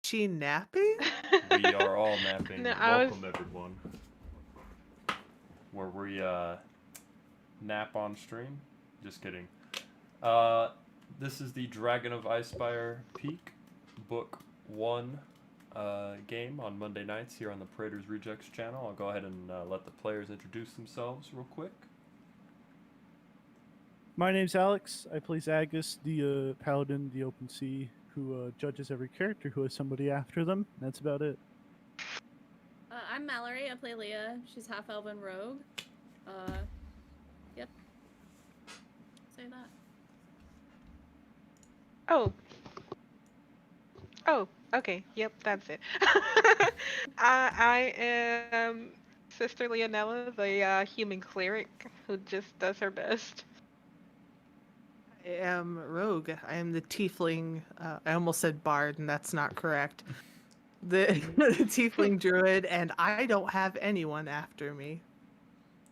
Chi napping? We are all napping. No, Welcome, everyone. Where we nap on stream. Just kidding. This is the Dragon of Icespire Peak, Book 1 game on Monday nights here on the Praetor's Rejects channel. I'll go ahead and let the players introduce themselves real quick. My name's Alex. I play Zagus, the paladin, the open sea, who judges every character who has somebody after them. That's about it. I'm Mallory. I play Leah. She's half elven rogue. Yep. Say that. Oh, okay. Yep, that's it. I am Sister Leonella, the human cleric who just does her best. I am Rogue. I am the tiefling. I almost said bard, and that's not correct. The tiefling druid, and I don't have anyone after me.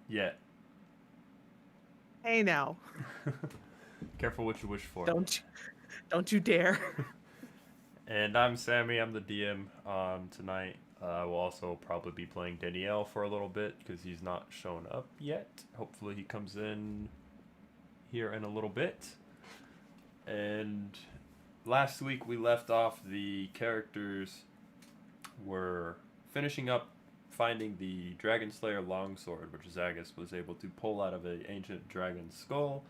Yet. Hey now. Careful what you wish for. Don't you dare. And I'm Sammy. I'm the DM tonight. We'll also probably be playing Danielle for a little bit because he's not shown up yet. Hopefully he comes in here in a little bit. And last week we left off, the characters were finishing up finding the Dragon Slayer longsword, which Zagus was able to pull out of an ancient dragon skull.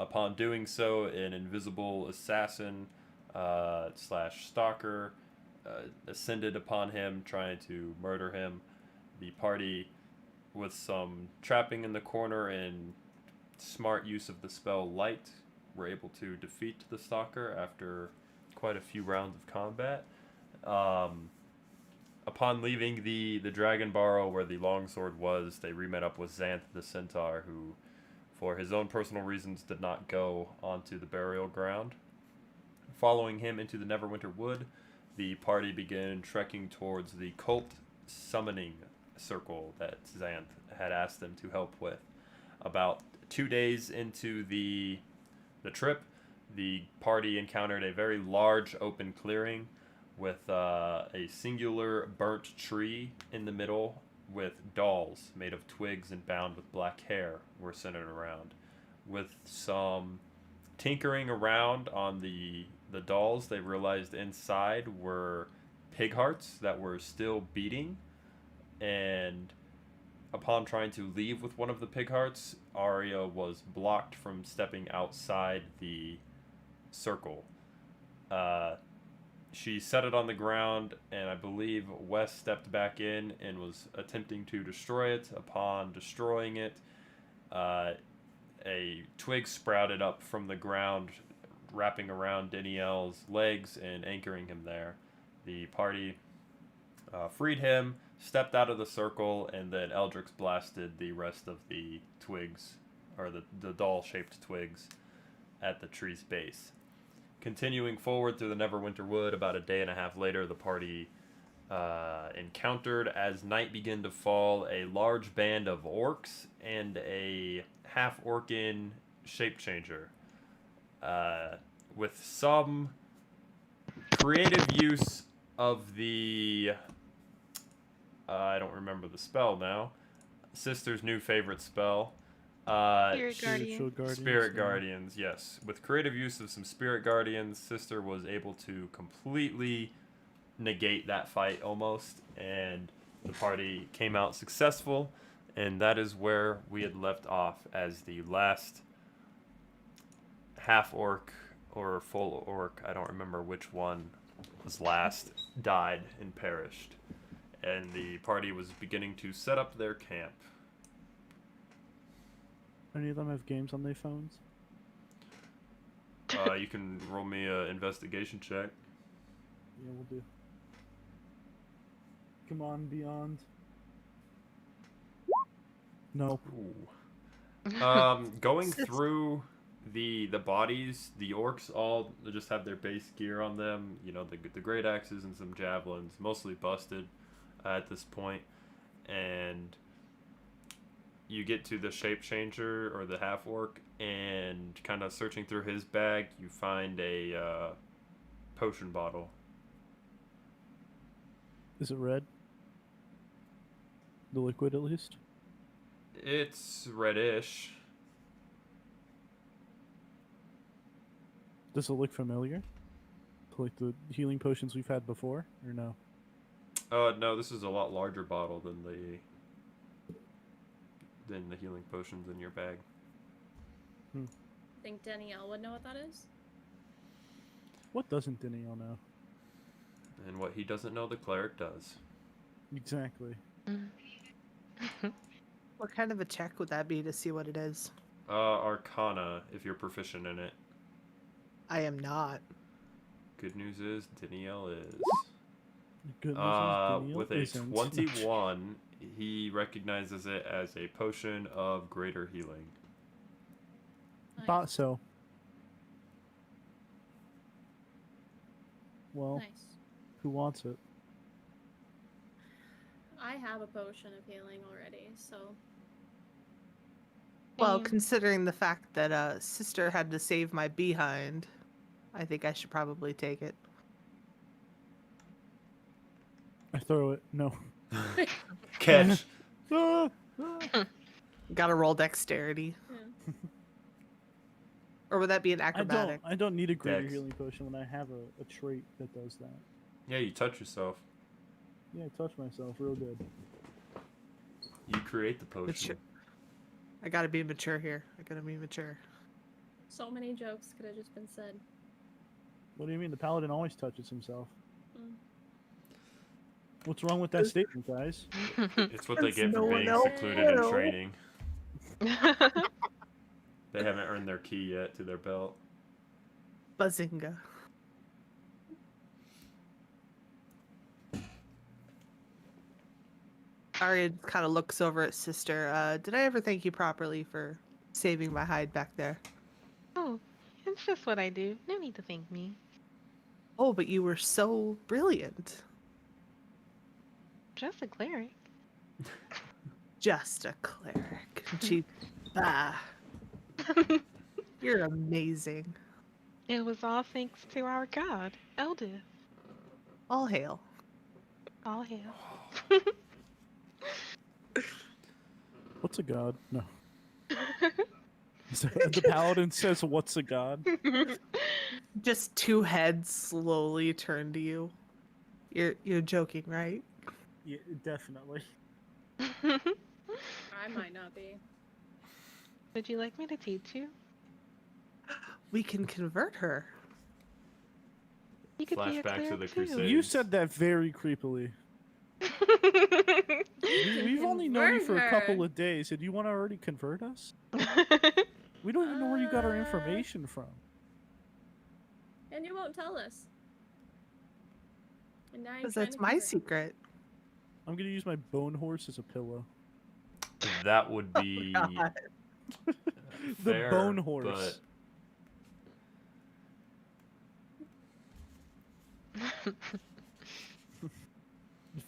Upon doing so, an invisible assassin slash stalker ascended upon him, trying to murder him. The party, with some trapping in the corner and smart use of the spell Light, were able to defeat the stalker after quite a few rounds of combat. Upon leaving the Dragon Barrow where the longsword was, they re-met up with Xanth the Centaur, who, for his own personal reasons, did not go onto the burial ground. Following him into the Neverwinter Wood, the party began trekking towards the cult summoning circle that Xanth had asked them to help with. About 2 days into the trip, the party encountered a very large open clearing with a singular burnt tree in the middle, with dolls made of twigs and bound with black hair were centered around. With some tinkering around on the dolls, they realized inside were pig hearts that were still beating, and upon trying to leave with one of the pig hearts, Arya was blocked from stepping outside the circle. She set it on the ground, and I believe Wes stepped back in and was attempting to destroy it. Upon destroying it, a twig sprouted up from the ground, wrapping around Danielle's legs and anchoring him there. The party freed him, stepped out of the circle, and then Eldrix blasted the rest of the twigs, or the doll-shaped twigs, at the tree's base. Continuing forward through the Neverwinter Wood, about a day and a half later, the party encountered, as night began to fall, a large band of orcs and a half-orcan shape-changer. With some creative use of the... I don't remember the spell now. Sister's new favorite spell. Spirit Guardians, yes. With creative use of some Spirit Guardians, Sister was able to completely negate that fight almost, and the party came out successful, and that is where we had left off, as the last half-orc or full orc, I don't remember which one was last, died and perished. And the party was beginning to set up their camp. Any of them have games on their phones? You can roll me an investigation check. Yeah, we'll do. Come on, Beyond. No. Going through the bodies, the orcs all just have their base gear on them. You know, the great axes and some javelins, mostly busted at this point. And you get to the shape changer, or the half orc, and kind of searching through his bag, you find a potion bottle. Is it red? The liquid, at least? It's reddish. Does it look familiar? Like the healing potions we've had before, or no? No, this is a lot larger bottle than the healing potions in your bag. Think Danielle would know what that is? What doesn't Danielle know? And what he doesn't know, the cleric does. Exactly. What kind of a check would that be to see what it is? Arcana, if you're proficient in it. I am not. Good news is, Danielle is. Good news is Danielle With a isn't. 21, he recognizes it as a potion of greater healing. Nice. Thought so. Well, Nice. who wants it? I have a potion of healing already, so Well, And- considering the fact that sister had to save my behind, I think I should probably take it. I throw it. No. Catch! Ah! Gotta roll dexterity. yeah. Or would that be an I acrobatic? don't need a greater Dex. healing potion when I have a trait that does that. Yeah, you touch yourself. Yeah, I touch myself real good. You create the potion. Mature. I gotta be mature here. I gotta be mature. So many jokes could have just been said. What do you mean? The paladin always touches himself. Mm. What's wrong with that statement, guys? It's what they Because get no for one being else secluded in will. training. They haven't earned their key yet to their belt. Bazinga. Arya kind of looks over at sister. Did I ever thank you properly for saving my hide back there? Oh, it's just what I do. No need to thank me. Oh, but you were so brilliant. Just a cleric. Just a cleric. She, you're amazing. It was all thanks to our god, Eldith. All hail. All hail. What's a god? No. The paladin says, "What's a god?" Just two heads slowly turn to you. You're joking, right? Yeah, definitely. I might not be. Would you like me to teach you? We can convert her. You could be a Flashback to cleric the too. Crusade. You said that very creepily. We've only known you for a couple Convert of days, and you want to already convert us? We don't even know where you got our information from. And you won't tell us. And now you're Because trying that's to my convert- secret. I'm gonna use my bone horse as a pillow. That would be God. The fair, bone horse. but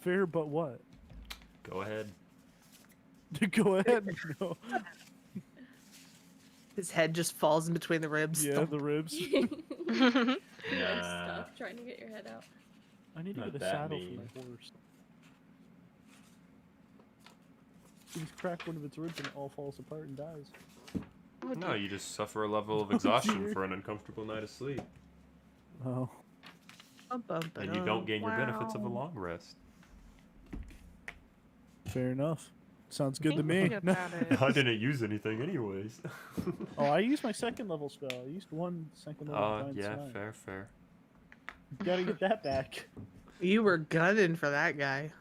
Fair, but what? go ahead. Go ahead. No. His head just falls in between the ribs. Yeah, Thump. the ribs. You're Nah. stuff trying to get your head out. I need to Not get a that saddle mean. for my horse. He's cracked one of its ribs and it all falls apart and dies. Oh, No, dear. you just suffer a level of Oh, exhaustion dear. for an uncomfortable night of sleep. Oh. Bum, bum, And you don't gain your benefits of a wow. long rest. Fair enough. Sounds good to me. Thinking about it. I didn't use anything anyways. Oh, I used my second level spell. I used one second level. Divine Yeah, Smite. fair. Gotta get that back. You were gunning for that guy.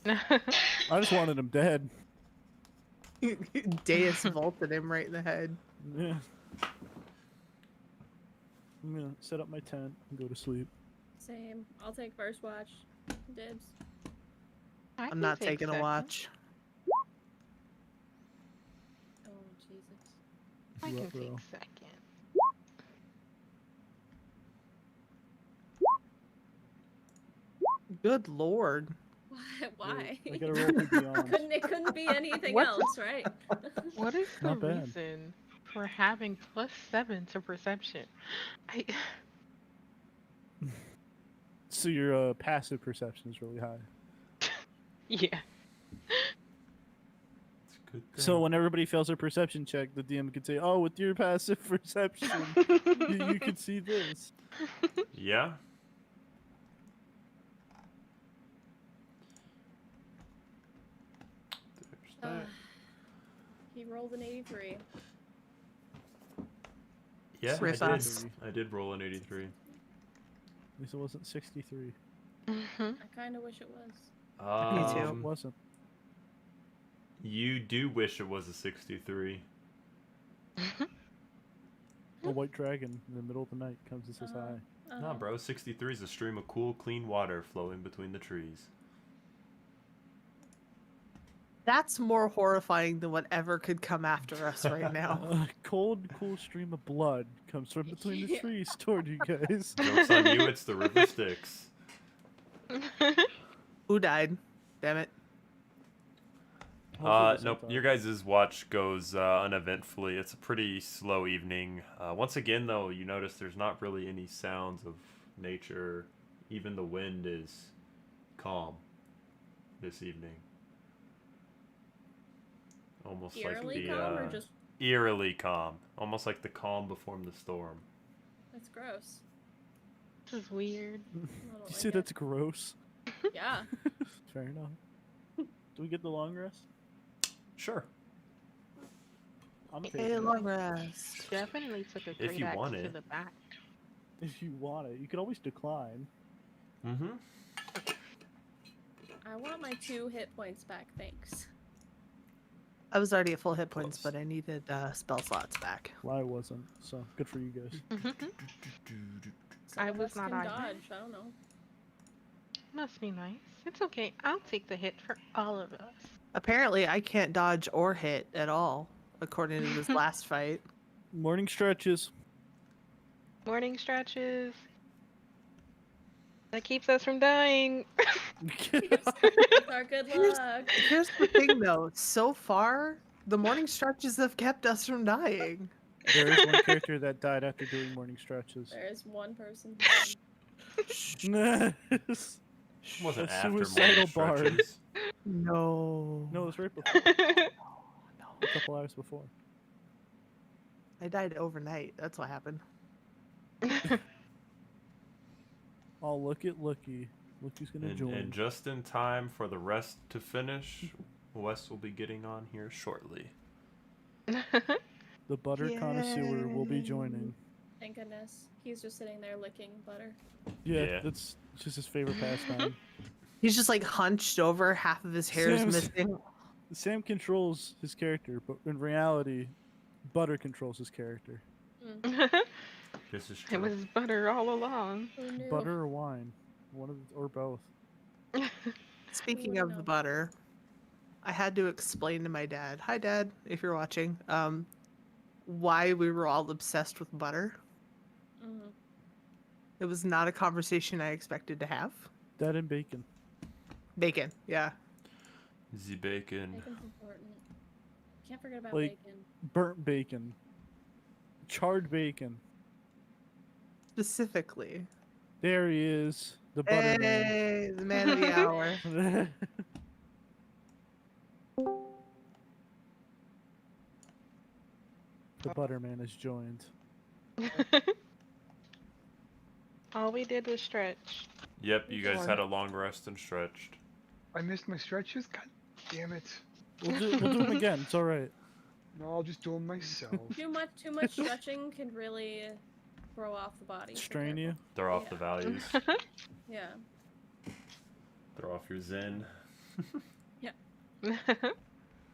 I just wanted him dead. Deus vaulted him right in the head. Yeah. I'm gonna set up my tent and go to sleep. Same. I'll take first watch. Dibs. I I'm can not take taking a second. watch. Oh, Jesus. I can Ruh-roh. take second. Good lord. Why? I gotta roll through beyond. It couldn't be anything What? else, right? What is the Not bad. reason for having +7 to perception? I So your passive perception is really high. Yeah. It's a good So thing. when everybody fails their perception check, the DM can say, "Oh, with your passive perception, you can see this." Yeah. There's that. He rolled an 83. Yeah, Rip I did. us. I did roll an 83. At least it wasn't 63. I kind of wish it was. Me too. It wasn't. You do wish it was a 63. A white dragon in the middle of the night comes and says hi. Nah, bro, 63 is a stream of cool, clean water flowing between the trees. That's more horrifying than whatever could come after us right now. A cold, cool stream of blood comes from between the Yeah. trees toward you guys. Joke's on you, it's the river Styx. Who died? Damn it. Hopefully this Nope, ain't your guys' watch goes uneventfully. It's a pretty slow evening. Once again, though, you notice there's not really any sounds of nature. Even the wind is calm this evening. Almost Eerily like the calm or just eerily calm. Almost like the calm before the storm. that's gross. This is weird. I don't You like say it. that's gross. Yeah. Fair enough. Do we get the long rest? Sure. I'm Hey, taking it. long rest. Definitely took a great you axe want to it. the back. If you want it, you could always decline. Mm-hmm. I want my 2 hit points back, thanks. I was already at full hit points, Close. but I needed spell slots back. Well, I wasn't, so good for you guys. Some I of was us not can either. dodge. I don't know. Must be nice. It's okay. I'll take the hit for all of us. Apparently, I can't dodge or hit at all, according to this last fight. Morning stretches. Morning stretches. That keeps us from dying. With our good Here's- luck. Here's the thing, though. So far, the morning stretches have kept us from dying. There is one character that died after doing morning stretches. There is one person. No, Wasn't A after morning suicidal bard. stretches. No. it was right before. A couple hours before. I died overnight. That's what happened. Oh, look at Lookie. Lookie's gonna join. And just in time for the rest to finish, Wes will be getting on here shortly. The butter connoisseur will be joining. Thank goodness. He's just sitting there licking butter. Yeah, Yeah. that's just his favorite pastime. He's just like hunched over, half of his hair is Sam's- missing. Sam controls his character, but in reality, Butter controls his character. This is It true. was butter all along. Who knew? Butter or wine, or both. Speaking wouldn't of the know? butter, I had to explain to my dad, hi dad, if you're watching, why we were all obsessed with butter. Mhm. It was not a conversation I expected to have. That and bacon. Bacon, yeah. The bacon. Bacon's important. Can't forget about Like- bacon. Burnt bacon. Charred bacon. Specifically. There he is. The butter man. Hey, the man of the hour. The butter man has joined. All we did was stretch. Yep, you guys One. had a long rest and stretched. I missed my stretches? God damn it. We'll do them again. It's all right. No, I'll just do them myself. Too much stretching can really throw off the body. so Strain careful. you. Throw off Yeah. the values. Yeah. Throw off your zen.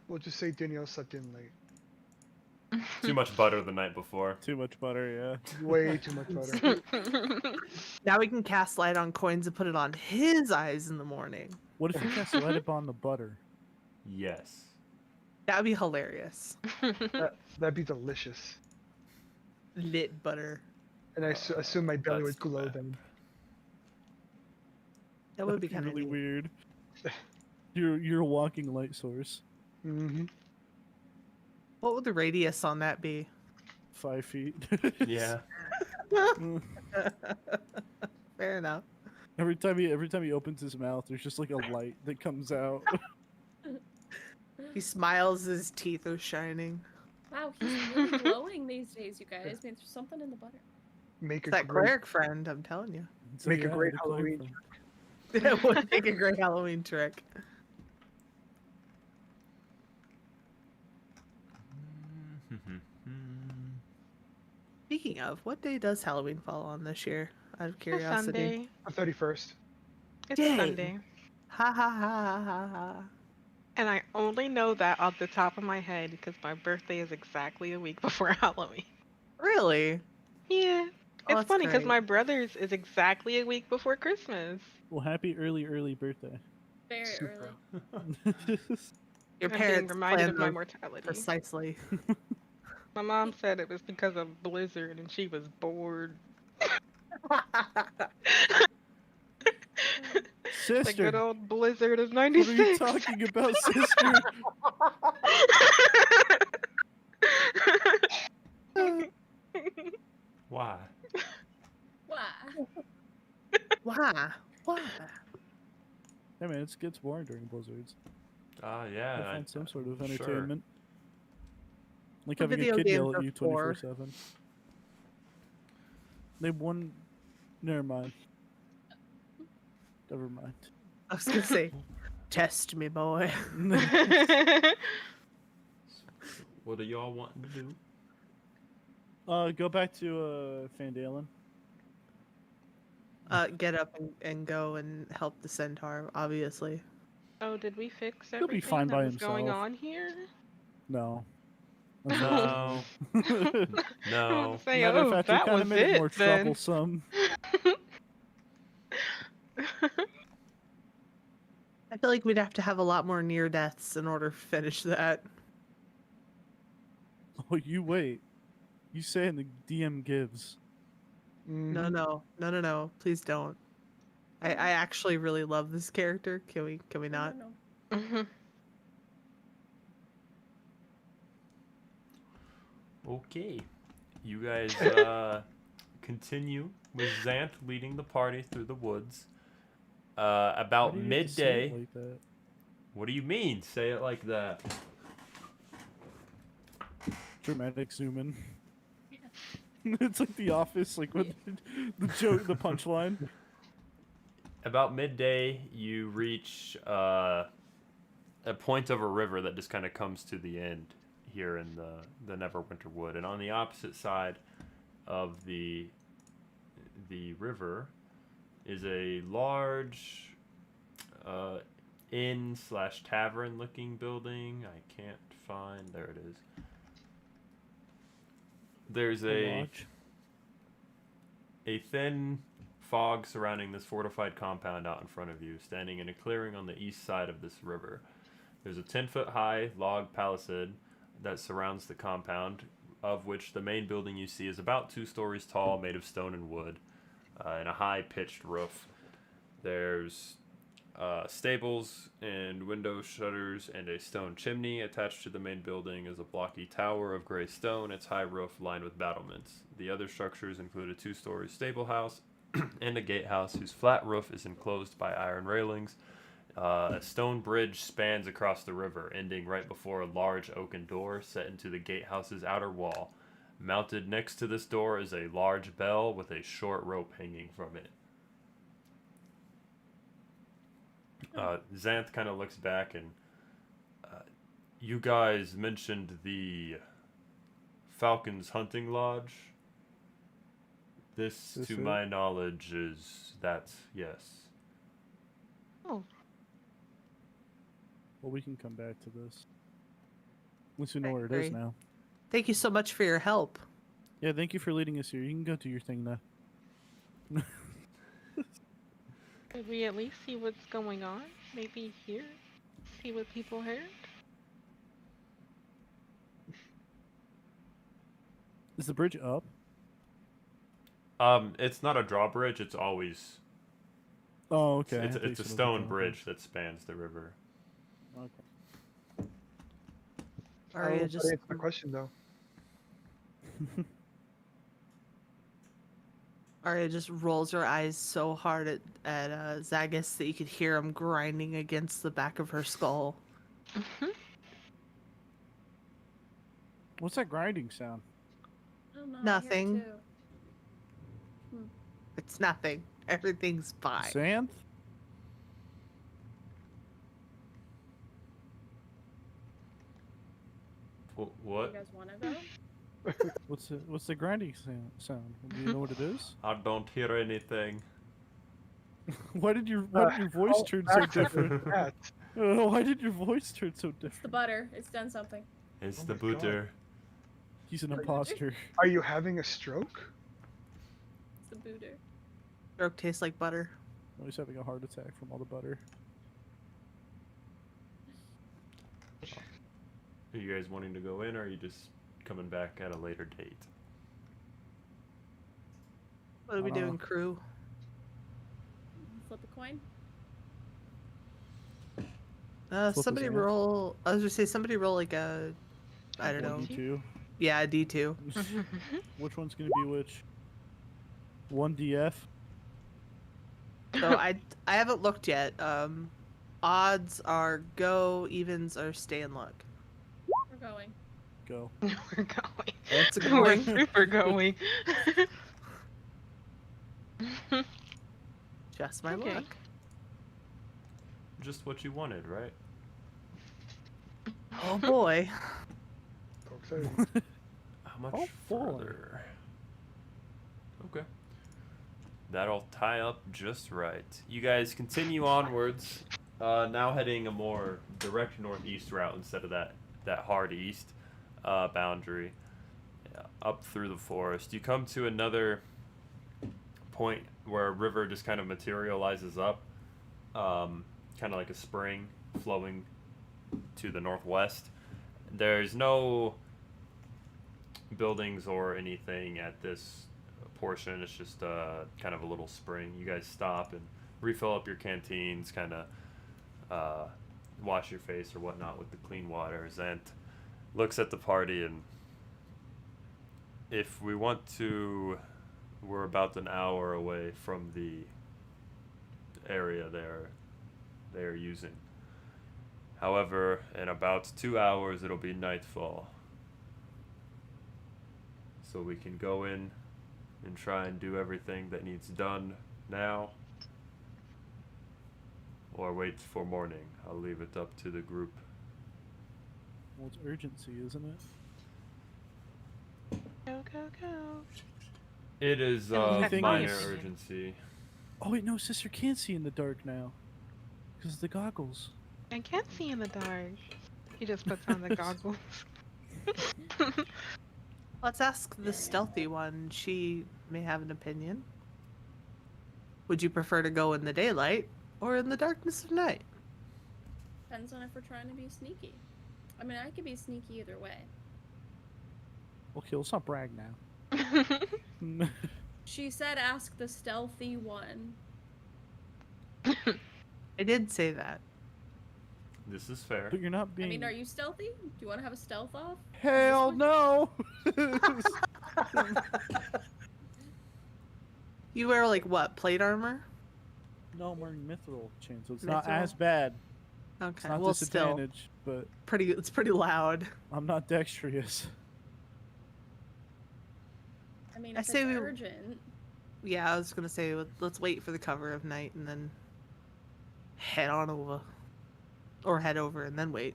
We'll just say Danielle slept in late. Too much butter the night before. Too much butter, yeah. Way too much butter. Now we can cast light on coins and put it on his eyes in the morning. What if you cast light upon the butter? Yes. That would be hilarious. That'd be delicious. Lit butter. And I assume my belly That's would glow bad. then. That would be That'd kind of really weird. You're a walking light source. Mm-hmm. What would the radius on that be? 5 feet. Yeah. Fair enough. Every time he opens his mouth, there's just like a light that comes out. He smiles, his teeth are shining. Wow, he's really glowing these days, you guys. Maybe there's something in the butter. Make It's a that great, cleric friend, I'm telling you. So, make a yeah, great the cleric Halloween. friend. It would make a great Halloween trick. Speaking of, what day does Halloween fall on this year? Out of It's a curiosity. Sunday. The 31st. It's Dang. a Sunday. Ha ha ha ha ha. And I only know that off the top of my head because my birthday is exactly a week before Halloween. Really? Yeah. Oh, It's that's funny because great. my brother's is exactly a week before Christmas. Well, happy early birthday. Very Super. early. Your I'm being parents reminded planned of my those mortality. precisely. My mom said it was because of Blizzard and she was bored. The Sister, good old Blizzard of what are 96. you talking about, sister? Why? Wow. Why? Why? Hey man, it gets boring during blizzards. Yeah. I find some sort of sure. entertainment. Like The having a video kid yell games at are you for- 24/7. They won. Never mind. Never mind. I was gonna say, test me, boy. What are y'all wanting to do? Go back to Fandalen. Get up and go and help the centaur, obviously. Oh, did we fix He'll be everything fine that by was going himself. on here? No. No. No. Say, Matter of oh, fact, we that kind was of made it more it then. troublesome. I feel like we'd have to have a lot more near deaths in order to finish that. Oh, you wait. You say and the DM gives. No, Mhm. no. Please don't. I actually really love this character. Can we not? No. Mhm. Okay. You guys continue with Xanth leading the party through the woods. Why About do you have to say it midday. like that? What do you mean? Say it like that. Dramatic zoom in. It's like The Office, like with the joke, the punchline. About midday, you reach a point of a river that just kind of comes to the end here in the Neverwinter Wood, and on the opposite side of the river is a large inn/tavern looking building. I can't find. There it is. There's a thin fog surrounding this fortified compound out in front of you, standing in a clearing on the east side of this river. There's a 10-foot high log palisade that surrounds the compound, of which the main building you see is about 2 stories tall, made of stone and wood, and a high pitched roof. There's stables and window shutters and a stone chimney. Attached to the main building is a blocky tower of gray stone, its high roof lined with battlements. The other structures include a 2-story stable house and a gatehouse whose flat roof is enclosed by iron railings. A stone bridge spans across the river, ending right before a large oaken door set into the gatehouse's outer wall. Mounted next to this door is a large bell with a short rope hanging from it. Xanth kind of looks back and you guys mentioned the Falcons Hunting Lodge. This, Is to it? my knowledge, yes. Oh, Well, we can come back to this. At least we know I where it is agree. now. Thank you so much for your help. Yeah, thank you for leading us here. You can go do your thing now. did we at least see what's going on? Maybe hear? See what people heard? Is the bridge up? It's not a drawbridge. It's always Oh, okay. It's I thought you a said it was stone a bridge that spans the river. Okay. Arya I'll just answer the question though. Arya just rolls her eyes so hard at Zagus that you could hear him grinding against the back of her skull. What's that grinding sound? Oh no, Nothing. I hear it too. It's nothing. Everything's fine. Xanth? What? You guys want to go? What's the grinding sound? Do you know what it is? I don't hear anything. Why did your voice turn so different? That. Why did your voice turn so It's the different? butter. It's done something. It's Oh the my booter. He's an imposter. Are you having a stroke? It's the booter. Stroke tastes like butter. Oh, he's having a heart attack from all the butter. Are you guys wanting to go in, or are you just coming back at a later date? What are we doing, crew? Flip a coin. Flip his Somebody hand. roll. I was gonna say somebody roll like a, I don't know. D2. Yeah, a D2. Which one's gonna be which? 1DF. So I haven't looked yet. Odds are go, evens are stay and look. We're going. Go. We're going. That's a good We're one. super going. Just my Okay. luck. Just what you wanted, right? Oh boy. So exciting. How much Oh, boy. further? Okay. That'll tie up just right. You guys continue onwards, now heading a more direct northeast route instead of that hard east boundary, up through the forest. You come to another point where a river just kind of materializes up, kind of like a spring flowing to the northwest. There's no buildings or anything at this portion. It's just kind of a little spring. You guys stop and refill up your canteens, kind of wash your face or whatnot with the clean water. Zant looks at the party, and if we want to, we're about an hour away from the area they're using. However, in about 2 hours it'll be nightfall. So we can go in and try and do everything that needs done now, or wait for morning. I'll leave it up to the group. Well, it's urgency, isn't it? Go, go, go. It is Anything minor else? urgency. Oh wait, no, sister can't see in the dark now. Because of the goggles. I can't see in the dark. He just puts on the goggles. Let's ask the stealthy one. She may have an opinion. Would you prefer to go in the daylight or in the darkness of night? Depends on if we're trying to be sneaky. I mean, I could be sneaky either way. Okay, let's not brag now. She said ask the stealthy one. I did say that. This is fair. But you're not being. I mean, are you stealthy? Do you want to have a stealth off? Hell no! You wear like what? Plate armor? No, I'm wearing mithril chain, so it's Mithril? not as bad. It's Okay. not Well, still, disadvantage, but it's pretty loud. I'm not dexterous. I mean, I if say it's we- urgent. Yeah, I was gonna say let's wait for the cover of night and then head on over, or head over and then wait.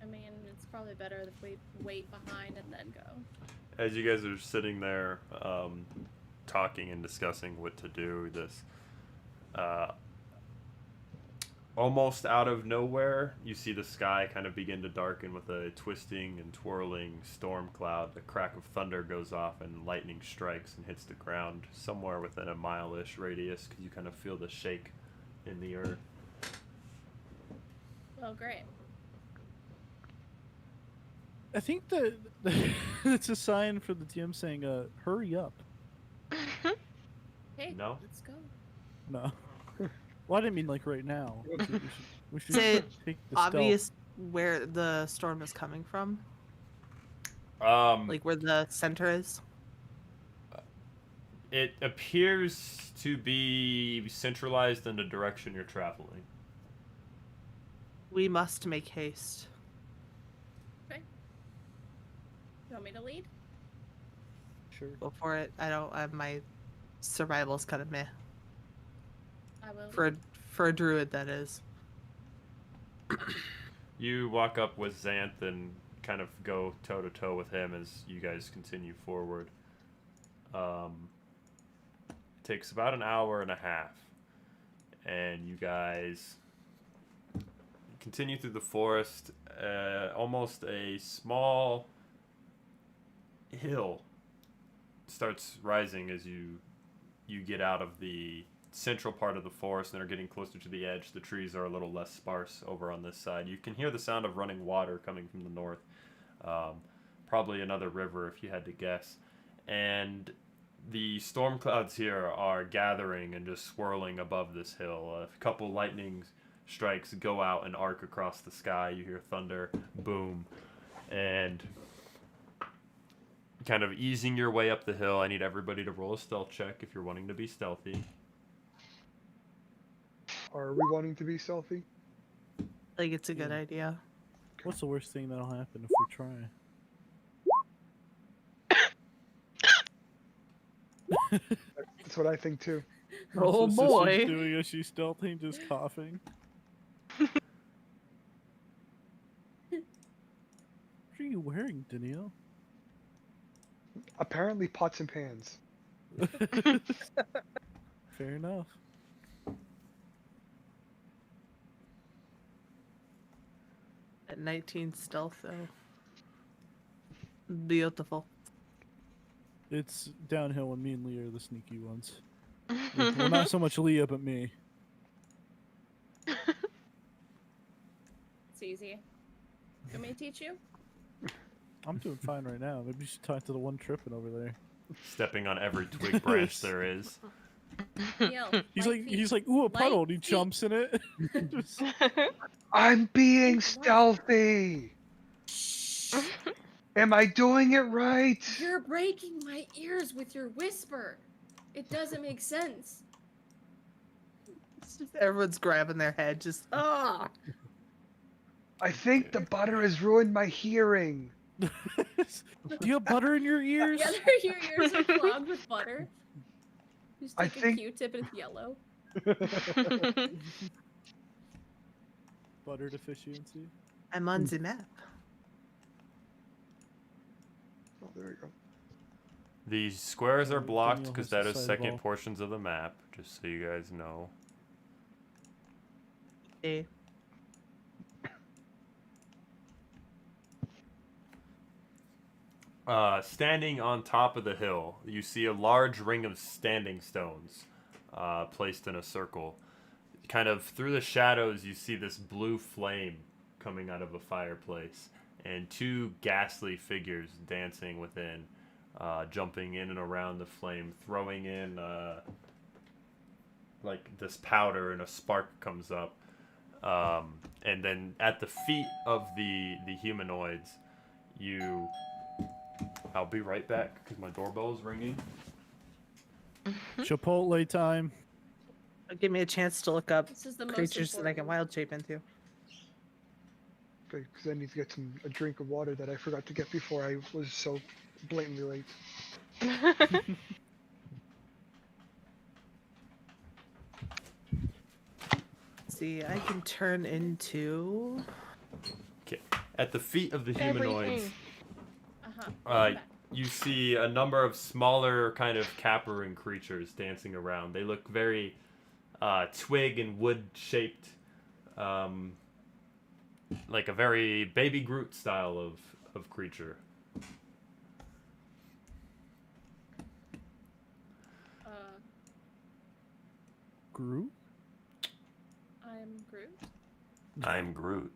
I mean, it's probably better if we wait behind and then go. As you guys are sitting there, talking and discussing what to do, this almost out of nowhere, you see the sky kind of begin to darken with a twisting and twirling storm cloud. The crack of thunder goes off and lightning strikes and hits the ground somewhere within a mile-ish radius, because you kind of feel the shake in the earth. Well, great. I think that it's a sign for the DM saying, hurry up. Hey, No? let's go. No. Well, I didn't mean like right now. We should Is it take the stealth. Obvious where the storm is coming from, Um, like where the center is. It appears to be centralized in the direction you're traveling. We must make haste. You want me to lead? Sure. Go for it. I don't. My survival's kind of meh I will. for a druid. That is. You walk up with Xanth and kind of go toe to toe with him as you guys continue forward. Takes about an hour and a half, and you guys continue through the forest. Almost a small hill starts rising as you get out of the central part of the forest and are getting closer to the edge. The trees are a little less sparse over on this side. You can hear the sound of running water coming from the north. Probably another river if you had to guess. And the storm clouds here are gathering and just swirling above this hill. A couple lightning strikes go out and arc across the sky. You hear thunder, boom, and kind of easing your way up the hill. I need everybody to roll a stealth check if you're wanting to be stealthy. Are we wanting to be stealthy? I think it's a good idea. What's the worst thing that'll happen if we try? That's what I think too. Oh, What's boy. Sister's doing as she's stealthing, just coughing. What are you wearing, Danielle? Apparently pots and pans. Fair enough. At 19 stealth though. Beautiful. It's downhill when me and Leah are the sneaky ones. Well, not so much Leah, but me. It's easy. You want me to teach you? I'm doing fine right now. Maybe you should talk to the one tripping over there. Stepping on every twig branch there is. Neil, He's like, ooh, a puddle, and he feet. jumps in it. Just- I'm being stealthy. Am I doing it right? You're breaking my ears with your whisper. It doesn't make sense. It's just everyone's grabbing their head. Just Ah. I think the butter has ruined my hearing. Do you have butter in your ears? Yeah, your ears are clogged with butter. Just I take a think- Q-tip and it's yellow. Butter deficiency. I'm on the map. Oh, there we go. The squares are blocked Daniel because has that is decided second all. portions of the map, just so you guys know. Okay. Standing on top of the hill, you see a large ring of standing stones placed in a circle. Kind of through the shadows, you see this blue flame coming out of a fireplace, and two ghastly figures dancing within, jumping in and around the flame, throwing in like this powder, and a spark comes up. And then at the feet of the humanoids, I'll be right back because my doorbell is ringing. Chipotle time. Give me a chance to look up This is the most creatures that I can important. wild shape into. Okay, because I need to get a drink of water that I forgot to get before I was so blatantly late. See, I can turn into. Okay. At the feet of the humanoids, Everything. Uh-huh. you see a number of smaller kind of capering creatures dancing around. They look very twig and wood shaped, like a very Baby Groot style of creature. Groot? I'm Groot. I'm Groot.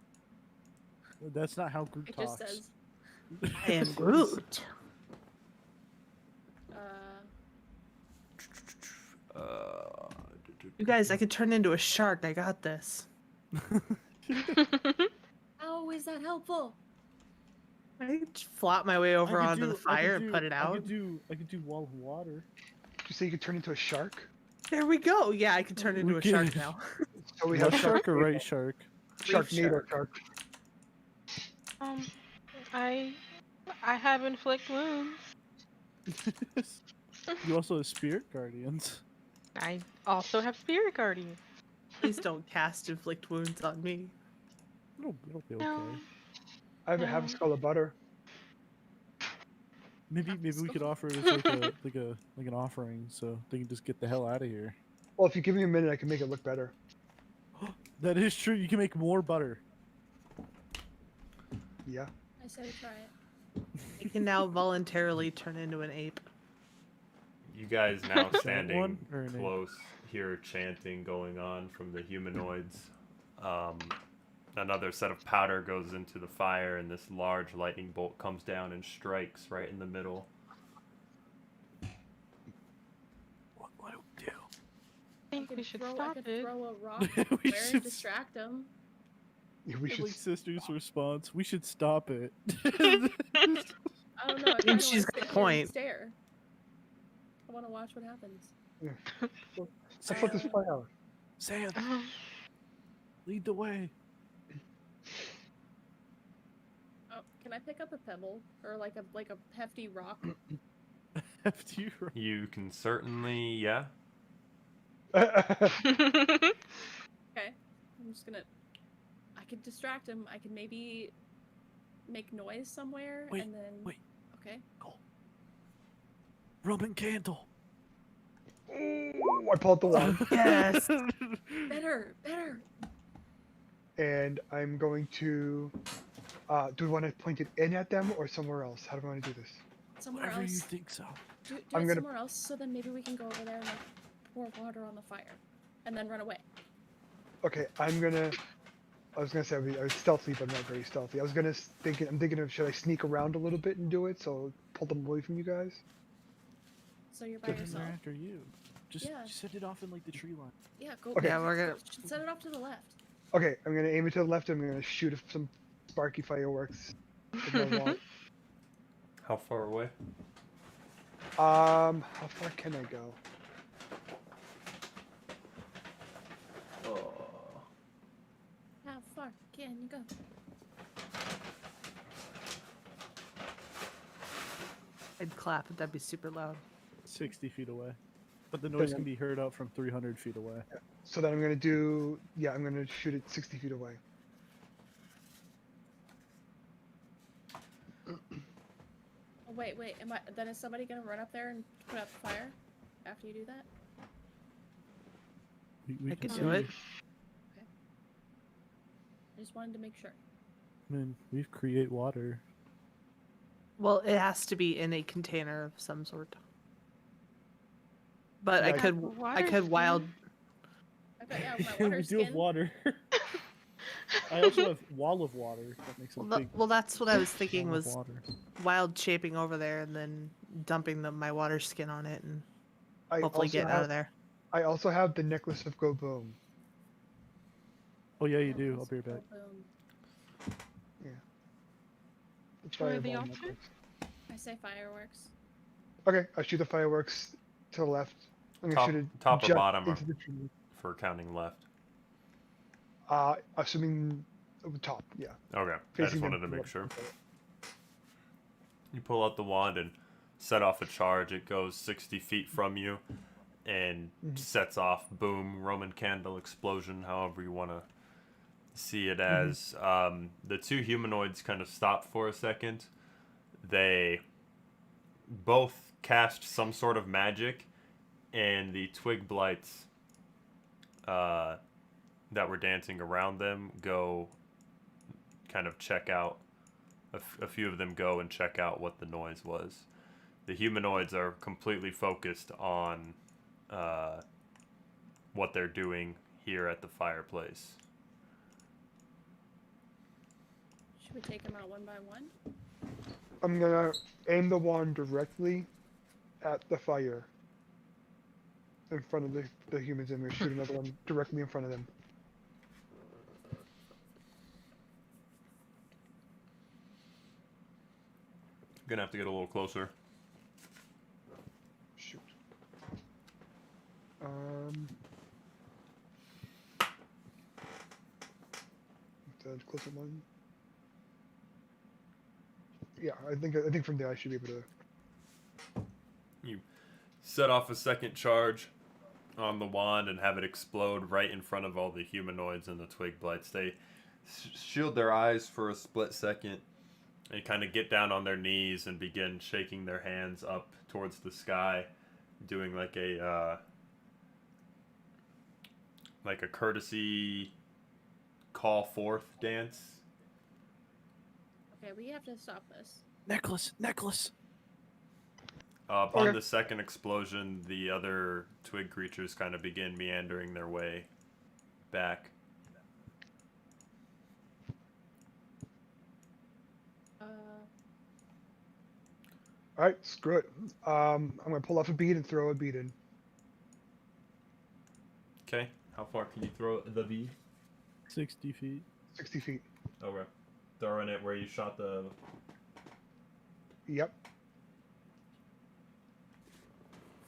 That's not how Groot It talks. just says, I am Groot. You guys, I could turn into a shark. I got this. how is that helpful? I could just flop my way over I could onto do- the I could fire and do- put it out. I could do wall of water. you say you could turn into a shark? There we go. Yeah, I can turn into a shark Okay. now. So we have Left shark or Sharknado. right shark? Sharknado Reef shark. Um, I have inflict wounds. You also have spirit guardians. I also have spirit guardians. Please don't cast inflict wounds on me. It'll be okay. No. I have a half a skull of butter. Maybe we could offer it as like an offering, so they can just get the hell out of here. Well, if you give me a minute, I can make it look better. That is true. You can make more butter. Yeah. I say we try it. I can now voluntarily turn into an ape. You guys now one standing or an ape? close hear chanting going on from the humanoids. Another set of powder goes into the fire, and this large lightning bolt comes down and strikes right in the middle. What do we do? I think we should I stop could it. throw a rock We where should and distract them. Yeah, we should. Like sister's response. We should stop it. I don't know. I kinda She's wanna got a sit here and point. Stare. I want to watch what happens. Let's let this play out. Sam, lead the way. Oh, can I pick up a pebble or like a hefty rock? After you. You can certainly, yeah. Okay, I'm just gonna. I could distract him. I could maybe make noise somewhere, Wait, and then. wait. Okay. Roman candle. Ooh, I pulled the wand, Yes. Better. and I'm going to. Do we want to point it in at them or somewhere else? How do we want to do this? Somewhere Whatever you else. think so. Do I'm it gonna- somewhere else, so then maybe we can go over there and like pour water on the fire, and then run away. Okay, I was gonna say I was stealthy, but I'm not very stealthy. I'm thinking of should I sneak around a little bit and do it, so pull them away from you guys. So you're by Then they're yourself. after you. Just Yeah. set it off in like the tree line. Yeah, go. Okay. Yeah, we're gonna. Set it off to the left. Okay, I'm gonna aim it to the left. I'm gonna shoot some sparky fireworks. With my wand. How far away? How far can I go? How far can you go? I'd clap, but that'd be super loud. 60 feet away. But the noise then- can be heard out from 300 feet away. So then I'm gonna I'm gonna shoot it 60 feet away. Oh, wait. Then is somebody gonna run up there and put out the fire after you do that? We I can could see. do it. I just wanted to make sure. I mean, we create water. Well, it has to be in a container of some sort. But Yeah, I could wild. Okay, yeah, my water we do have skin. water. I also have wall of water. That makes a big Well, that's what I was thinking wall of was water. wild shaping over there and then dumping my water skin on it and I hopefully also getting out of there. I also have the necklace of Go Boom. Oh yeah, you do. I'll be right back. Boom. The Try the fireball option? necklace. I say fireworks. Okay, I shoot the fireworks to the left. I'm gonna shoot it Top or just bottom into the tree. for counting left. Assuming the top, yeah. Okay, I just Facing wanted to them make left. sure. You pull out the wand and set off a charge. It goes 60 feet from you and sets off, boom, Roman candle explosion, however you want to see it as. The two humanoids kind of stop for a second. They both cast some sort of magic, and the twig blights that were dancing around them go kind of check out. A few of them go and check out what the noise was. The humanoids are completely focused on what they're doing here at the fireplace. Should we take them out one by one? I'm gonna aim the wand directly at the fire in front of the humans. I'm gonna shoot another one directly in front of them. Gonna have to get a little closer. Shoot. That's close to one. Yeah, I think from there I should be able to. You set off a second charge on the wand and have it explode right in front of all the humanoids and the twig blights. They shield their eyes for a split second and kind of get down on their knees and begin shaking their hands up towards the sky, doing like a courtesy call forth dance. Okay, we have to stop this. Necklace. Upon Okay. the second explosion, the other twig creatures kind of begin meandering their way back. All right, screw it. I'm gonna pull off a bead and throw a bead in. Okay, how far can you throw the bead? 60 feet. 60 feet. Okay. Throwing it where you shot the... Yep.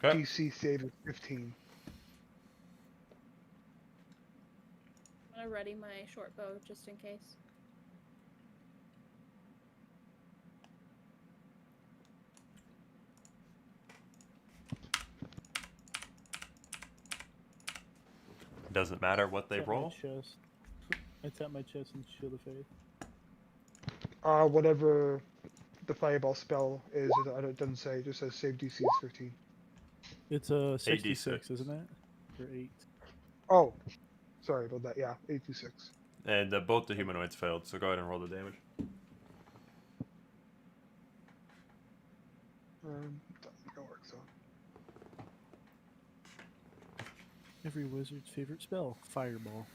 Okay. DC save is 15. I'm gonna ready my short bow just in case. Doesn't matter what they Tap my roll. chest. I tap my chest and shield of faith. Whatever the fireball spell is, it doesn't say. It just says save DC is 15. It's a 66, 66. isn't it? Or 8. Oh, sorry about that. Yeah, 8d6. And both the humanoids failed, so go ahead and roll the damage. Doesn't gonna work. So Every wizard's favorite spell, fireball.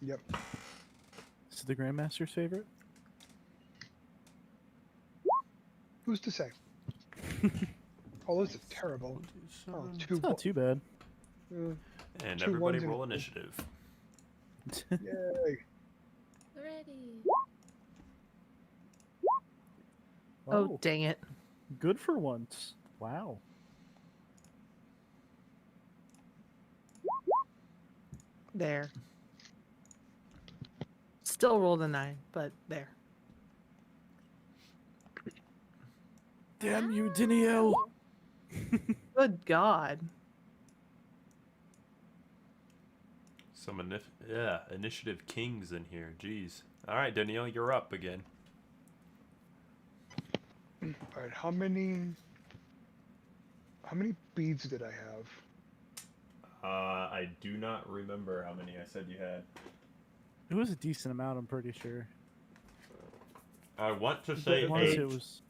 yep. Is it the Grandmaster's favorite? Who's to say? Oh, those are terrible. Oh, two. It's not too bad. And Two everybody ones and roll a- initiative. Yay! Ready. Oh, dang it. Good for once. Wow. There. Still rolled a 9, but there. Damn you, Danielle! Good God. Some initiative kings in here. Jeez. All right, Danielle, you're up again. All right, how many beads did I have? I do not remember how many I said you had. It was a decent amount, I'm pretty sure. I want to say I want to 8. say it was.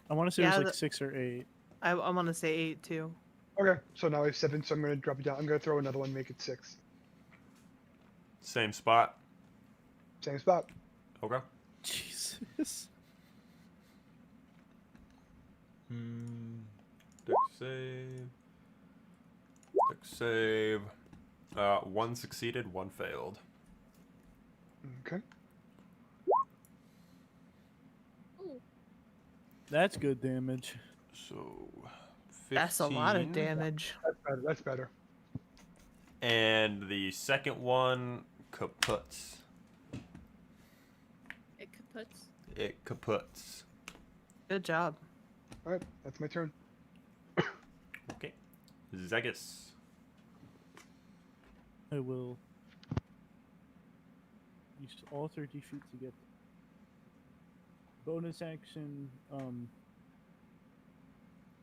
I want to say it Yeah, was like 6 or 8. I want to say 8 too. Okay, so now I have 7, so I'm gonna drop it down. I'm gonna throw another one, make it 6. Same spot. Same spot. Okay. Jesus. Dex save. Dex save. 1 succeeded, 1 failed. Okay. Ooh. That's good damage. So, 15. That's a lot of damage. That's better. That's better. And the second one kaputs. It kaputs. It kaputs. Good job. All right, that's my turn. Okay. Zegus. I will use all 30 feet to get bonus action,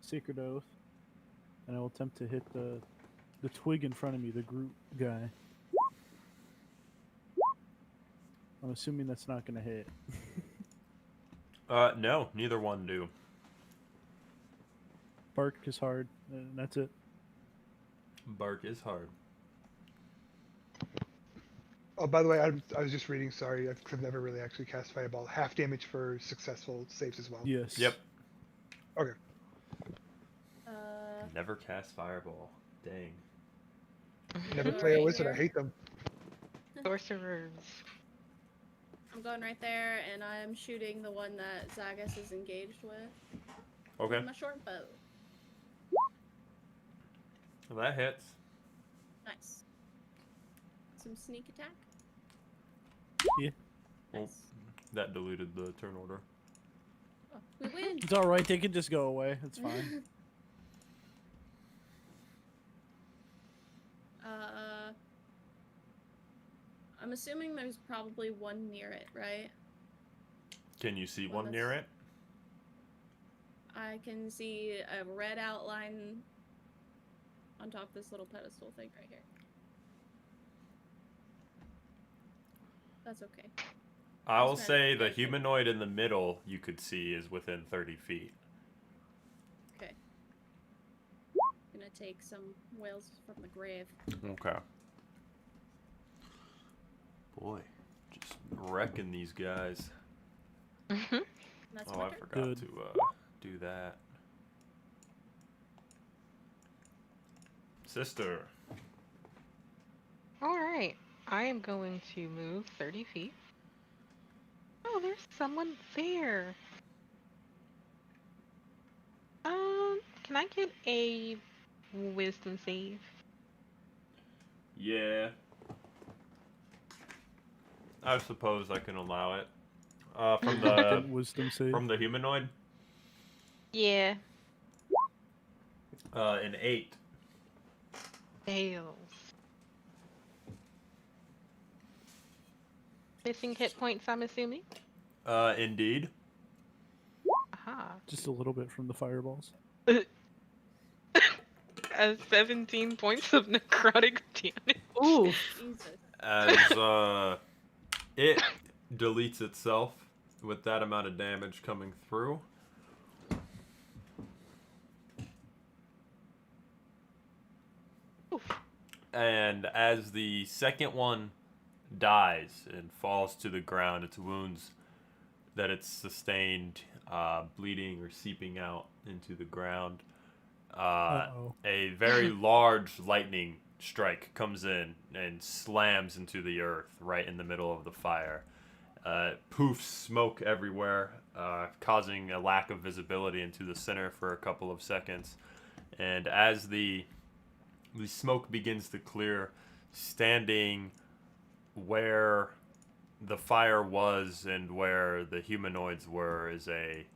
Sacred Oath, and I will attempt to hit the twig in front of me, the group guy. I'm assuming that's not going to hit. No, neither one do. Bark is hard, and that's it. Bark is hard. Oh, by the way, I was just reading. Sorry, I've never really actually cast Fireball. Half damage for successful saves as well. Yes. Yep. Okay. Never cast Fireball. Dang. Never play a Right wizard. I here. hate them. Sorcerers. I'm going right there, and I'm shooting the one that Zagus is engaged with. Okay. With my short bow. Well, that hits. Nice. Some sneak attack. Yeah. Well, Nice. that deleted the turn order. Oh, we win. It's all right. They can just go away. It's fine. I'm assuming there's probably one near it, right? Can you see Well, one near it? I can see a red outline on top of this little pedestal thing right here. That's okay. I will Just say trying the to- humanoid in the middle you could see is within 30 feet. Okay. Gonna take some whales from the grave. Okay. Boy, just wrecking these guys. That's Oh, my I turn. forgot Good. to do that. Sister. Alright. I am going to move 30 feet. Oh, there's someone there. Can I get a wisdom save? Yeah. I suppose I can allow it. From the Wisdom save. from the humanoid, Yeah. an 8. Fails. Missing hit points, I'm assuming? Indeed. Aha. Just a little bit from the fireballs. 17 points of necrotic damage. Ooh. Jesus. As it deletes itself with that amount of damage coming through. Oof. And as the second one dies and falls to the ground, its wounds that it's sustained bleeding or seeping out into the ground, Uh-oh. a very large lightning strike comes in and slams into the earth right in the middle of the fire. Poofs smoke everywhere, causing a lack of visibility into the center for a couple of seconds. And as the smoke begins to clear, standing where the fire was and where the humanoids were is a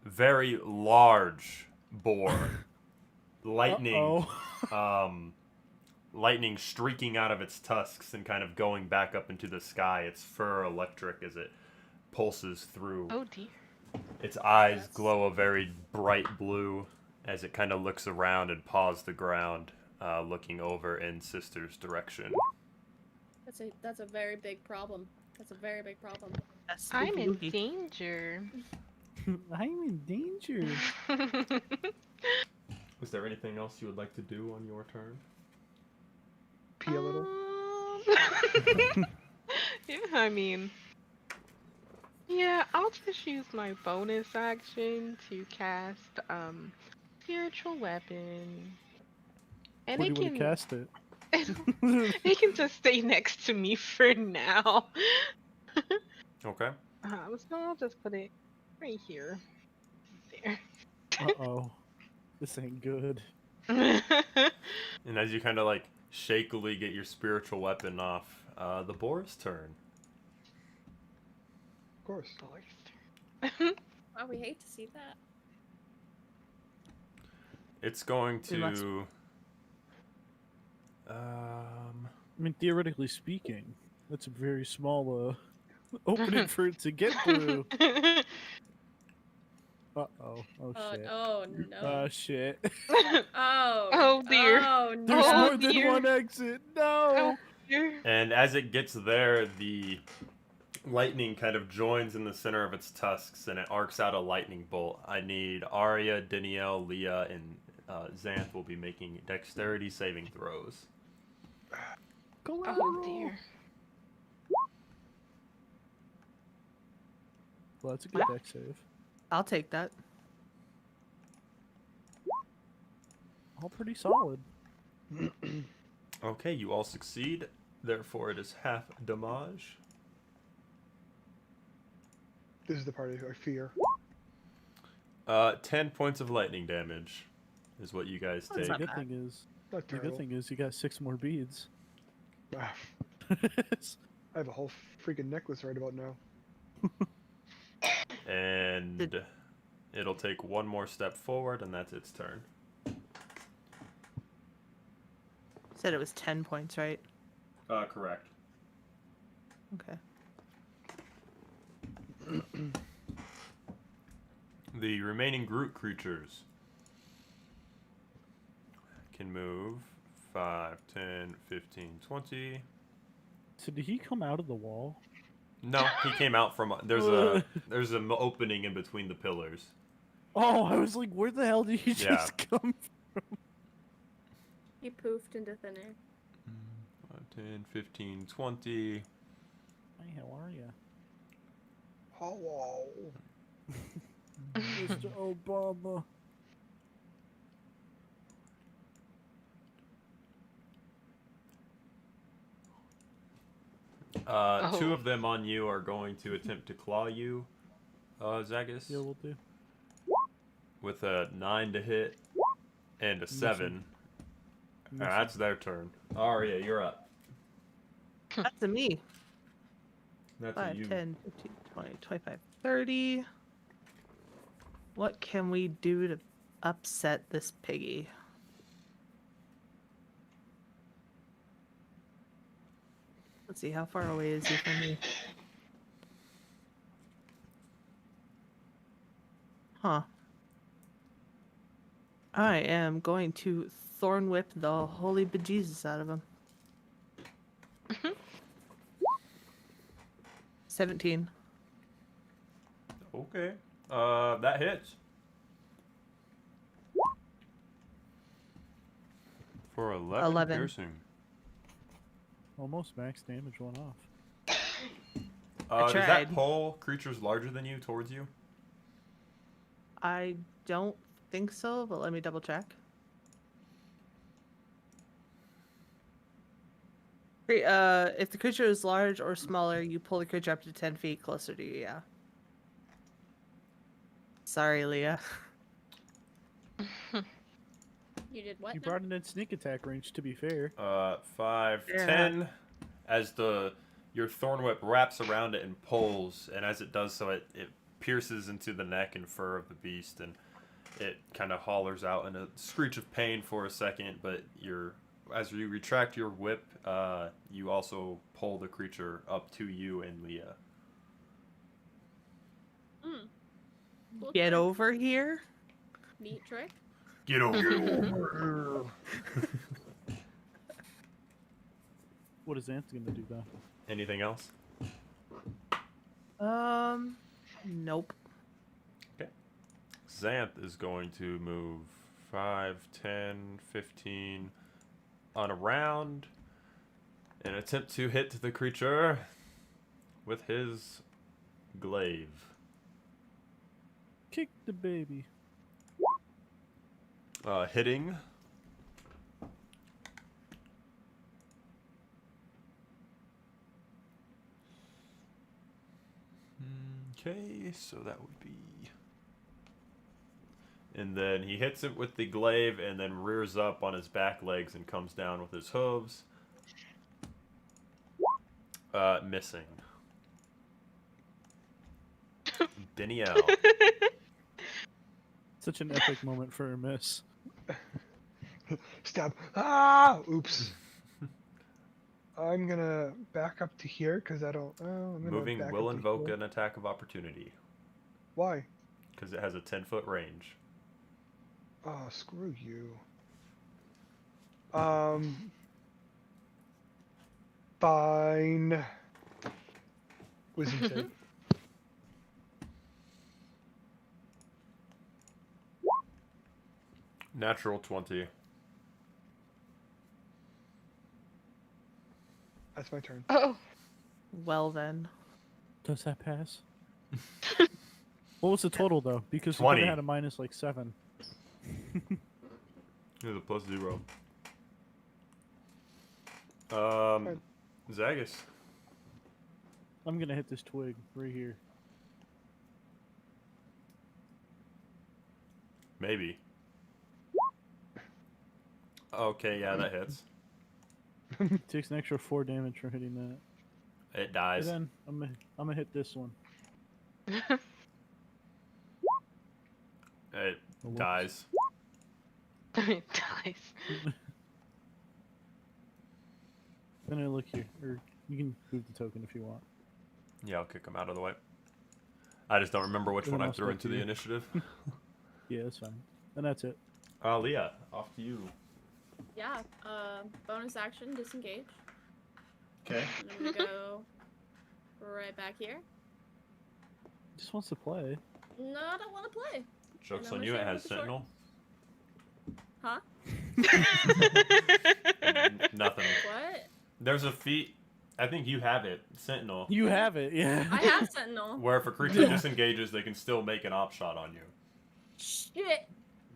very large boar. Lightning, lightning streaking out of its tusks and kind of going back up into the sky. Its fur electric as it pulses through. Oh dear. Its eyes glow a very bright blue as it kind of looks around and paws the ground, looking over in Sister's direction. That's a very big problem. That's a very big problem. That's I'm in spooky. danger. I'm in danger. Is there anything else you would like to do on your turn? Pee a little. Yeah, I mean, yeah, I'll just use my bonus action to cast spiritual weapon, and Where it do you want can to cast it? it can just stay next to me for now. Okay. So I'll just put it right here. There. Uh-oh. This ain't good. And as you kind of like shakily get your spiritual weapon off, the boar's turn. Of course. Wow, we hate to see that. It's going We must- to. I mean, theoretically speaking, that's a very small opening for it to get through. Uh-oh. Oh, shit. Oh no. Oh, shit. Oh. Oh, dear. Oh no. There's Oh, more than dear. one exit. No! Here. And as it gets there, the lightning kind of joins in the center of its tusks and it arcs out a lightning bolt. I need Arya, Danielle, Leah, and Xanth will be making dexterity saving throws. Oh dear. Well, that's a good deck save. I'll take that. All pretty solid. Okay, you all succeed. Therefore, it is half damage. This is the part I fear. 10 points of lightning damage is what you guys That's take. The not good bad. thing is, Not The good terrible. thing is you got 6 more beads. Ah, I have a whole freaking necklace right about now. And it'll take one more step forward, and that's its turn. Said it was 10 points, right? Correct. Okay. The remaining Groot creatures can move 5, 10, 15, 20. So did he come out of the wall? No, he came out from there's an opening in between the pillars. Oh, I was like, where the hell did he Yeah. just come? He poofed into thin air. 5, 10, 15, 20. Hi, how are you? Hello. Mr. Obama. Two of them on you are going to attempt to claw you, Zagus, Yeah, we'll do. with a 9 to hit and a 7. That's their turn. Aria, you're up. That's a me. That's 5, you. 10, 15, 20, 25, 30. What can we do to upset this piggy? Let's see, how far away is he from me? Huh. I am going to thorn whip the holy bejesus out of him. 17. Okay. That hits. For 11 piercing. Almost max damage went off. Does that tried. pull creatures larger than you towards you? I don't think so, but let me double check. If the creature is large or smaller, you pull the creature up to 10 feet closer to you, yeah. Sorry, Leah. You did what? You now? brought it in sneak attack range, to be fair. 5, Yeah. 10. As your thorn whip wraps around it and pulls, and as it does so, it pierces into the neck and fur of the beast, and it kind of hollers out in a screech of pain for a second, but as you retract your whip, you also pull the creature up to you and Leah. Cool Get trick. over here. Neat trick. Get over What is Ant gonna do though? Anything else? Nope. Okay. Xanth is going to move 5, 10, 15 on a round and attempt to hit the creature with his glaive. Kick the baby. Hitting. Okay, so that would be... And then he hits it with the glaive and then rears up on his back legs and comes down with his hooves. Missing. Danielle. Such an epic moment for a miss. Stab. Ah! Oops. I'm gonna back up to here because I don't. I'm gonna Moving back will up to invoke here. an attack of opportunity Why? because it has a 10-foot range. Oh, screw you. Fine. Wisdom save. Natural 20. That's my turn. Oh, Well then. Does that pass? What was the total though? Because we 20. could have had a minus like 7. There's a +0. Zagus. I'm gonna hit this twig right here. Maybe. Okay, yeah, that hits. Takes an extra 4 damage from hitting that. It And dies. then I'm gonna hit this one. It Oh, whoops. dies. It dies. Then I look here, or you can move the token if you want. Yeah, I'll kick him out of the way. I just don't remember which Then one I I'll threw step into to the you. initiative. Yeah, that's fine. And that's it. Leah, off to you. Yeah. Bonus action, disengage. Okay. And I'm gonna go right back here. Just wants to play. No, I don't want to play. Joke's And on I'm you, it gonna has shoot with the Sentinel. Huh? Nothing. What? There's a feat, I think you have it, Sentinel, You have it, yeah. I have Sentinel. where if a creature Yeah. disengages, they can still make an op shot on you. Shit.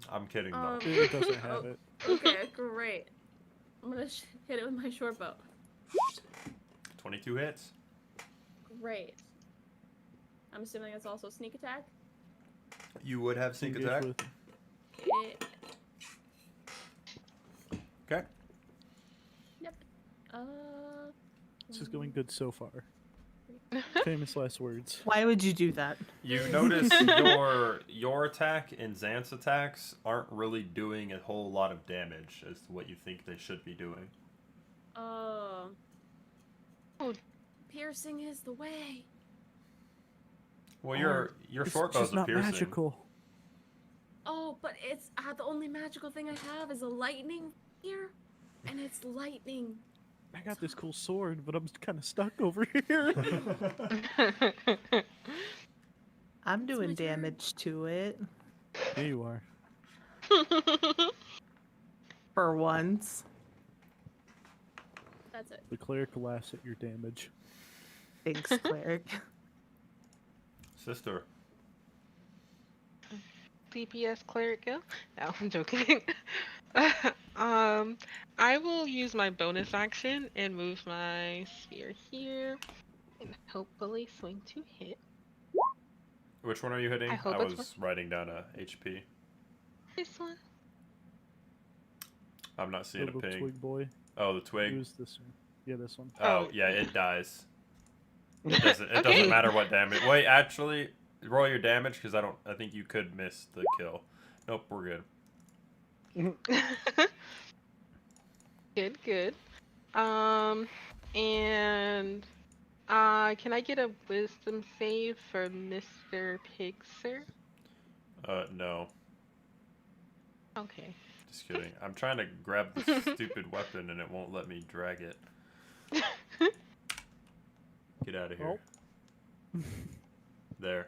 I'm kidding, though. It doesn't have it. Okay, great. I'm gonna hit it with my short bow. 22 hits. Great. I'm assuming it's also sneak attack. You would have sneak Engage attack. with- Okay. Yep. This is going good so far. Famous last words. Why would you do that? You notice your attack and Xanth's attacks aren't really doing a whole lot of damage as to what you think they should be doing. Oh. Oh. Piercing is the way. Well, your It's short just bow's a not piercing. magical. Oh, but it's the only magical thing I have is a lightning here, and it's lightning. I got this cool sword, but I'm kind of stuck over here. I'm doing my turn. damage to it There you are. for once. That's it. The cleric laughs at your damage. Thanks, cleric. Sister. DPS cleric go? No, I'm joking. I will use my bonus action and move my sphere here, and hopefully swing to hit. Which one are you hitting? I hope I it's was writing down a HP. This one. I'm not seeing a Little ping. twig boy. Oh, the twig. Use this one. Yeah, this one. Oh, Oh. yeah, it dies. It doesn't. It Okay. doesn't matter what damage. Wait, actually, roll your damage because I think you could miss the kill. Nope, we're good. Good, good. And can I get a wisdom save for Mr. Pigser? No, Okay. just kidding. I'm trying to grab this stupid weapon and it won't let me drag it. Get out of here. Oh. There.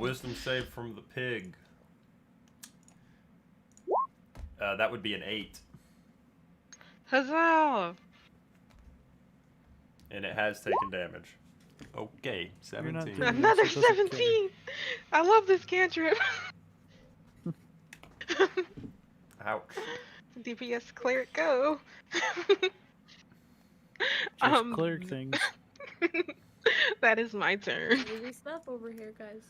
Wisdom save from the pig. That would be an 8. Huzzah! And it has taken damage. Okay, You're not 17. doing- Another so it doesn't 17! I love this cantrip! Ouch. DPS cleric go! Just cleric things. That is my turn. Crazy stuff over here, guys.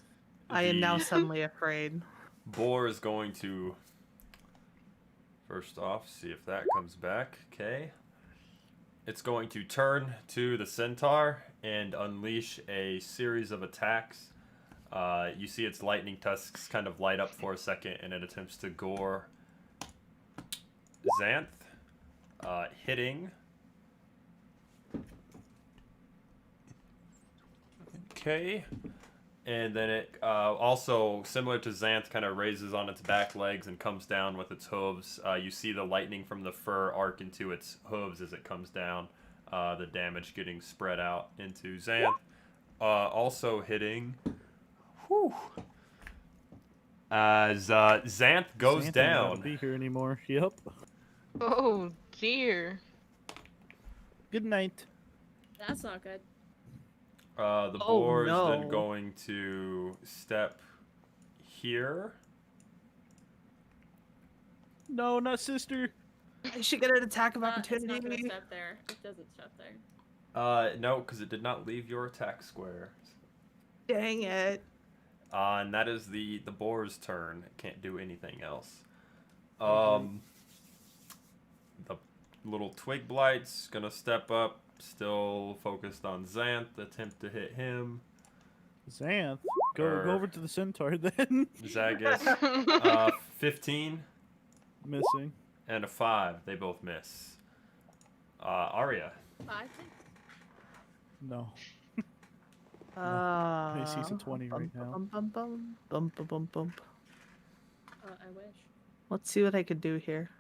I am now The suddenly afraid. boar is going to, first off, see if that comes back. Okay. It's going to turn to the centaur and unleash a series of attacks. You see its lightning tusks kind of light up for a second, and it attempts to gore Xanth, hitting. Okay. And then it also, similar to Xanth, kind of raises on its back legs and comes down with its hooves. You see the lightning from the fur arc into its hooves as it comes down. The damage getting spread out into Xanth. Also hitting. Whew. As Xanth goes Xanth ain't down. gotta be here anymore. Yep. Oh dear. Good night. That's not good. The Oh, boar is then no. going to step here. No, not sister. I should get an attack of It's not gonna opportunity. step there. It doesn't step there. No, because it did not leave your attack square. Dang it. And that is the boar's turn. It can't do anything else. little twig blights. Gonna step up. Still focused on Xanth. Attempt to hit him. Xanth, go over to the centaur then. Zagus. 15 Missing. and a 5. They both miss. Arya. 5. No. Uh, AC's a 20 right now. Bump. I wish. Let's see what I could do here.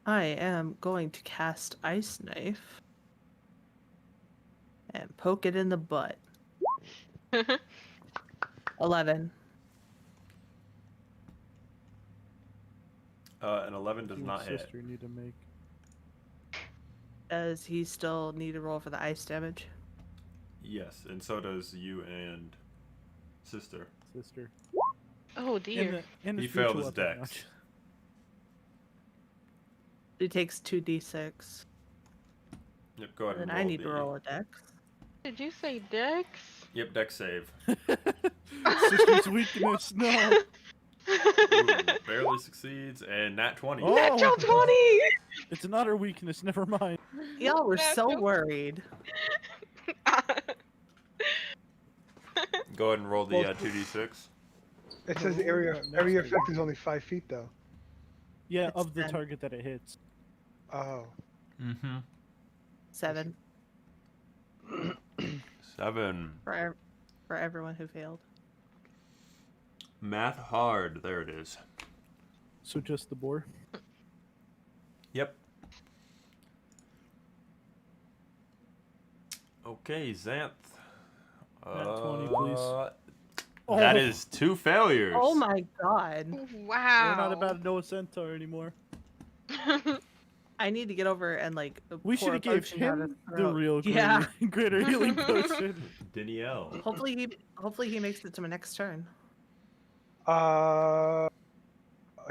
I am going to cast Ice Knife and poke it in the butt. 11. An 11 does You not hit. sister need to make. Does he still need to roll for the ice damage? Yes, and so does you and sister. Sister. Oh dear. He failed his dex. He takes 2d6. Yep, go ahead And and then roll I need to the- roll a dex. Did you say Dex? Yep, dex save. Sister's weakness. No. Ooh, barely succeeds, and nat 20. Oh. Natural 20! It's not her weakness. Never mind. Y'all were so Natural- worried. Go ahead and roll the Well- 2d6. It says Oh, area next area turn. effect is only 5 feet though. Yeah, It's of the 10. target that it hits. Oh. Mm-hmm. 7 7. for everyone who failed. Math hard. There it is. So just the boar. Yep. Okay, Xanth. Nat 20, please. That Oh. is 2 failures. Oh my god. Wow. We're not about to know a centaur anymore. I need to get over and like We pour should a have gave potion down him his the throat. real Yeah. greater healing potion. Danielle. Hopefully he makes it to my next turn.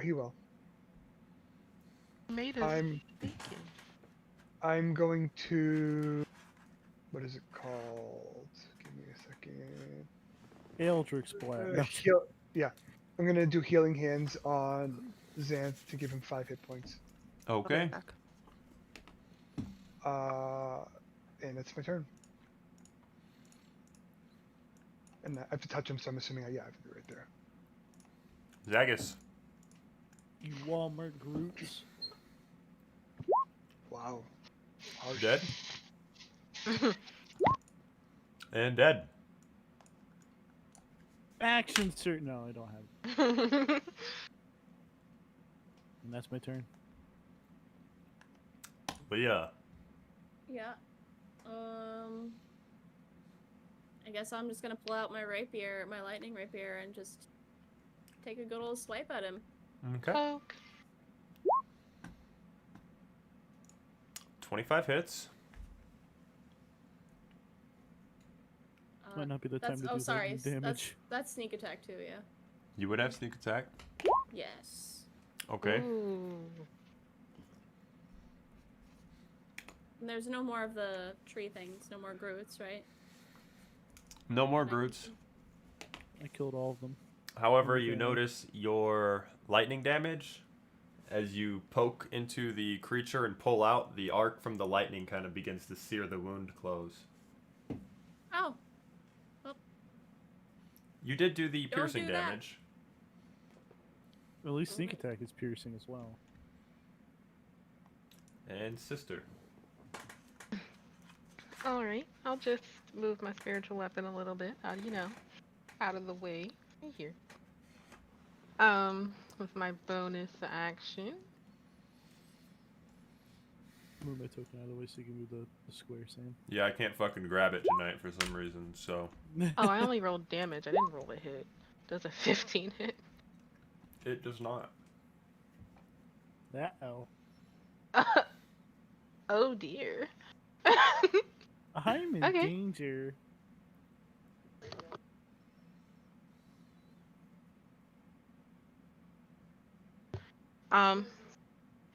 He will. Made us I'm thinking. I'm going to. What is it called? Give me a second. Eldritch Blast. No. Yeah, I'm gonna do healing hands on Xanth to give him 5 hit points. I'll be Okay. right back. And it's my turn. And I have to touch him, so I'm assuming I have to be right there. Zagus. You Walmart Groots. Wow. Harsh. Dead. And dead. Action certain. No, I don't have it. And that's my turn. Leah. Yeah. I guess I'm just gonna pull out my rapier, my lightning rapier, and just take a good old swipe at him. Okay. Poke. 25 hits. Might not be the time That's, to oh, do sorry. lightning damage. That's sneak attack too, yeah. You would have sneak attack. Yes. Okay. Ooh. And there's no more of the tree things, no more Groots, right? No more Groots. I killed all of them. However, you Okay. notice your lightning damage as you poke into the creature and pull out, the arc from the lightning kind of begins to sear the wound close. Oh. You did do the Don't piercing do that. damage. At least sneak attack is piercing as well. And sister. Alright, I'll just move my spiritual weapon a little bit, out of the way. Right here. With my bonus action. Move my token out of the way so you can move the square, Sam. Yeah, I can't fucking grab it tonight for some reason, so Oh, I only rolled damage. I didn't roll a hit. Does a 15 hit? it does not. That L. Oh dear. I'm in Okay. danger.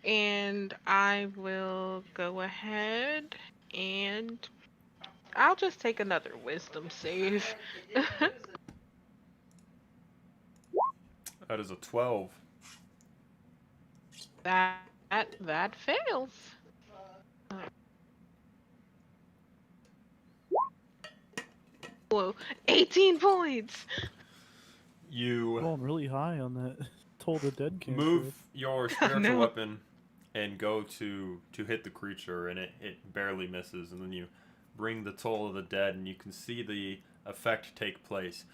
And I will go ahead and I'll just take another wisdom save. That is a 12. That fails. Whoa, 18 points. You Rolling really high on that Toll the Dead cantrip. move your spiritual No. weapon and go to hit the creature, and it barely misses. And then you bring the Toll of the Dead, and you can see the effect take place.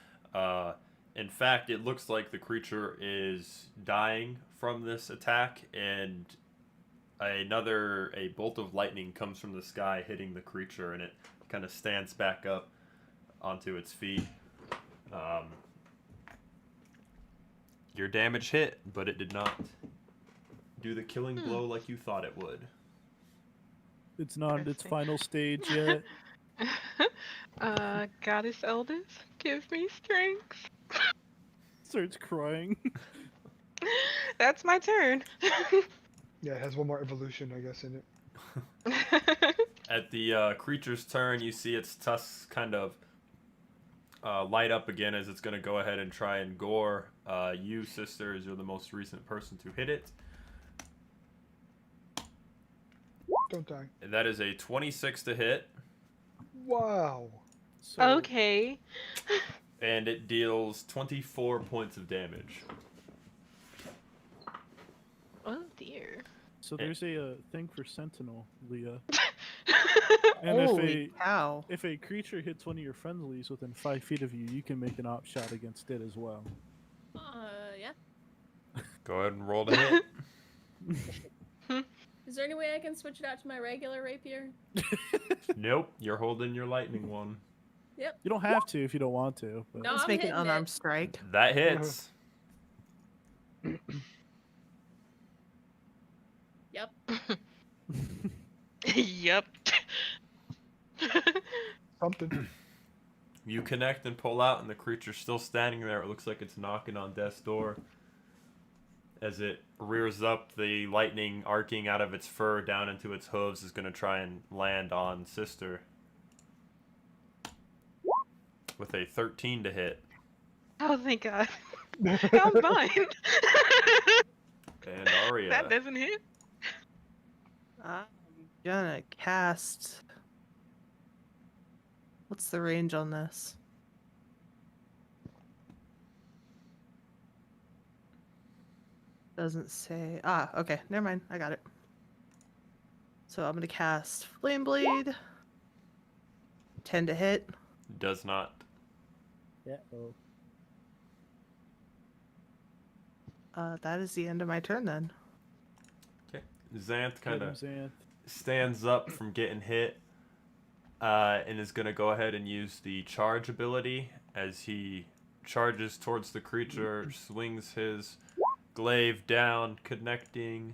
In fact, it looks like the creature is dying from this attack, and a bolt of lightning comes from the sky, hitting the creature, and it kind of stands back up onto its feet. Your damage hit, but it did not do the killing blow like you thought it would. It's not at its Interesting. final stage yet. Goddess Eldest, give me strength. Starts crying. That's my turn. Yeah, it has one more evolution, I guess, in it. At the creature's turn, you see its tusks kind of light up again as it's going to go ahead and try and gore you, sisters. You're the most recent person to hit it. Don't die. And that is a 26 to hit, Wow. So, Okay. and it deals 24 points of damage. Oh dear. So there's a thing for Sentinel, Leah. And Holy cow. if a creature hits one of your friendlies within 5 feet of you, you can make an op shot against it as well. Yeah. Go ahead and roll to hit. Is there any way I can switch it out to my regular rapier? Nope, you're holding your lightning one. You don't have to if you don't want to. But No. Let's I'm make an hitting unarmed it. strike. That hits. Yep. Yep. Something. You connect and pull out, and the creature's still standing there. It looks like it's knocking on death's door. As it rears up, the lightning arcing out of its fur down into its hooves is going to try and land on Sister. With a 13 to hit. Oh, thank God. How's mine? And Aria. That doesn't hit. I'm gonna cast. What's the range on this? Doesn't say. Ah, okay. Never mind. I got it. So I'm gonna cast Flame Blade. 10 to hit. Does not. yeah. Oh. That is the end of my turn then. Okay. Xanth kind of Xanth. stands up from getting hit and is going to go ahead and use the charge ability as he charges towards the creature, swings his glaive down, connecting,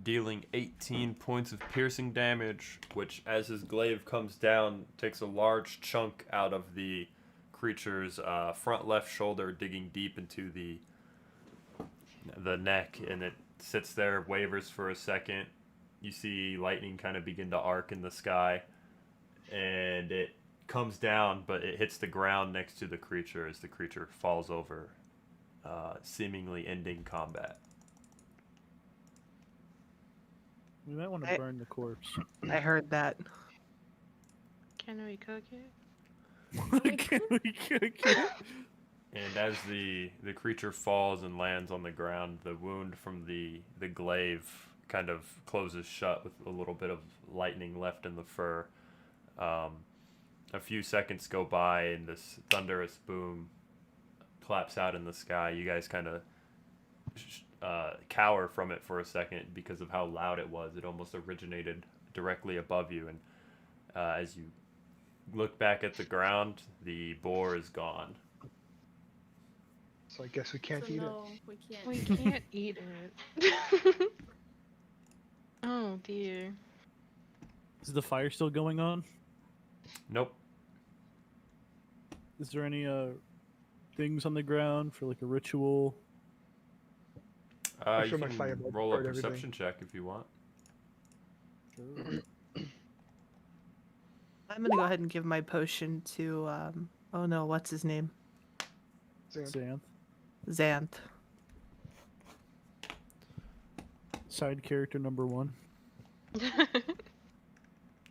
dealing 18 points of piercing damage, which as his glaive comes down takes a large chunk out of the creature's front left shoulder, digging deep into the neck, and it sits there, wavers for a second. You see lightning kind of begin to arc in the sky, and it comes down, but it hits the ground next to the creature as the creature falls over, seemingly ending combat. We might want to burn the corpse. I heard that. Can we cook it? Can we cook it? And as the creature falls and lands on the ground, the wound from the glaive kind of closes shut with a little bit of lightning left in the fur. A few seconds go by, and this thunderous boom claps out in the sky. You guys kind of cower from it for a second because of how loud it was. It almost originated directly above you, and as you look back at the ground, the boar is gone. So I guess we can't So eat no, we can't. We can't eat it. Oh dear. Is the fire still going on? Nope. Is there any things on the ground for like a ritual? You show my can fireball roll a for everything. perception check if you want. Sure. I'm gonna go ahead and give my potion to oh no, what's his name? Xanth. Xanth. Xanth. Side character number 1.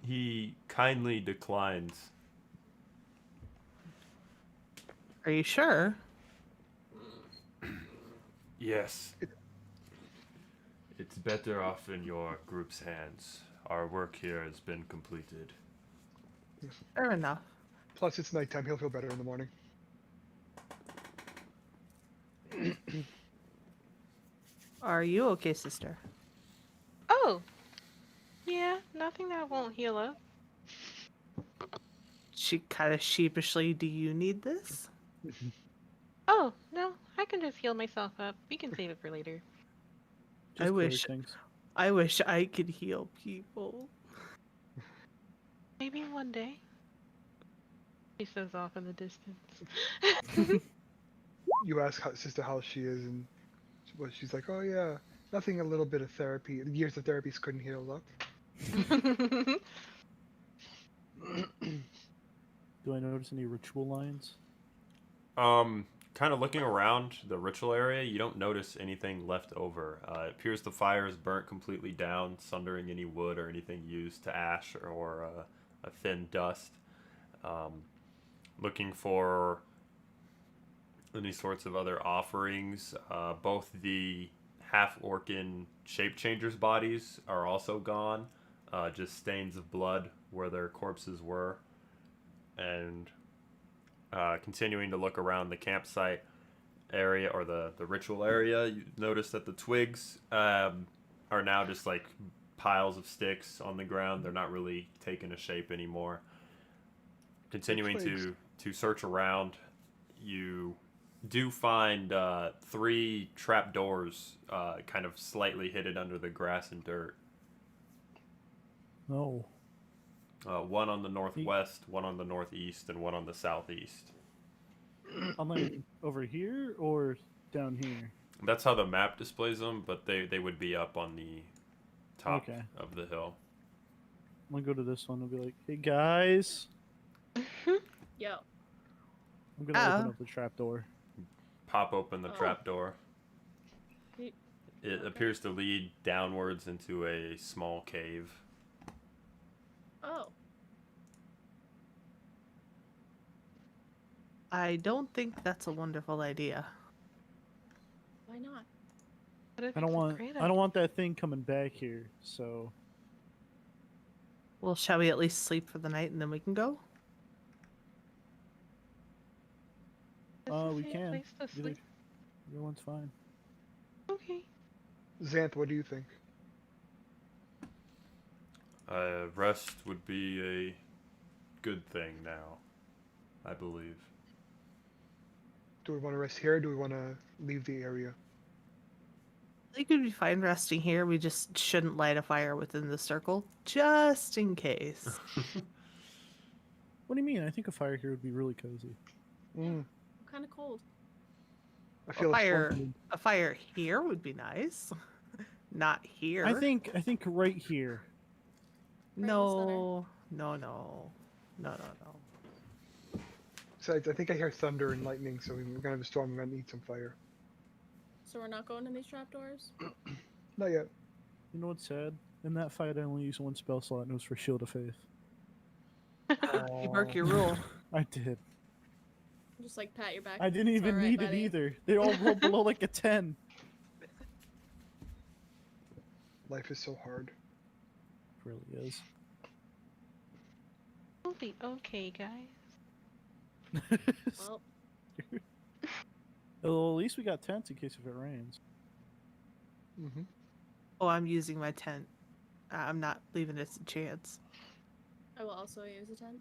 He kindly declines. Are you sure? Yes. It's better off in your group's hands. Our work here has been completed. Fair enough. Plus, it's nighttime. He'll feel better in the morning. Are you okay, sister? Oh, yeah, nothing that won't heal up. She kind of sheepishly, do you need this? Oh, no, I can just heal myself up. We can save it for later. Just wish- cleric things. I wish I could heal people. Maybe one day. He says off in the distance. You ask sister how she is, and she's like, "Oh yeah, nothing. A little bit of therapy. Years of therapies couldn't heal up." Do I notice any ritual lines? Kind of looking around the ritual area, you don't notice anything left over. It appears the fire is burnt completely down, sundering any wood or anything used to ash or a thin dust. Looking for any sorts of other offerings. Both the half-orcan shape changers' bodies are also gone. Just stains of blood where their corpses were. And continuing to look around the campsite area or the ritual area, you notice that the twigs are now just like piles of sticks on the ground. They're not really taking a shape anymore. Continuing to search around, you do find 3 trapdoors kind of slightly hidden under the grass and dirt. No. One on the northwest, one on the northeast, and one on the southeast. I'm like over here or down here? That's how the map displays them, but they would be up on the top Okay. of the hill. I'm gonna go to this one and be like, "Hey guys," Yo. I'm gonna open up the trapdoor. Pop open the Oh. trapdoor. Ye- It appears to lead downwards into a small cave. Oh. I don't think that's a wonderful idea. Why not? I don't want that thing coming back here. So Well, shall we at least sleep for the night and then we can go? we can. Place to Either, sleep. either one's fine. Okay. Xanth, what do you think? Rest would be a good thing now, I believe. Do we want to rest here? Or do we want to leave the area? I think we'd be fine resting here. We just shouldn't light a fire within the circle, just in case. What do you mean? I think a fire here would be really cozy. Mm, I'm kind of cold. I feel A fire here would be nice. Not here. I think right here. Right in the No. Besides, I think I hear thunder and lightning, so we're gonna have a storm. We're gonna need some fire. So we're not going in these trapdoors? Not yet. You know what's sad? In that fight, I only used 1 spell slot, and it was for Shield of Faith. You broke your rule. I did. Just like pat your back. I didn't It's even alright, need it buddy. either. They all rolled below like a 10. Life is so hard. It really is. We'll be okay, guys. Well, Well, at least we got tents in case if it rains. Mm-hmm. Oh, I'm using my tent. I'm not leaving it a chance. I will also use a tent.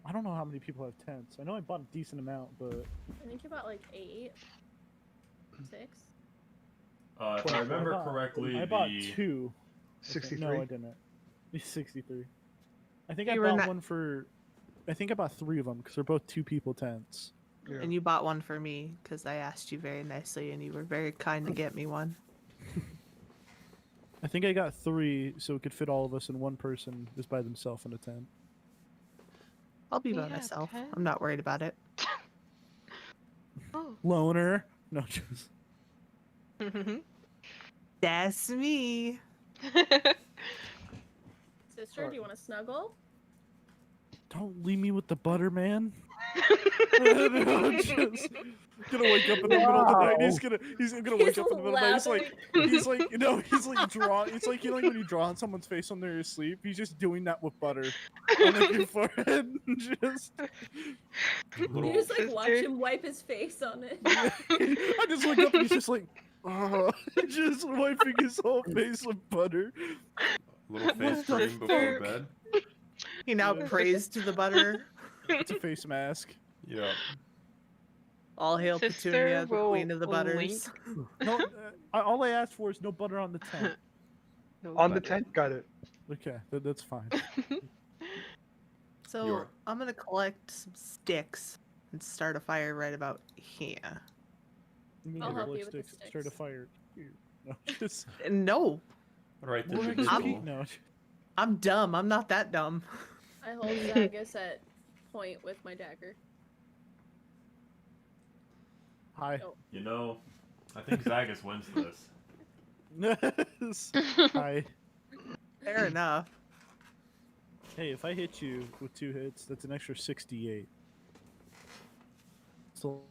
I don't know how many people have tents. I know I bought a decent amount, but I think about like 8. 6. If I remember correctly, I bought 2. 63. No, I didn't. It's 63. I think I You were bought not- one for. I think I bought 3 of them because they're both 2 people tents. Yeah. And you bought one for me because I asked you very nicely, and you were very kind to get me one. I think I got 3, so it could fit all of us, and one person is by themselves in a tent. I'll be by Yeah, myself. 10. I'm not worried about it. Oh. Loner. No, just That's me. Sister, do you want to snuggle? don't leave me with the butter, man. No, just gonna wake up in the middle of the night. He's gonna wake up in the middle of the night. He's like draw. It's like when you draw on someone's face when they're asleep. He's just doing that with butter on your forehead. Just You just like watch him wipe his face on it. I just look up and he's just like, just wiping his whole face with butter. Little face cream before bed. He now Yeah. prays to the butter. It's a face mask. Yeah. All hail Sister Petunia, the will queen of the butters. link. No, all I asked for is no butter on the tent. No On the butter. tent, got it. Okay, that's fine. So You're- I'm gonna collect some sticks and start a fire right about here. You mean I'll help like you with the sticks, start a sticks. fire. No, just No, Right We're there. gonna I'm- peek now. I'm dumb. I'm not that dumb. I hold Zagus at point with my dagger. Hi. Oh. You know, I think Zagus wins this. Hi. Fair enough. Hey, if I hit you with 2 hits, that's an extra 68. So,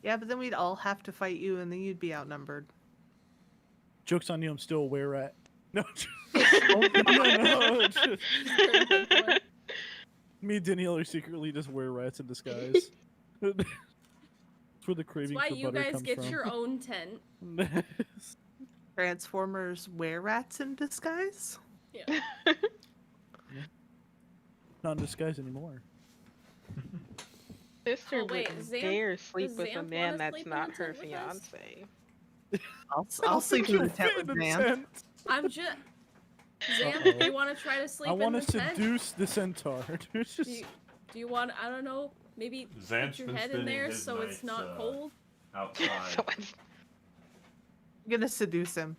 Yeah, but then we'd all have to fight you, and then you'd be outnumbered. joke's on you, I'm still a were-rat. No, no, just- me and Danielle are secretly just were-rats in disguise. That's where the That's craving why for you butter guys comes get from. your own tent. Transformers wear rats in disguise? Yeah. Not in disguise anymore. Sister Oh, wait, wouldn't Xanth- dare sleep does with a Xanth man wanna that's sleep in not the her tent with us? fiance. I'll sleep in the tent with Fit Zan. tent. I'm just. Xanth, Uh-oh. do you want to try to sleep I in want the to tent? seduce the centaur. It's just... Do you want? I don't know. Maybe Xanth's put your been head in spending there his so it's nights, not cold. Outside. So it's- I'm gonna seduce him.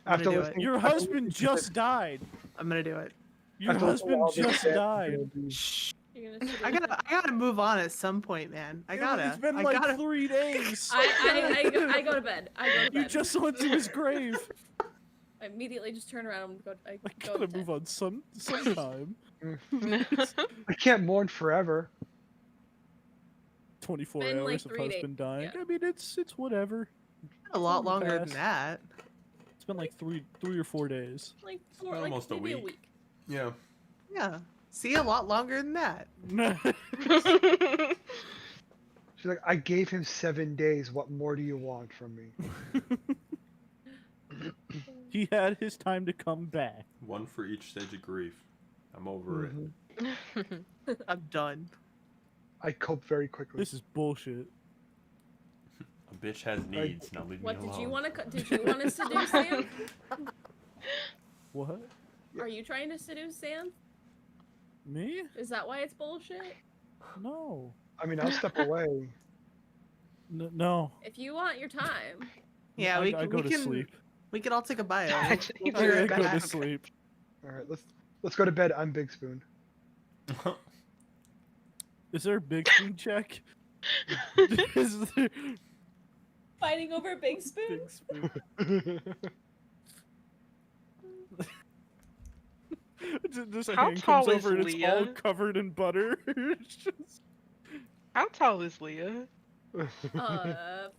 I'm After gonna do it. listening, Your after husband listening to just died. I'm gonna do it. Your after listening to husband all this just shit, died. Shh. You're gonna I gotta move on at some point, man. I gotta. It's been I like gotta. 3 days. I go to bed. I go to bed. You just went to his grave. I immediately just turn around and go. I I go gotta to move bed. on sometime. I can't mourn forever. 24 Been, hours like, of 3 days, husband dying. yeah. I mean, it's whatever. A lot Moving longer than fast. that. It's been like three or 4 days. Like almost a maybe a week. week. Yeah. Yeah. See, a lot longer than that. She's like, I gave him 7 days. What more do you want from me? He had his time to come back. One for each stage of grief. I'm over it. Mhm. I'm done. I cope very quickly. This is bullshit. A bitch has needs. Now leave What me alone. did you want to? Did you want to seduce Sam? What? Are you trying to seduce Sam? Me? Is that why it's bullshit? No. I mean, I'll step away. No. If you want your time, Yeah, I we go can. to sleep. We can all take a bio. Actually, We'll be I right go to back. sleep. All right, let's go to bed. I'm Big Spoon. Is there a big spoon check? Is there fighting over a big spoon. big spoon? Just a How hand tall comes is over and it's all Leah? covered in butter. It's just... How tall is Leah? 5'7".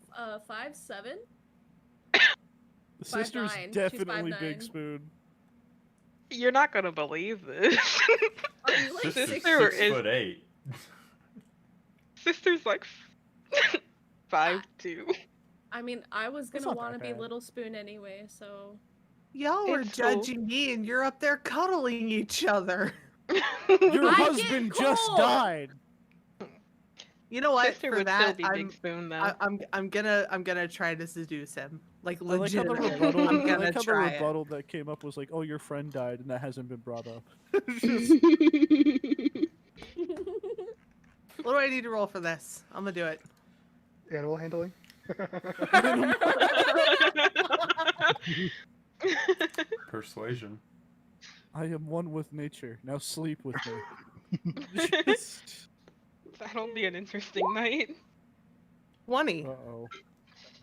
The sister's 5'9". She's definitely 5'9". big spoon. You're not gonna believe this. Are you like Sister's six? Sister 6'8". Sister's like 5'2". I mean, I was That's gonna not that want to be bad. little spoon anyway, so. Y'all were It's cool. judging me, and you're up there cuddling each other. Your I husband get just cold. died. You know what? Sister For would that, still be Big Spoon though. I'm gonna try to seduce him. Like I like how the legitimately. rebuttal, I'm I gonna like how the try it. rebuttal that came up was like, "Oh, your friend died," and that hasn't been brought up. It's just- What do I need to roll for this? I'm gonna do it. Animal handling. Persuasion. I am one with nature. Now sleep with me. Just... That'll be an interesting night. 20. Uh-oh.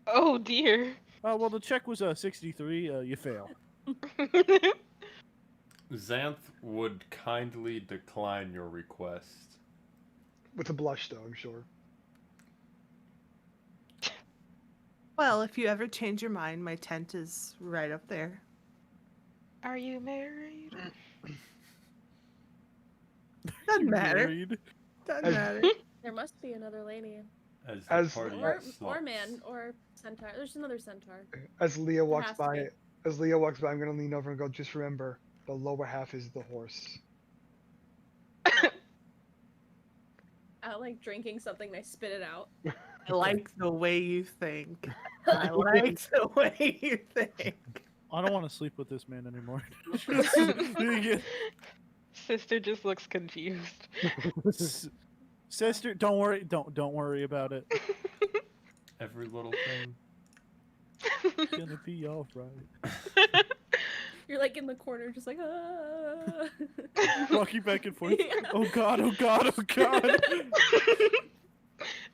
Oh dear. Well, the check was 63. You fail. Xanth would kindly decline your request. With a blush, though, I'm sure. Well, if you ever change your mind, my tent is right up there. Are you married? Doesn't You matter. married? Doesn't As- matter. There must be another lady. As the As- party Or stops. man, or centaur. There's another centaur. As Leah walks has to by, be. I'm gonna lean over and go. Just remember, the lower half is the horse. I like drinking something and I spit it out. I like the way you think. I like the way you think. I don't want to sleep with this man anymore. Sister just looks confused. Sister, don't worry. Don't worry about it. Every little thing. It's gonna be all right. You're like in the corner, just like, ah. Walking back and forth. Oh god! Oh god! Oh god!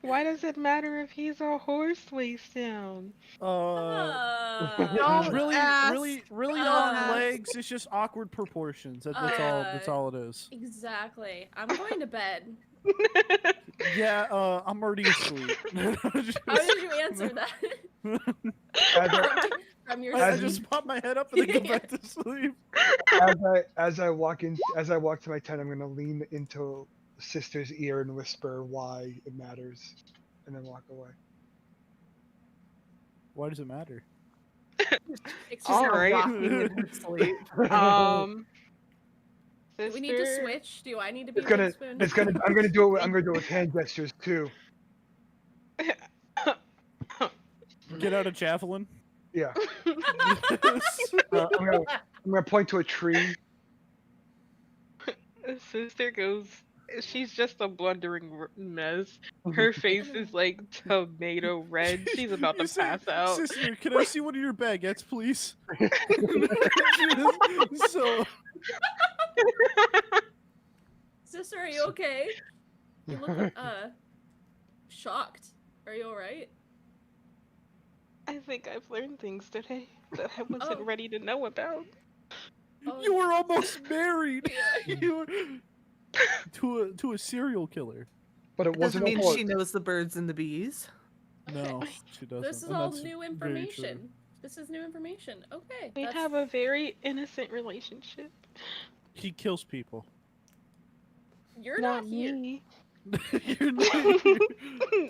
Why does it matter if he's a horse waist down? Don't Really, ask. really long Ask. legs. It's just awkward proportions. That's all. That's all it is. Exactly. I'm going to bed. Yeah. I'm already asleep. How did you answer that? As I, From your I As just pop my head up and then go back to sleep. as I walk to my tent, I'm gonna lean into Sister's ear and whisper why it matters, and then walk away. Why does it matter? Excuse All me. right. Rocking in her sleep. Do we need to Sister- switch? Do I need to be It's gonna. the spoon? It's gonna. I'm gonna do it. I'm gonna do it with hand gestures too. Get out a javelin. Yeah. I'm gonna point to a tree. Sister goes. She's just a blundering mess. Her face is like tomato red. She's about to You say, pass out. Sister, can I see one of your baguettes, please? So Sister, are you okay? You look shocked. Are you alright? I think I've learned things today that I wasn't Oh. ready to know about. Oh, you were almost married. Yeah. You were to a serial killer. But it Doesn't wasn't a mean horse. she knows the birds and the bees. No, she doesn't. This is and all that's new very information. true. This is new information. Okay. We that's- have a very innocent relationship. He kills people. You're not here. me. You're not here.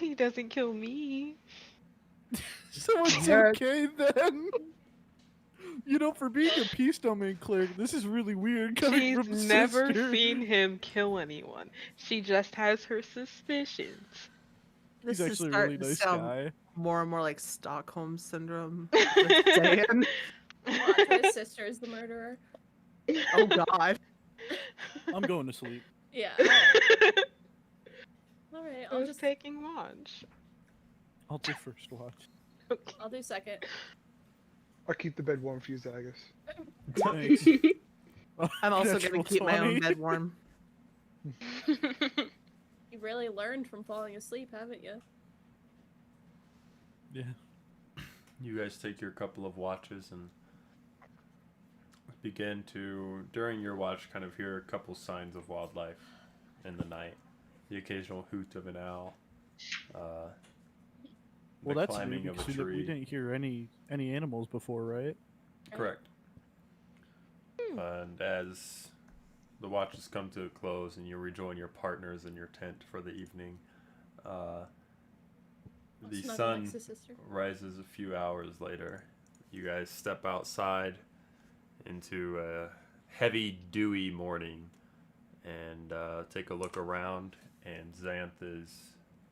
He doesn't kill me. So it's Yeah. okay then. You know, for being a peace domain cleric, this is really weird coming She's from never Sister. seen him kill anyone. She just has her suspicions. This He's is actually a starting really nice to sound guy. more and more like Stockholm syndrome. with Dan. His sister is the murderer. Oh God. I'm going to sleep. Yeah. Alright, I I'll was just taking watch. I'll do first watch. I'll do second. I'll keep the bed warm for you, Zagus. Thanks. I'm also Natural gonna keep my own 20. bed warm. You really learned from falling asleep, haven't you? Yeah. You guys take your couple of watches and begin to, during your watch, kind of hear a couple signs of wildlife in the night. The occasional hoot of an owl. Well, The that's new climbing of a because we tree. didn't hear any animals before, right? Correct. And as the watches come to a close and you rejoin your partners in your tent for the evening, I'll the snuggle sun next to sister. rises a few hours later. You guys step outside into a heavy, dewy morning and take a look around, and Xanth is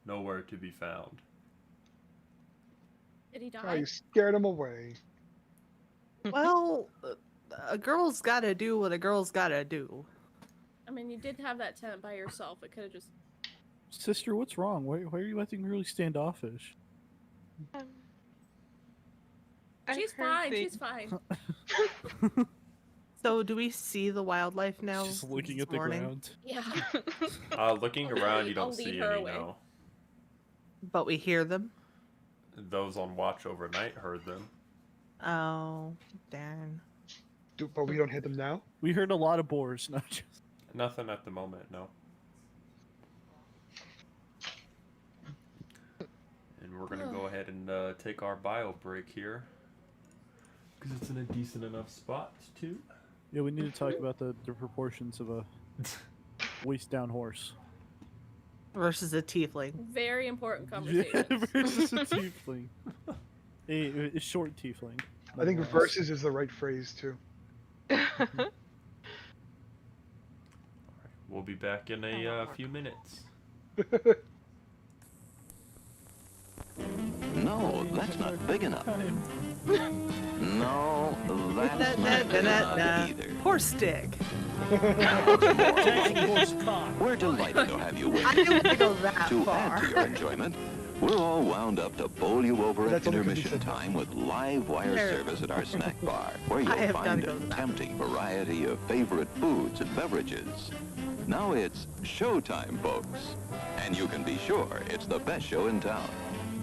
nowhere to be found. Did he Oh, die? you scared him away. Well, a girl's gotta do what a girl's gotta do. I mean, you did have that tent by yourself. It could have just Sister, what's wrong? Why are you acting really standoffish? I She's heard fine. things. She's fine. So do we see the wildlife now? She's looking this at the morning? ground. Yeah. Looking around, you I'll don't lead see her any. away. No. But we hear them. Those on watch overnight heard them. Oh, darn. But we don't hit them now. We heard a lot of boars. No, just... Nothing at the moment. No. And we're gonna go ahead and take our bio break here, because it's in a decent enough spot too. Yeah, we need to talk about the proportions of a waist-down horse. Versus a tiefling. Very important Yeah, conversation. versus a tiefling. A short tiefling. I think nonetheless. versus is the right phrase too. We'll be back in a few minutes. No, that's not big enough. Time. No, that's not big enough either. Horse stick. We're delighted to have you with I us. didn't want to go that To far. add to your enjoyment, we're all wound up to bowl you over at That's only 'cause you intermission said that. time with live wire There. service at our snack bar, where I you'll have find gotta go to a the tempting variety of favorite foods and beverages. Now it's showtime, folks. And you can be sure it's the best show in town.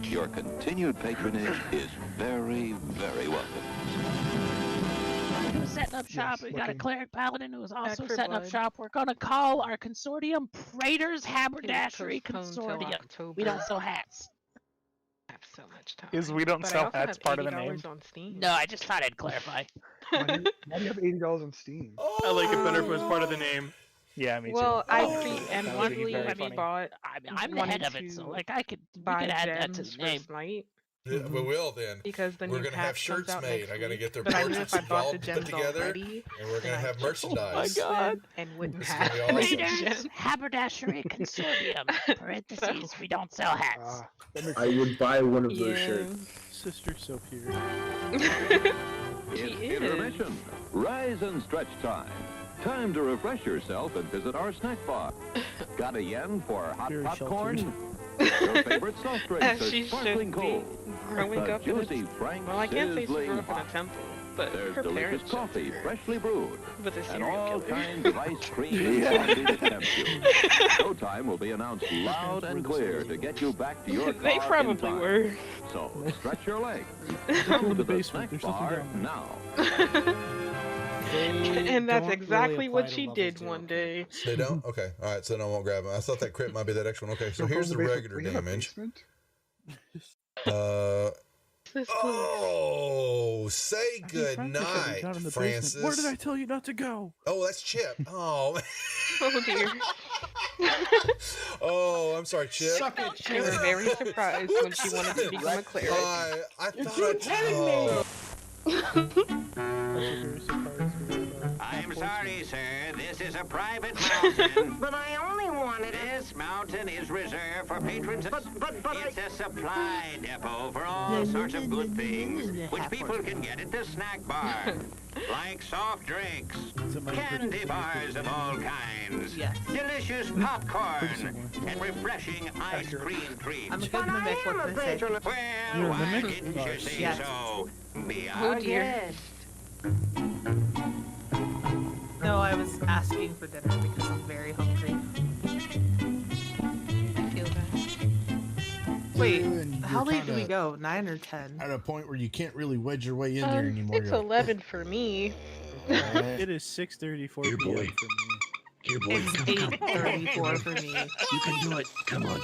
Your continued patronage is very, very welcome. Who's setting up shop? Yes, We got a looking. cleric paladin who's also for setting up blood. shop. We're gonna call our consortium Praetors Haberdashery Postpone till Consortium. October. We don't sell hats. I have so much time. Is we don't But I sell also hats have part of the $80 name? on Steam. No, I just thought I'd clarify. Why do you have $80 on Steam? I like it better if it was part of the name. Yeah, me too. Well, I Oh. preemptively very funny. bought I'm the wanted head of it, so to like I could we buy could add that to gems the name. first night Yeah, we will then. because the We're new gonna have patch comes shirts out made. next I gotta week. get their But I knew portraits if I bought the all put gems together, already, and we're then gonna I'd have just merchandise. waste them and wouldn't It's have gonna be awesome. any Praetors gems. Haberdashery Consortium. Parentheses. We don't sell hats. Ah, that makes I sense. would buy one of those Yeah. shirts. Sister Sophia. She It's is. intermission. Rise and stretch time. Time to refresh yourself and visit our snack bar. Got a yen for hot Very popcorn? sheltered. Your favorite soft drinks As are she should sparkling be cold. growing The up in juicy, a... frank, Well, I can't say she sizzling grew up in hot. a temple, but There's her delicious parents coffee, sheltered her freshly brewed, with a and serial all killer. kinds of ice cream and candy to tempt you. Showtime will be announced loud and clear to get you back to your car They in probably time. were. So stretch your legs. Go Come in to the the basement. snack There's nothing bar down there. now. And that's exactly what she did one day. They don't? Okay. All right. So then I won't grab them. I thought that crit might be that extra one. Okay. So Don't go here's in the basement. regular We have a damage. basement? Oh, say I think good Francis said we night, got in the Francis. basement. Where did I tell you not to go? Oh, that's Chip. Oh, Oh dear. oh, I'm sorry, Chip. They were very surprised when she wanted to become a cleric. I thought I. Very surprised with, I'm sorry, sir. This is a private mountain. But I only wanted this mountain is reserved for patrons. But it's a supply depot for all sorts of good things, which people can get at the snack bar, like soft drinks, candy bars of all kinds, delicious popcorn, and refreshing ice cream treats. I'm a good mimic. What can I say? Well, You're a why mimic? didn't you say Yes. so? Be Oh our dear. guest. No, I was asking for dinner because I'm very hungry. I feel that. Wait, And how you're late do we kinda go? 9 or 10? At a point where you can't really wedge your way in there anymore. It's 11 for me. It is 6:34 Here, p.m. boy. for me. Here, boy. It's 8:34 for me. You can do it. Come on.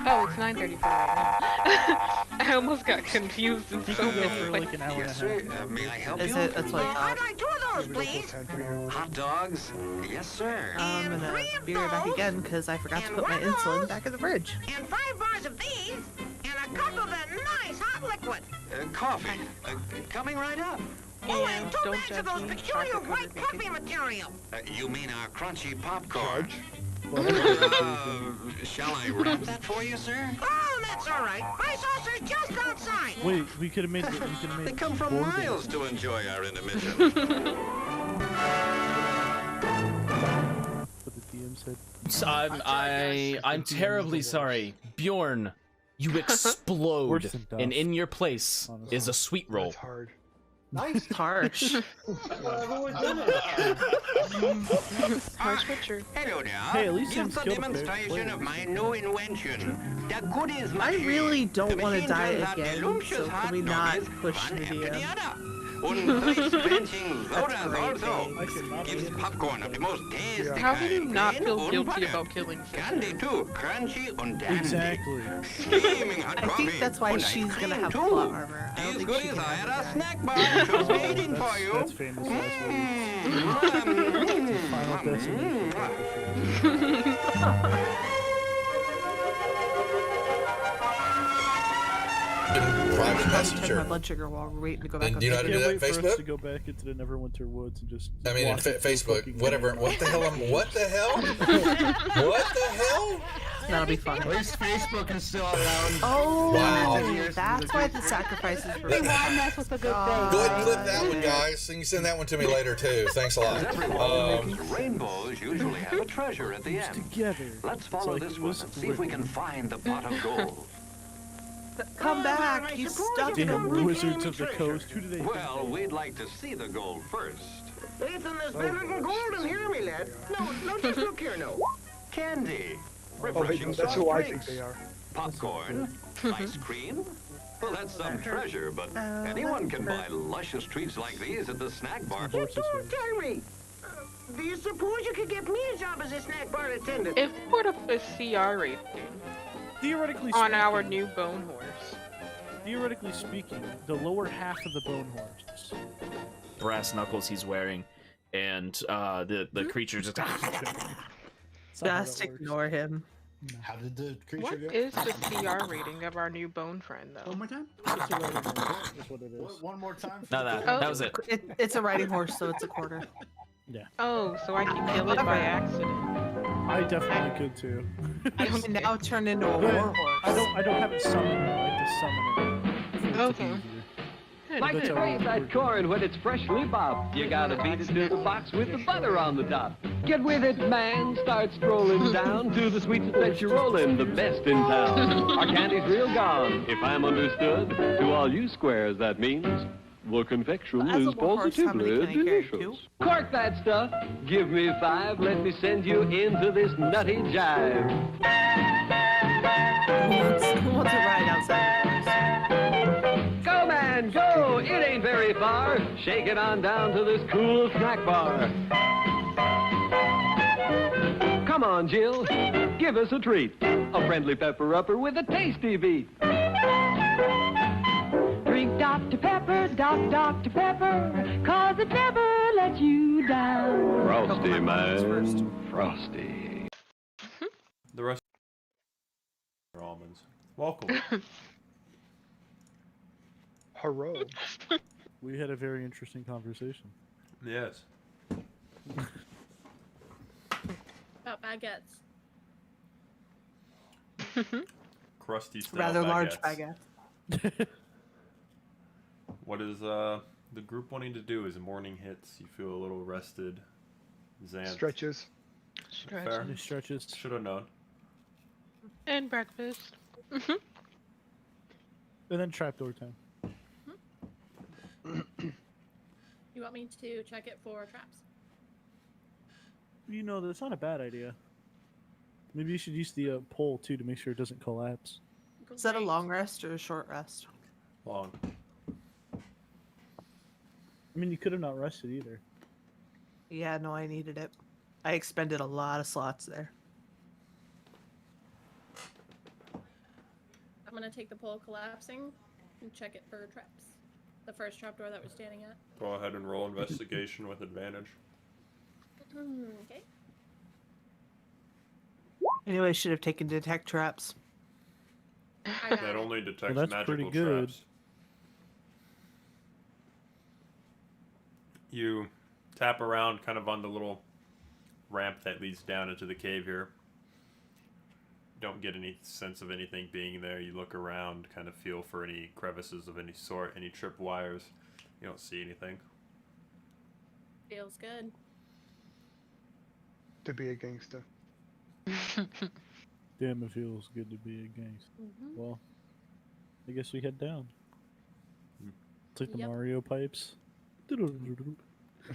Oh, it's 9:34 right now. I almost got confused and You so can go many for like an hour and a Yes, half. sir. May I help Is you? it? It's like I'd like 2 of those, Maybe we'll go 10 for you. Hot dogs? Yes, sir. I'm gonna be right back again because I forgot to put my insulin back in the fridge. And 5 bars of these, and a cup of that nice hot liquid. Coffee. Coming right up. Oh, and 2 don't bags of judge those me. peculiar Chocolate white covered puffy material. You mean our crunchy popcorn? Well, Shall I wrap that for you, sir? Oh, that's all right. My saucer's just outside. Wait, we could have made. We could have made. They come from board miles games. to enjoy our intermission. Put the Liam said. I'm terribly sorry. Bjorn, you explode, Worse than and dust, in your place honestly. is a sweet roll. That's hard. Nice. Harsh. Harsh but true. Hello there. Hey, at least Just Sam's a killed a demonstration player. of my new invention, the goodies I machine. really don't The want to machine die turns out again, voluptuous so can hot we not nuggets, push one the after the DM? other. And thirst-quenching That's sodas great, also. Dave. Gives popcorn of the most tasty How can you kind. not Plain feel und guilty butter. about killing Candy too, crunchy and dandy. Exactly. Steaming hot I coffee. think that's why and she's ice gonna cream, have too. plot armor. I don't These think she goodies can are ever at a die. snack bar just waiting for you. That's famous last words. Final Mm. destination. Private Check my messenger. blood sugar while we're waiting to go back And on do you know how to do Facebook. that? Wait for us to Facebook? go back into the Neverwinter Woods and just. I mean, in watch it through Facebook, fucking whatever. game. What the hell? What the hell? What the hell? That'll be fun. At least Facebook is still around. Oh, Wow. that's why the sacrifices were. Why mess with a good thing? Go ahead and clip that one, guys. You can send that one to me later too. Thanks a lot. Rainbows usually have a treasure at the end. Together. Let's follow like this it one was and see if we can find the pot of gold. Come back! He's stuck in a Damn loop. Wizards of the Coast. Who do they? Well, we'd like to see the gold first. Ethan, there's better than gold in here, me lad. No, just look here now. Candy, Oh, wait, refreshing no, that's soft who I think drinks, they are. popcorn, ice cream. Well, that's some treasure, but anyone can buy luscious treats like these at the snack bar. Horses here. Tell me, do you suppose you could get me a job as a snack bar attendant? If we were to put a CR rating Theoretically on speaking, our new bone horse, theoretically speaking, the lower half of the bone horse. Brass knuckles he's wearing, and the creature just. Just ignore him. How did the creature what go? is the CR rating of our new bone friend, though? One more time? That's what it is. One more time? No, that was it. It's a riding horse, so it's a quarter. Yeah. Oh, so I can kill it by accident. I definitely could too. I can now turn into a But war horse. I don't have it summoned. I have to summon it. Okay. Like to Scrape that corn when it's freshly bobbed. You gotta beat it to the box with the butter on the top. Get with it, man. Start strolling down to the sweets that you're rolling, the best in town. Our candy's real gone, if I'm understood. To all you squares, that means the confection As a is warhorse, how many positively can I carry? 2? delicious. Cork that stuff. Give me 5. Let me send you into this nutty jive. Who wants to ride outside the horse? Go, man, go! It ain't very far. Shake it on down to this cool snack bar. Come on, Jill. Give us a treat. A friendly pepper-upper with a tasty beat. Drink Dr. Pepper, Dr. Pepper, 'cause it never lets you down. Frosty, man. Frosty. The rest are almonds. Welcome. Hello. We had a very interesting conversation. Yes. About baguettes. Crusty style Rather large baguettes. baguette. What is the group wanting to do? As morning hits, you feel a little rested. Xanth. Stretches. Fair. Any stretches? Should have known. And breakfast. And then trapdoor time. You want me to check it for traps? You know, that's not a bad idea. Maybe you should use the pole too to make sure it doesn't collapse. Is that a long rest or a short rest? Long. I mean, you could have not rested either. Yeah, no, I needed it. I expended a lot of slots there. I'm gonna take the pole collapsing and check it for traps. The first trapdoor that we're standing at. Go ahead and roll investigation with advantage. Okay. Anyway, I should have taken detect traps. That only detects that's magical pretty good. traps. You tap around kind of on the little ramp that leads down into the cave here. Don't get any sense of anything being there. You look around, kind of feel for any crevices of any sort, any trip wires. You don't see anything. Feels good. To be a gangster. Damn, it feels good to be a gangster. Well, I guess we head down. It's like the Mario pipes.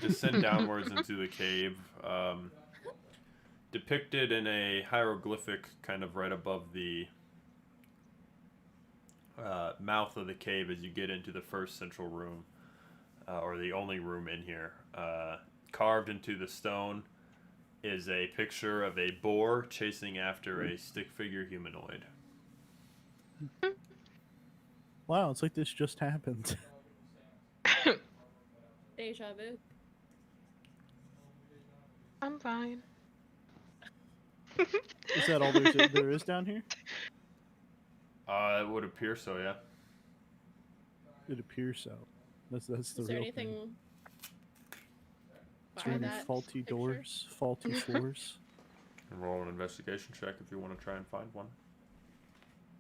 Descend downwards into the cave. Depicted in a hieroglyphic kind of right above the mouth of the cave as you get into the first central room, or the only room in here. Carved into the stone is a picture of a boar chasing after a stick figure humanoid. Wow, it's like this just happened. Deja vu. I'm fine. Is that all there is down here? It would appear so, yeah. It appears so. That's the Is there real anything thing. Is by there any that faulty picture? doors, faulty floors? And roll an investigation check if you want to try and find one.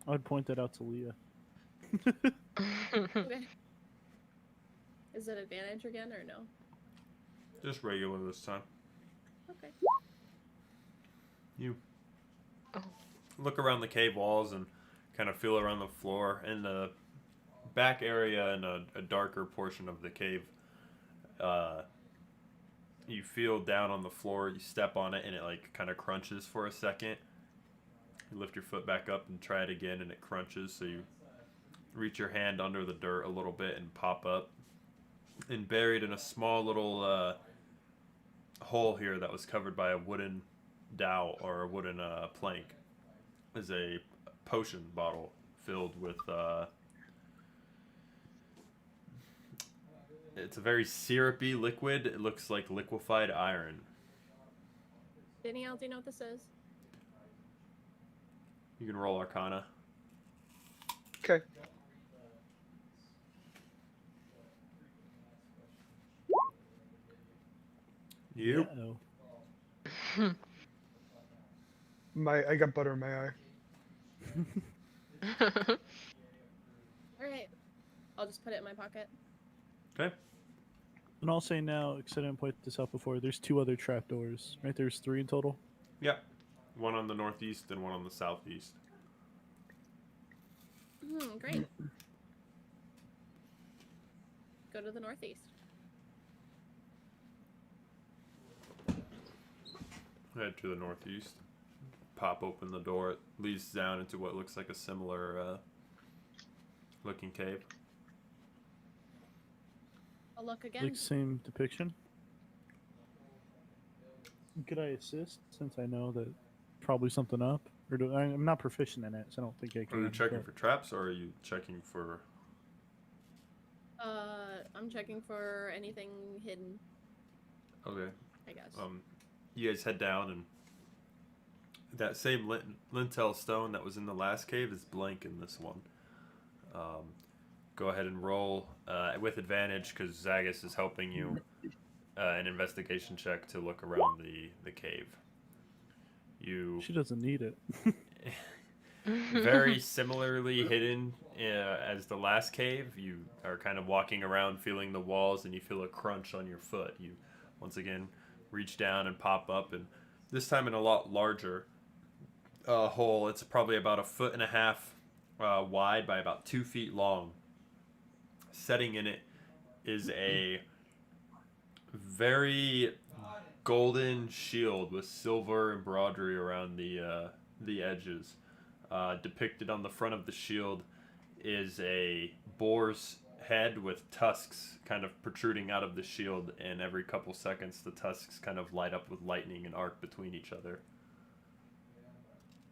I'd point that out to Leah. Okay. Is it advantage again or no? Just regular this time. Okay. You look around the cave walls and kind of feel around the floor. In the back area, in a darker portion of the cave, you feel down on the floor. You step on it and it like kind of crunches for a second. You lift your foot back up and try it again and it crunches. So you reach your hand under the dirt a little bit and pop up. And buried in a small little hole here that was covered by a wooden dowel or a wooden plank is a potion bottle filled with it's a very syrupy liquid. It looks like liquefied iron. Danielle, do you know what this is? You can roll Arcana. Okay. You? I got butter in my eye. Alright. I'll just put it in my pocket. Okay. And I'll say now, because I didn't point this out before, there's 2 other trapdoors, right? There's 3 in total? Yeah. One on the northeast and one on the southeast. Great. Go to the northeast. Head to the northeast. Pop open the door. It leads down into what looks like a similar looking cave. I'll look again. Like same depiction? Could I assist, since I know that probably something up? Or I'm not proficient in it, so I don't think I can. Are you checking for traps or are you checking for... I'm checking for anything hidden, Okay. I guess. You guys head down and that same lintel stone that was in the last cave is blank in this one. Go ahead and roll with advantage because Zagus is helping you an investigation check to look around the cave. She doesn't need it. Very similarly hidden as the last cave. You are kind of walking around feeling the walls and you feel a crunch on your foot. You once again reach down and pop up, and this time in a lot larger hole. It's probably about 1.5 feet wide by about 2 feet long. Setting in it is a very golden shield with silver embroidery around the edges. Depicted on the front of the shield is a boar's head with tusks kind of protruding out of the shield, and every couple seconds the tusks kind of light up with lightning and arc between each other.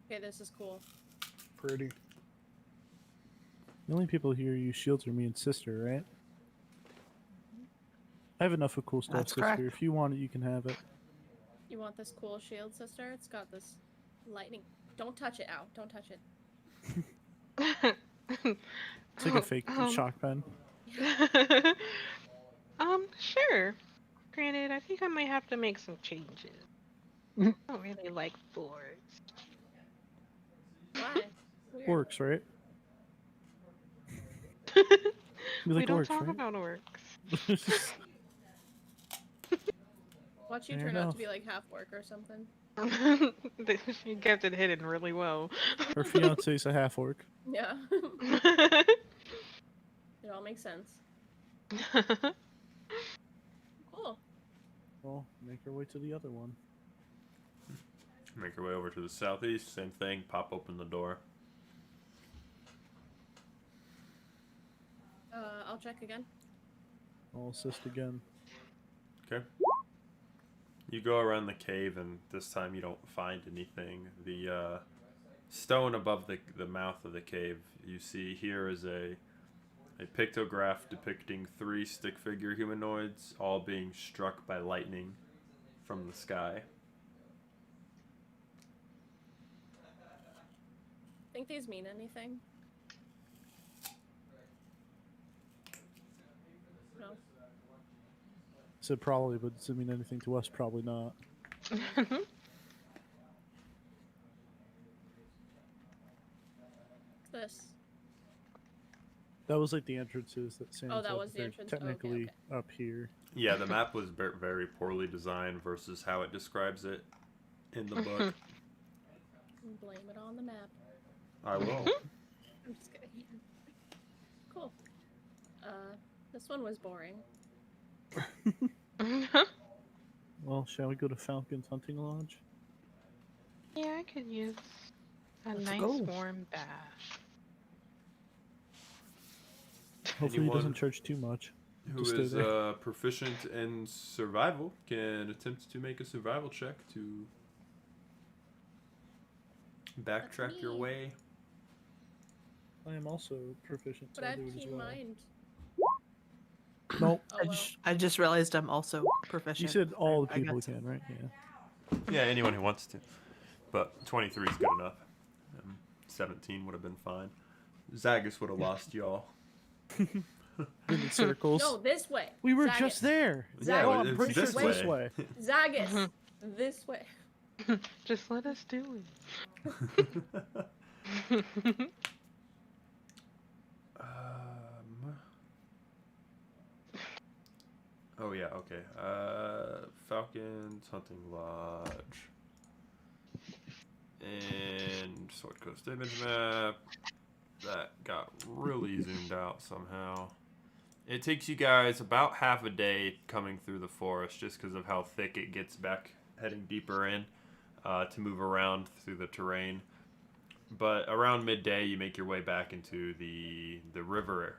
Okay, this is cool. Pretty. The only people here use shields are me and sister, right? I have enough of cool stuff, That's sister. correct. If you want it, you can have it. You want this cool shield, sister? It's got this lightning. Don't touch it, Ow. Don't touch it. It's like a fake shock pen. Sure. Granted, I think I might have to make some changes. I don't really like boards. Why? Weird. Works, right? We don't talk about orcs. Watch you Fair turn out enough. to be like half orc or something. She kept it hidden really well. Her fiance's a half orc. Yeah. It all makes sense. Cool. Well, make her way to the other one. Make your way over to the southeast. Same thing. Pop open the door. I'll check again. I'll assist again. Okay. You go around the cave, and this time you don't find anything. The stone above the mouth of the cave you see here is a pictograph depicting 3 stick figure humanoids, all being struck by lightning from the sky. Think these mean anything? No. Said probably, but does it mean anything to us? Probably not. This. That was like the entrances that Sam Oh, that said. was the They're entrance? Oh, okay, technically okay. up here. Yeah, the map was very poorly designed versus how it describes it in the book. Blame it on the map. I will. I'm just kidding. Cool. This one was boring. Well, shall we go to Falcons Hunting Lodge? Yeah, I could use a Let's nice go. warm bath. Hopefully Anyone he doesn't charge too much. Who to stay is there. proficient in survival can attempt to make a survival check to backtrack your me. way. I am also proficient. But so I I'll have do it as keen well. mind. Nope. Oh, well. I just realized I'm also proficient. You said all the I people got can, right? Yeah. Yeah, anyone who wants to. But 23 is good enough. 17 would have been fine. Zagus would have lost y'all. In the circles. No, this way. We were Zagus. just there. Yeah, No, well, I'm it's pretty sure this it's this way. way. Zagus. This way. Just let us do it. Oh yeah, okay. Falcons Hunting Lodge. And Sword Coast image map. That got really zoomed out somehow. It takes you guys about half a day coming through the forest just because of how thick it gets back heading deeper in to move around through the terrain. But around midday, you make your way back into the river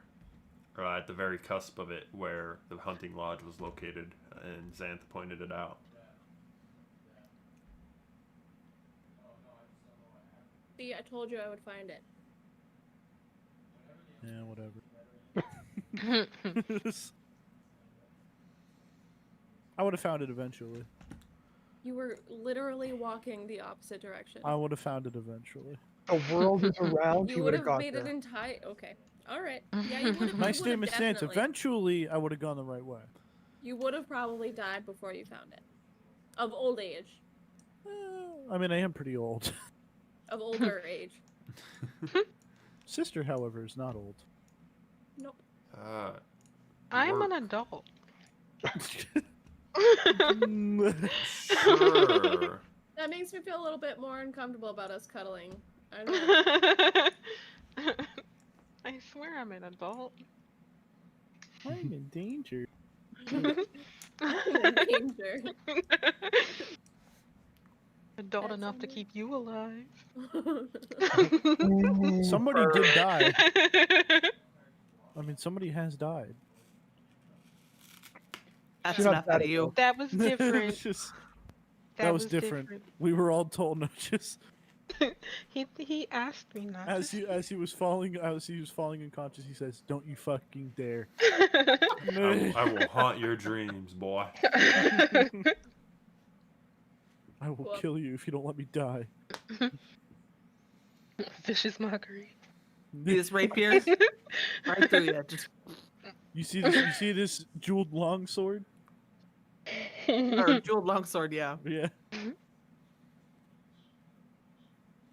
at the very cusp of it where the hunting lodge was located, and Xanth pointed it out. See, I told you I would find it. Yeah, whatever. I would have found it eventually. You were literally walking the opposite direction. I would have found it eventually. The world is around. You You would would have got made there. it entire. Okay. All right. Yeah, you would have. My statement stands. Eventually, I would have gone the right way. You would have probably died before you found it. Of old age. I mean, I am pretty old. Of older age. Sister, however, is not old. Nope. I'm an adult. Sure. That makes me feel a little bit more uncomfortable about us cuddling. I don't know. I swear I'm an adult. I'm in danger. I'm in danger. Adult enough to keep you alive. Somebody did die. I mean, somebody has died. That's You're not enough that out of you. That was different. It's just, that was different. We were all told no. Just He asked me not as to. he was falling unconscious, he says, "Don't you fucking dare." I will haunt your dreams, boy. I will kill you if you don't let me die. Vicious mockery. These rapiers right through you. Just You see this? You see this jeweled longsword? or jeweled longsword, yeah. Yeah.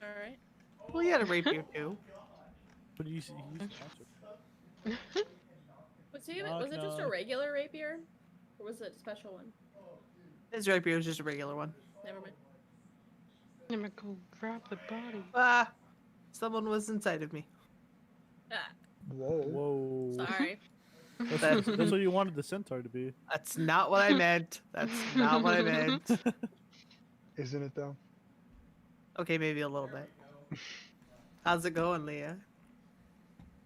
All right. Well, you had a rapier too. But he's Was it just a regular rapier? Or was it a special one? His rapier is just a regular one. Never mind. I'm gonna go grab the body. Ah, someone was inside of me. Ah, Whoa. Whoa. sorry. That's what you wanted the centaur to be. That's not what I meant. That's not what I meant. Isn't it though? Okay, maybe a little bit. How's it going, Leah?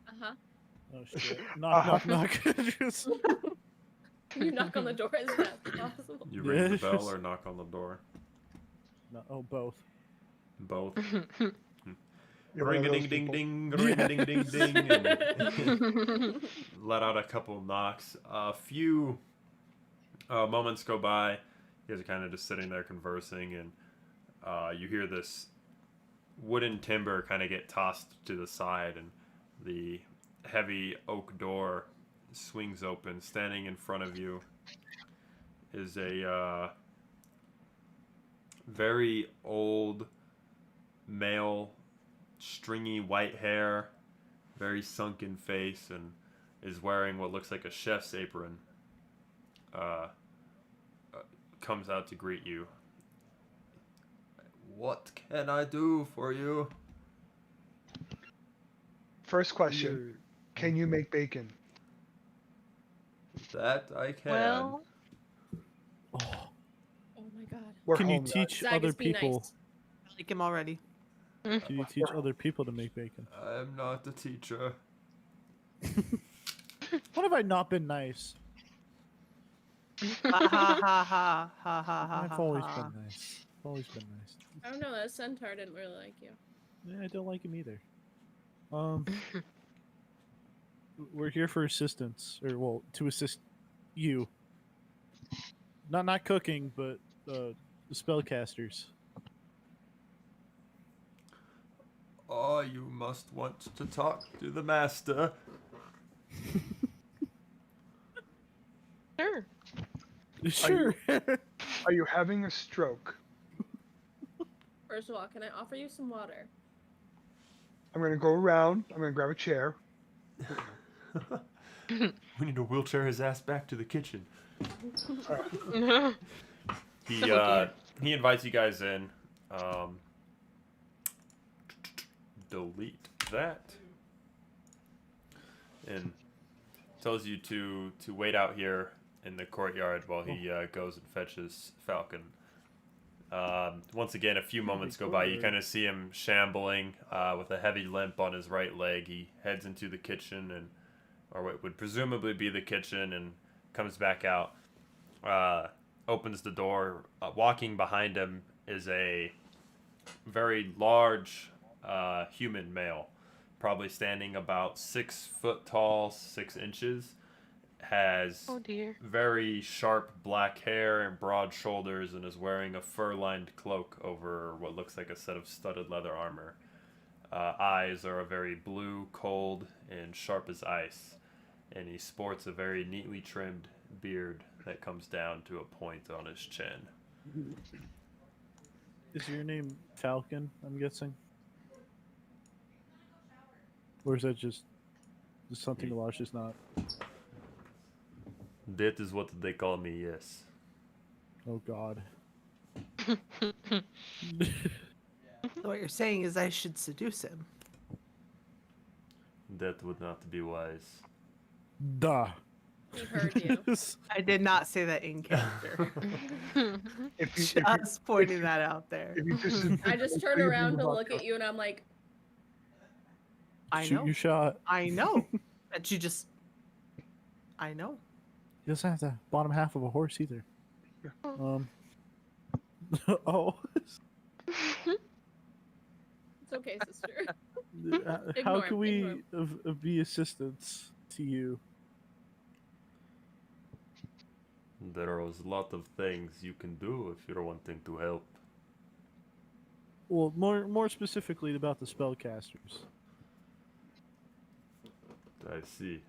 Uh-huh. Oh shit. Knock, knock, knock. Just- Can you knock on the door? Is that possible? You ring the Yes. bell or knock on the door? No, oh, both. Both. You're one Ring of a those ding ding people. ding, ring a ding ding ding, and let out a couple knocks. A few moments go by. You guys are kind of just sitting there conversing, and you hear this wooden timber kind of get tossed to the side, and the heavy oak door swings open. Standing in front of you is a very old male, stringy white hair, very sunken face, and is wearing what looks like a chef's apron. Comes out to greet you. What can I do for you? First question: can you make bacon? That I can. Well, Oh my god. We're Can you home, teach Zach, other just be people? nice. I like him already. Can you teach other people to make bacon? I'm not a teacher. What have I not been nice? Ha ha ha ha ha ha ha. I've always ha. been nice. I've always been nice. I don't know, that centaur didn't really like you. Yeah, I don't like him either. We're here for assistance, or well, to assist you. Not cooking, but the spellcasters. Oh, you must want to talk to the master. sure. Sure. Are you having a stroke? First of all, can I offer you some water? I'm gonna go around. I'm gonna grab a chair. We need to wheelchair his ass back to the kitchen. He invites you guys in. Delete that. And tells you to wait out here in the courtyard while he goes and fetches Falcon. Once again, a few moments go by. You kind of see him shambling with a heavy limp on his right leg. He heads into the kitchen, or what would presumably be the kitchen, and comes back out. Opens the door. Walking behind him is a very large human male, probably standing about 6 foot tall, 6 inches. Has Oh dear. very sharp black hair and broad shoulders, and is wearing a fur-lined cloak over what looks like a set of studded leather armor. Eyes are a very blue, cold, and sharp as ice, and he sports a very neatly trimmed beard that comes down to a point on his chin. Is your name Falcon, I'm guessing? Or is that just something the lodge is not? That is what they call me, yes. Oh god. So what you're saying is I should seduce him. That would not be wise. Duh. He heard you. I did not say that in character. If you, Just pointing that out there. if you just, I just turn around to look at you and I'm like, I Shoot know. your shot. I know. That you just. I know. He doesn't have the bottom half of a horse either. Oh. it's okay, sister. How Ignore can him, we ignore be assistance to you? There is a lot of things you can do if you're wanting to help. Well, more specifically about the spellcasters. I see.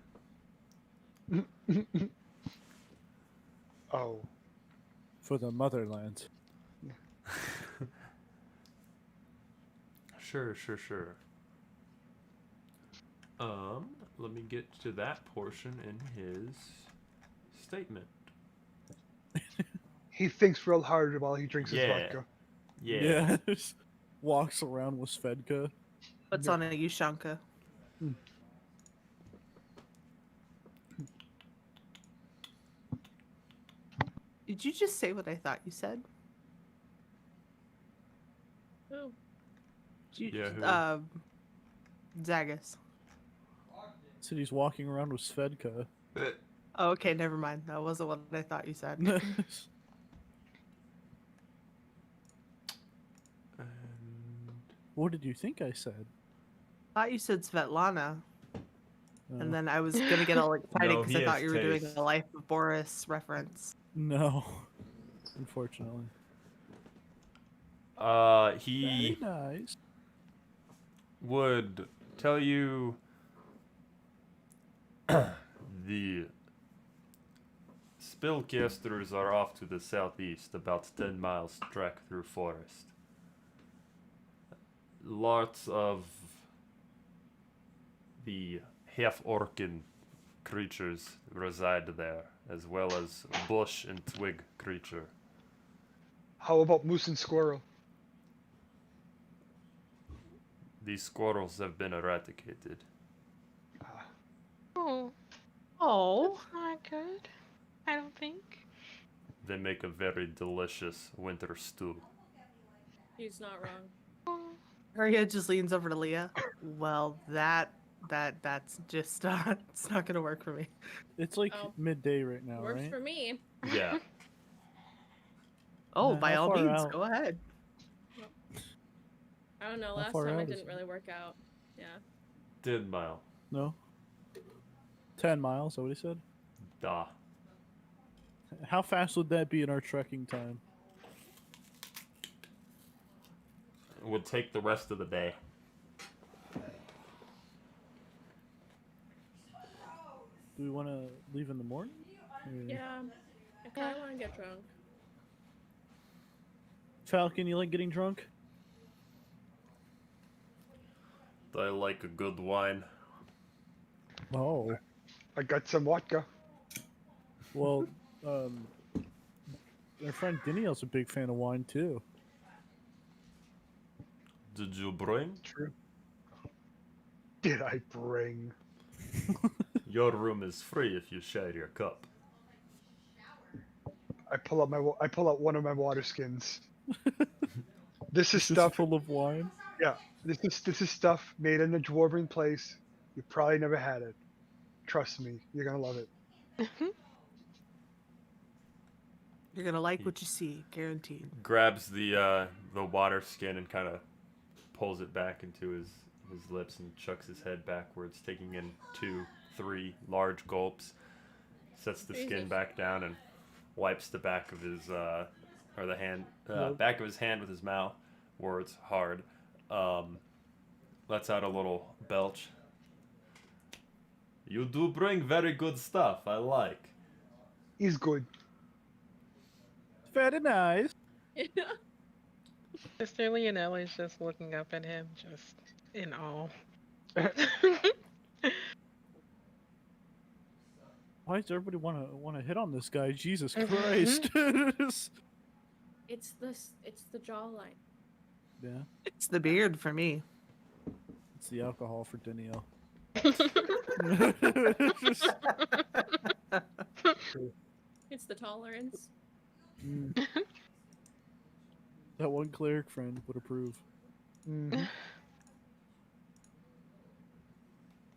oh, For the motherland. Sure. Let me get to that portion in his statement. he thinks real hard while he drinks his vodka. Yeah. walks around with Svedka. What's on a Yushanka? Did you just say what I thought you said? Who? Yeah, who? Zagus. Said he's walking around with Svedka. Oh, okay, never mind. That wasn't what I thought you said. What did you think I said? I thought you said Svetlana. Oh. And then I was gonna get all excited No, because he I thought has you were doing taste. a Life of Boris reference. No, unfortunately. He Very nice. would tell you the spellcasters are off to the southeast, about 10 miles trek through forest. Lots of the half-orcan creatures reside there, as well as bush and twig creature. How about moose and squirrel? These squirrels have been eradicated. Oh, Oh, that's not good. I don't think. They make a very delicious winter stew. He's not wrong. Arya just leans over to Leah. Well, that's just it's not gonna work for me. It's like Oh. midday right now, Works right? for me. Yeah. Oh, Yeah, by how all far means, out? go ahead. I don't know. How Last far time it out is didn't it? really work out. Yeah. 10 mile. No. 10 miles. Is that what he said? Da. How fast would that be in our trekking time? It would take the rest of the day. Do we want to leave in the morning? Yeah. I kind of want to get drunk. Falcon, you like getting drunk? I like a good wine. Oh. I got some vodka. Well, our friend Danielle's a big fan of wine too. Did you bring? True. Did I bring? Your room is free if you share your cup. I pull out one of my water skins. This is It's stuff. full of wine. Yeah, this is stuff made in a dwarven place. You probably never had it. Trust me, you're gonna love it. You're gonna like what you see, guaranteed. Grabs the water skin and kind of pulls it back into his lips and chucks his head backwards, taking in 2, 3 large gulps. Sets the skin Jesus. back down and wipes the back of his or the hand Nope. back of his hand with his mouth, where it's hard. Lets out a little belch. You do bring very good stuff. I like. He's good. Very nice. Sister Leonella is just looking up at him, just in awe. Why does everybody want to hit on this guy? Jesus Christ. It's the jawline. Yeah, It's the beard for me. it's the alcohol for Danielle. It's the tolerance. That one cleric friend would approve.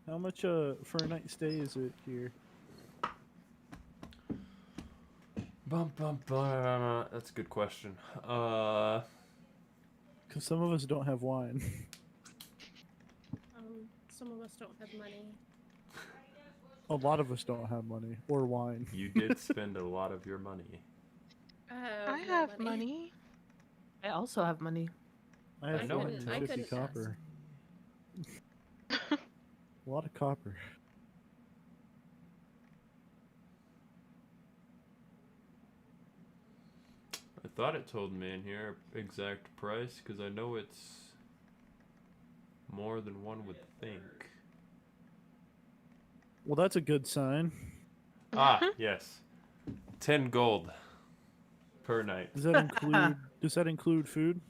How much for a night stay is it here? That's a good question. Because some of us don't have wine. Some of us don't have money. A lot of us don't have money or wine. You did spend a lot of your money. I have money. I also have money. I have know one, it. 250 copper. A lot of copper. I thought it told me in here exact price because I know it's more than one would think. Well, that's a good sign. Ah, yes. 10 gold per night. Does that include? Does that include food?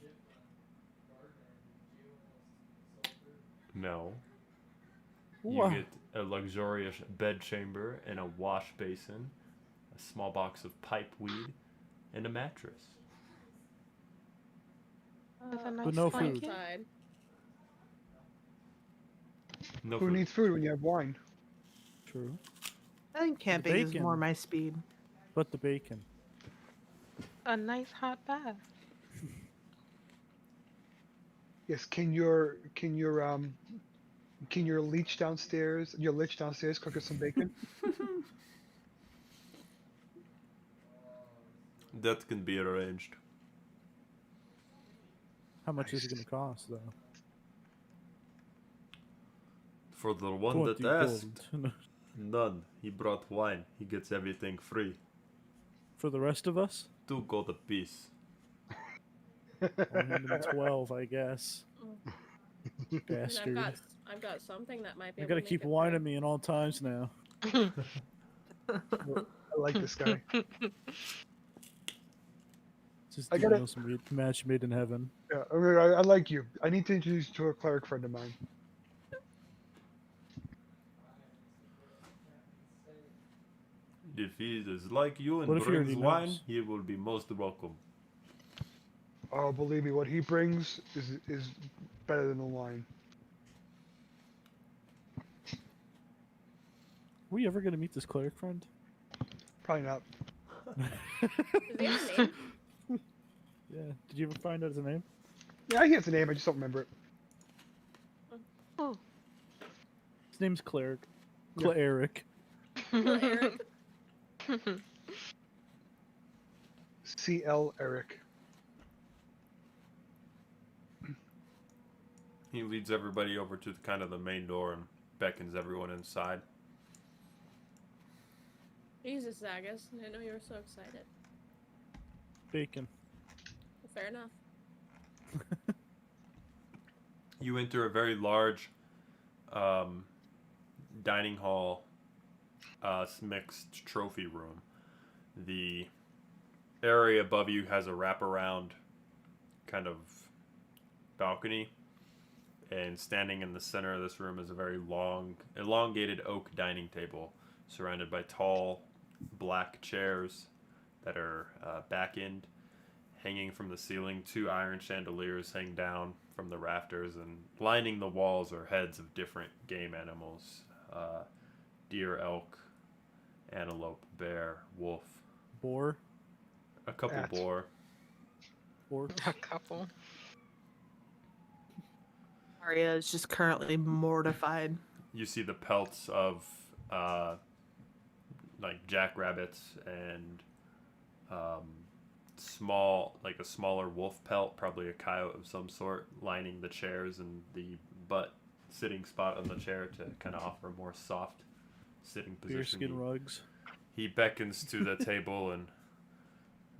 No. Wow. You get a luxurious bedchamber and a wash basin, a small box of pipeweed, and a mattress. With a nice But no blanket. food. Outside. No Who food. needs food when you have wine? True. I think camping is bacon. more my speed. But the bacon. A nice hot bath. Yes. Can your lich downstairs cook us some bacon? That can be arranged. How much is it going to cost, though? For the one 20 that asked, gold. none. He brought wine. He gets everything free. For the rest of us? 2 gold apiece. I'll hand him 12, I guess. And Bastard. I've got something that might be. I able gotta to keep make it whining me in all times now. I like this guy. Just I gotta- match made in heaven. Yeah, I like you. I need to introduce you to a cleric friend of mine. If he is like you and What if he brings already wine, knows? he will be most welcome. Oh, believe me, what he brings is better than the wine. Were you ever gonna meet this cleric friend? Probably not. Does he have a name? Yeah. Did you ever find out his name? Yeah, he has a name. I just don't remember it. Oh. His name's Cleric. Yeah. Cleric. Eric. C.L. Eric. He leads everybody over to kind of the main door and beckons everyone inside. Jesus, Zagus. I didn't know you were so excited. Bacon. Well, fair enough. You enter a very large dining hall, mixed trophy room. The area above you has a wraparound kind of balcony, and standing in the center of this room is a very long, elongated oak dining table surrounded by tall black chairs that are back-end. Hanging from the ceiling, 2 iron chandeliers hang down from the rafters, and lining the walls are heads of different game animals. Deer, elk, antelope, bear, wolf. Boar. A couple Cat. boar. Orc. A couple. Arya is just currently mortified. You see the pelts of like jackrabbits and a smaller wolf pelt, probably a coyote of some sort, lining the chairs and the butt sitting spot on the chair to kind of offer a more soft sitting position. Bearskin rugs. He beckons to the table and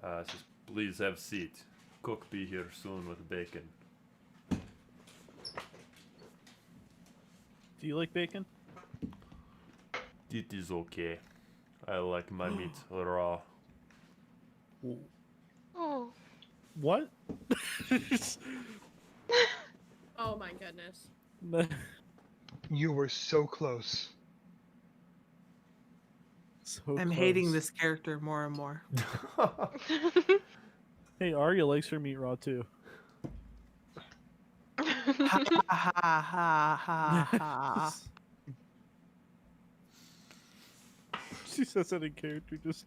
says, "Please have seat. Cook be here soon with bacon." Do you like bacon? It is okay. I like my meat raw. Oh. What? Oh my goodness. You were so close. So I'm close. hating this character more and more. Hey, Arya likes her meat raw too. Ha ha ha ha ha. She says that in character, just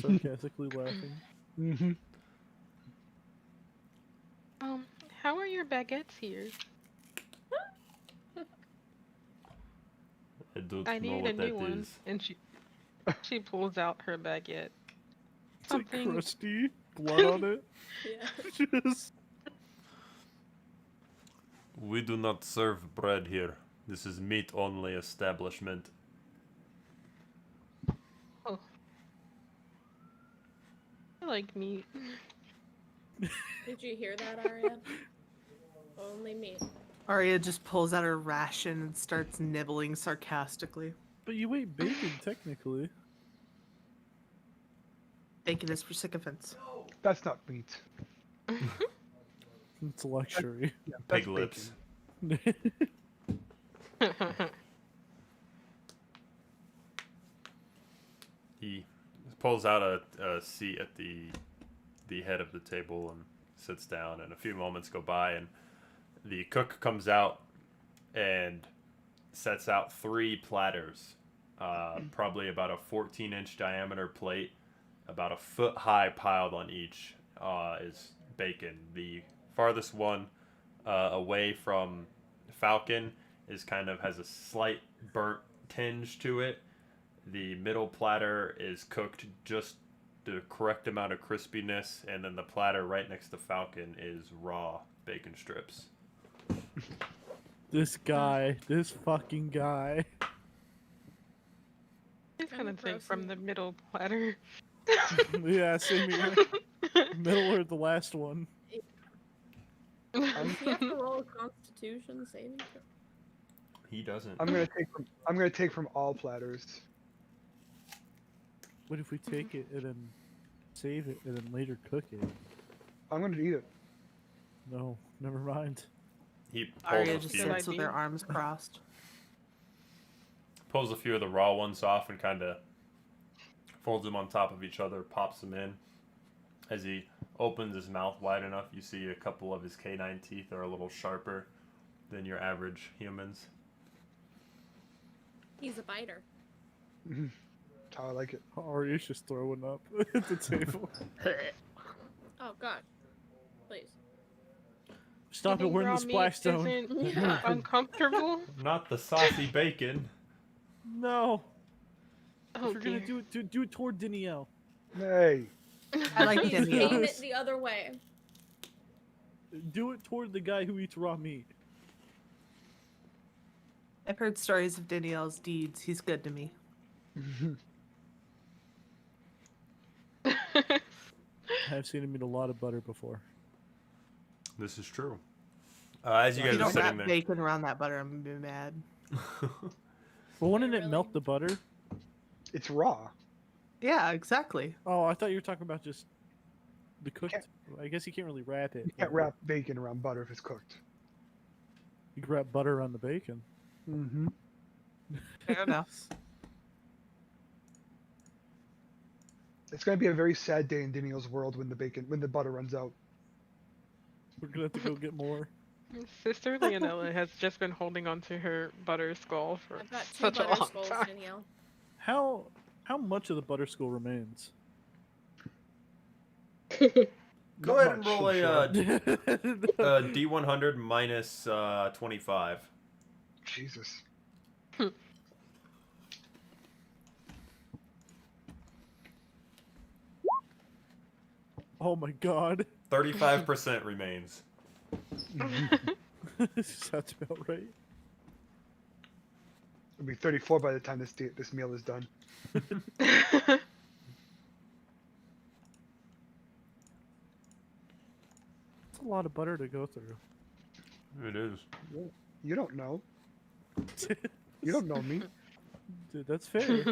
sarcastically laughing. Mm-hmm. How are your baguettes here? I don't I know need a what new that one. is. And she pulls out her baguette. It's like Something. crusty, blood on it. Yeah. Just We do not serve bread here. This is meat-only establishment. Oh. I like meat. Did you hear that, Arya? Only me. Arya just pulls out her ration and starts nibbling sarcastically. But you ate bacon, technically. Bacon is for sycophants. That's not meat. It's luxury. Yeah, that's Pig lips. He pulls out a seat at the head of the table and sits down, and a few moments go by, and the cook comes out and sets out 3 platters, probably about a 14-inch diameter plate, about a foot high piled on each is bacon. The farthest one away from Falcon is has a slight burnt tinge to it. The middle platter is cooked just the correct amount of crispiness, and then the platter right next to Falcon is raw bacon strips. This fucking guy. He's gonna take from the middle platter. Yeah, same here. Middle or the last one. Does he have to roll a Constitution saving throw? He doesn't. I'm gonna take from all platters. What if we take it and then save it and then later cook it? I'm gonna eat it. No, never mind. He pulls Arya a just few. sits with their arms crossed. Pulls a few of the raw ones off and kind of folds them on top of each other, pops them in. As he opens his mouth wide enough, you see a couple of his canine teeth are a little sharper than your average humans. He's a biter. That's how I like it. Arya's just throwing up at the table. Oh God! Please. Stop it! We're in the splash zone. Isn't uncomfortable. Not the saucy bacon. No. Oh, If you're gonna do it toward Danielle. Hey. I like He's Danielle. aim it the other way. Do it toward the guy who eats raw meat. I've heard stories of Danielle's deeds. He's good to me. I've seen him eat a lot of butter before. This is true. As you guys If you are don't sitting wrap there, bacon around that butter, I'm gonna be mad. Well, wouldn't it melt the butter? It's raw. Yeah, exactly. Oh, I thought you were talking about just the cooked. I guess you can't really wrap it. You can't wrap bacon around butter if it's cooked. You can wrap butter around the bacon. Mm-hmm. Fair enough. It's gonna be a very sad day in Daniel's world when the butter runs out. We're gonna have to go get more. Sister Leonella has just been holding onto her butter skull for I've got 2 such a butter long skulls, time. Danielle. How much of the butter skull remains? go ahead and roll a D100 minus 25. Jesus. Oh my God. 35% remains. That's about right. It'll be 34 by the time this meal is done. It's a lot of butter to go through. It is. You don't know. You don't know me. Dude, that's fair.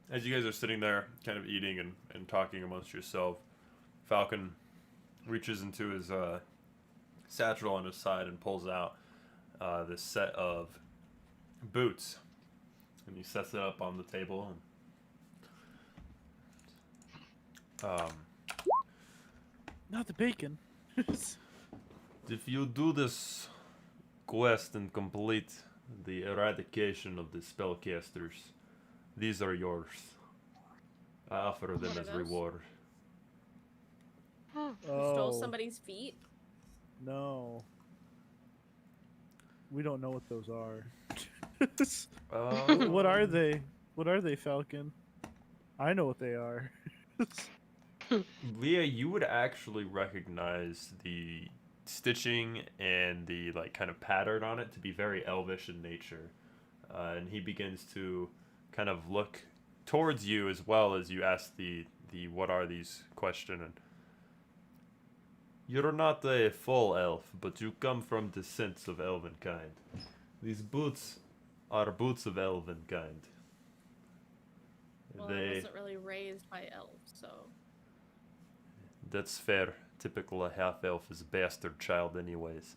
As you guys are sitting there, kind of eating and talking amongst yourself, Falcon reaches into his satchel on his side and pulls out this set of boots, and he sets it up on the table. And Not the bacon. if you do this quest and complete the eradication of the spellcasters, these are yours. I offer them What are as those? reward. Who stole somebody's feet? No. We don't know what those are. What are they? What are they, Falcon? I know what they are. Leah, you would actually recognize the stitching and the kind of pattern on it to be very elvish in nature, and he begins to kind of look towards you as well as you ask the what are these question. And you're not a full elf, but you come from descents of elven kind. These boots are boots of elven kind. Well, I wasn't really raised by elves, so. That's fair. Typical a half-elf is a bastard child anyways.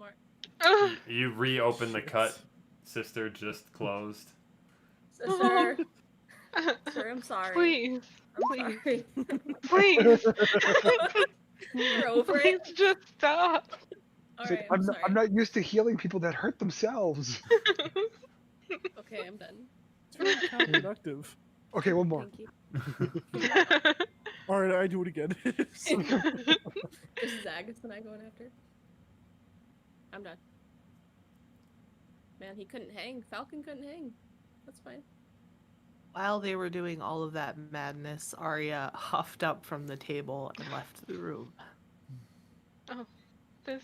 more. You reopen the cut, sister just closed. Sister. Sister, I'm sorry. Please. I'm sorry. Please. You're over Please it. just stop. It's like, Alright, I'm, I'm not, sorry. I'm not used to healing people that hurt themselves. Okay, I'm done. It's very counterproductive. Okay, one more. Thank you. Alright, I do it again. This is Agus and I going after. I'm done. Man, he couldn't hang. Falcon couldn't hang. That's fine. While they were doing all of that madness, Arya huffed up from the table and left the room. Oh, does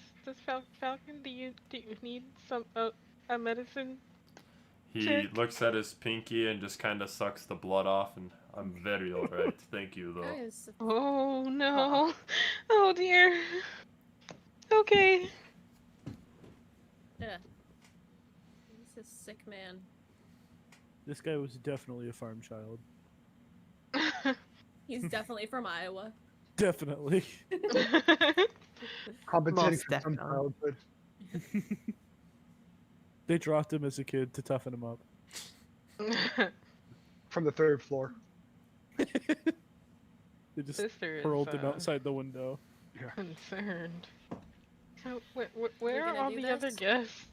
Falcon? Do you need some a medicine? He Check. looks at his pinky and just kind of sucks the blood off, and I'm very alright. Thank you, though. Guys, Oh no! Oh dear. Okay. yeah. He's a sick man. This guy was definitely a farm child. He's definitely from Iowa. Definitely. Compensating Most for some definitely. childhood. They dropped him as a kid to toughen him up. From the 3rd floor. They just Sister is, hurled him outside the window. concerned. So, where We're are gonna all do the other this? guests?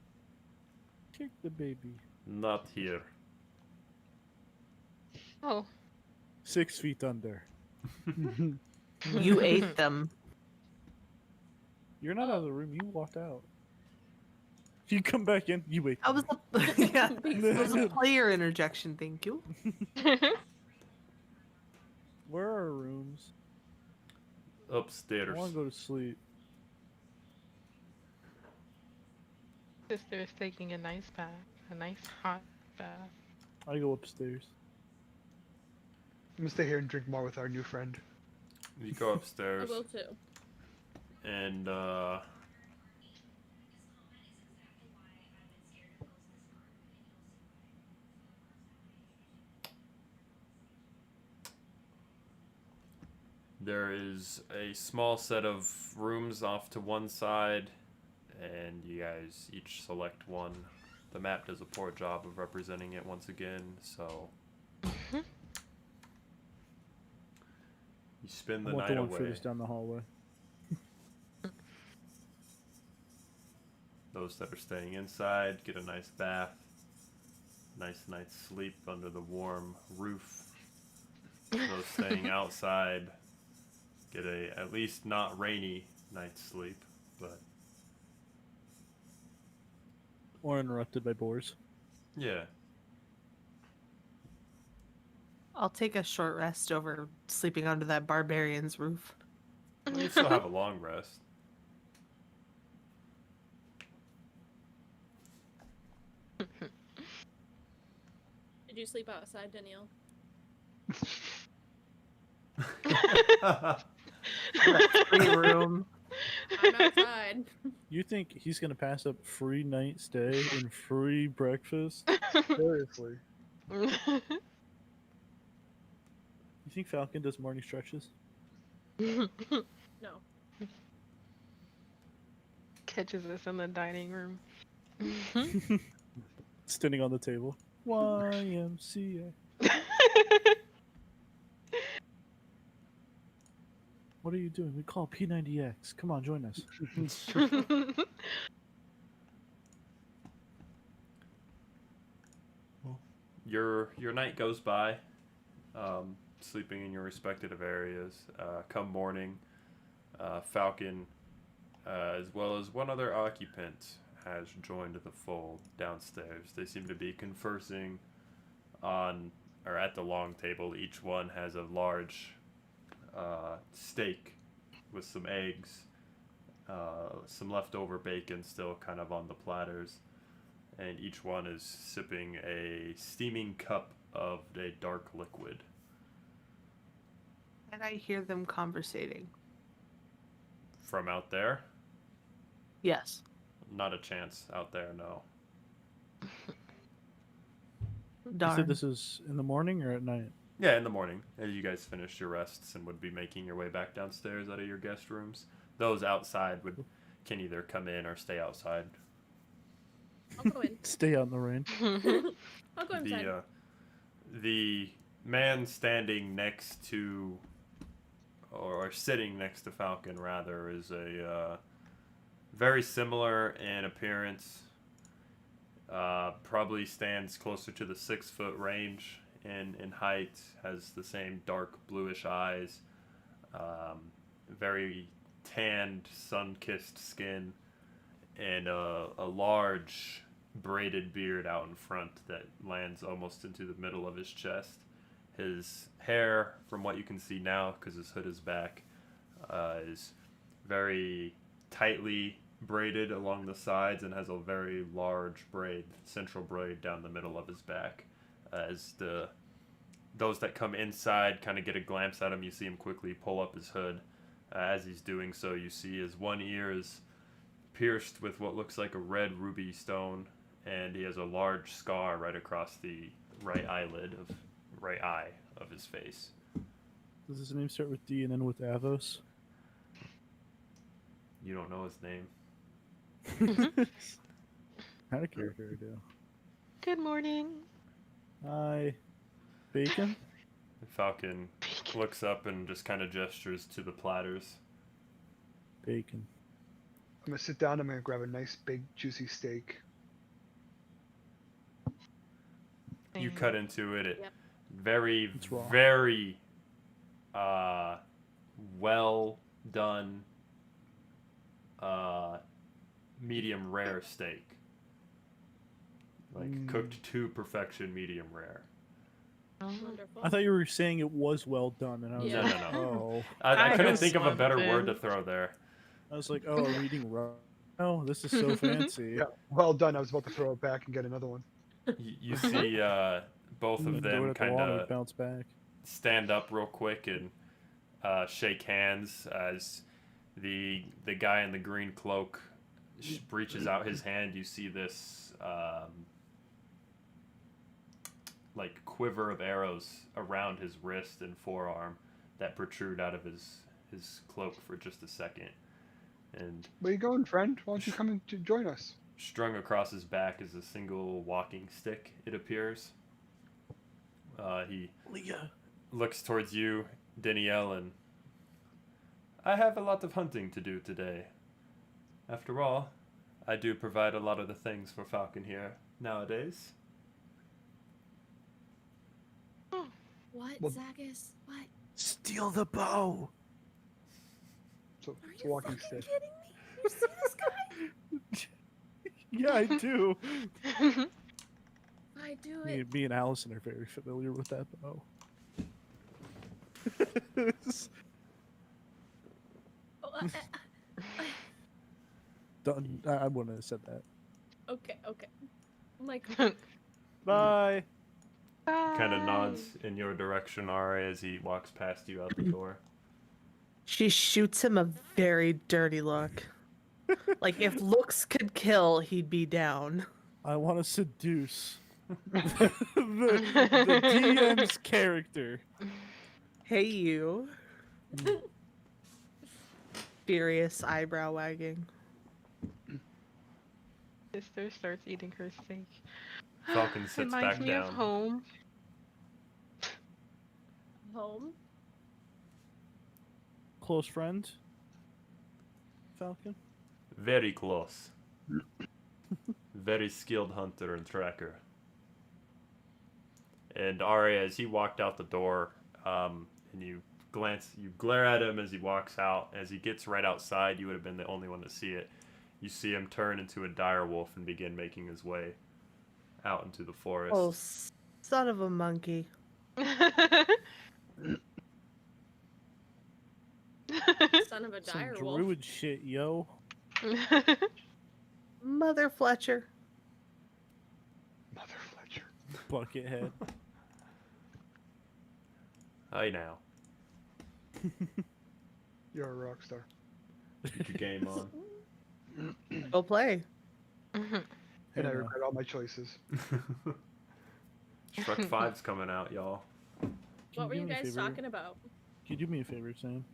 Kick the baby. Not here. Oh, 6 feet under. You ate them. You're not out of the room. You walked out. You come back in. You wait. That was a yeah, that was a player interjection. Thank you. Where are our rooms? I Upstairs. want to go to sleep. sister is taking a nice bath, a nice hot bath. I go upstairs. I'm gonna stay here and drink more with our new friend. You go I upstairs, will too. and there is a small set of rooms off to one side, and you guys each select one. The map does a poor job of representing it once again, so you spend I the want night the one away. furthest down the hallway. Those that are staying inside get a nice bath, nice night's sleep under the warm roof. Those staying outside get a at least not rainy night's sleep, but Or interrupted by boars. yeah. I'll take a short rest over sleeping under that barbarian's roof. You still have a long rest. Did you sleep outside, Danielle? Free room. I'm outside. You think he's gonna pass up free night stay and free breakfast? Seriously. You think Falcon does morning stretches? No. Catches us in the dining room. Standing on the table. YMCA. What are you doing? We call P90X. Come on, join us. Your night goes by, sleeping in your respective areas. Come morning, Falcon, as well as one other occupant, has joined the fold downstairs. They seem to be conversing on or at the long table. Each one has a large steak with some eggs, some leftover bacon still kind of on the platters, and each one is sipping a steaming cup of a dark liquid. And I hear them conversating. From out there? Yes. Not a chance out there, no. You Darn. said this is in the morning or at night? Yeah, in the morning, as you guys finished your rests and would be making your way back downstairs out of your guest rooms. Those outside would can either come in or stay outside. I'll go in. Stay out in the rain. I'll go inside. The man standing next to, or sitting next to Falcon rather, is a very similar in appearance. Probably stands closer to the 6-foot range in height. Has the same dark bluish eyes. Very tanned, sun-kissed skin, and a large braided beard out in front that lands almost into the middle of his chest. His hair, from what you can see now, because his hood is back, is very tightly braided along the sides and has a very large braid, central braid down the middle of his back. As those that come inside kind of get a glimpse at him, you see him quickly pull up his hood. As he's doing so, you see his one ear is pierced with what looks like a red ruby stone, and he has a large scar right across the right eye of his face. Does his name start with D and end with Avos? You don't know his name. How a character I do. Good morning. Hi. Bacon? Falcon looks up and just kind of gestures to the platters. Bacon. I'm gonna sit down. I'm gonna grab a nice big juicy steak. You cut into it. Yep. Very, It's raw. very well done medium rare steak. Like cooked to perfection, medium rare. Wonderful. I thought you were saying it was well done, and I was Yeah. like, No. oh. I couldn't was think of a better wondering. word to throw there. I was like, oh, reading raw. Oh, this is so fancy. Yeah, well done. I was about to throw it back and get another one. You see both And of then throw it them at the wall kind and it of bounce back. stand up real quick and shake hands as the guy in the green cloak reaches out his hand. You see this like quiver of arrows around his wrist and forearm that protrude out of his cloak for just a second. And Where you going, friend? Why don't you come and join us? strung across his back is a single walking stick, it appears. He Leah. looks towards you, Danielle, and I have a lot of hunting to do today. After all, I do provide a lot of the things for Falcon here nowadays. What, Well- Zagus? What? Steal the bow. So Are it's a you walking fucking stick. kidding me? You see this guy? Yeah, I do. I do me, it. me and Allison are very familiar with that bow. Oh, Done. I wouldn't have said that. okay. I'm like, Bye. Kind of nods in your direction, Ari, as he walks past you out the door. She shoots him a very dirty look. Like if looks could kill, he'd be down. I want to seduce the DM's character. Hey you. Furious eyebrow wagging. Sister starts eating her steak. Falcon sits Reminds back me down. of home. home? Close friend. Falcon. Very close. Very skilled hunter and tracker. And Ari, as he walked out the door, and you glare at him as he walks out. As he gets right outside, you would have been the only one to see it. You see him turn into a dire wolf and begin making his way out into the forest. Oh, son of a monkey. Son of a Some dire wolf. druid shit, yo. Mother Fletcher. Mother Fletcher. Buckethead. Hi now. You're a rock star. Get your game on. Go play. And I regret all my choices. Shrek 5's coming out, y'all. What were do you me a guys favor? talking about? Can you do me a favor, Sam?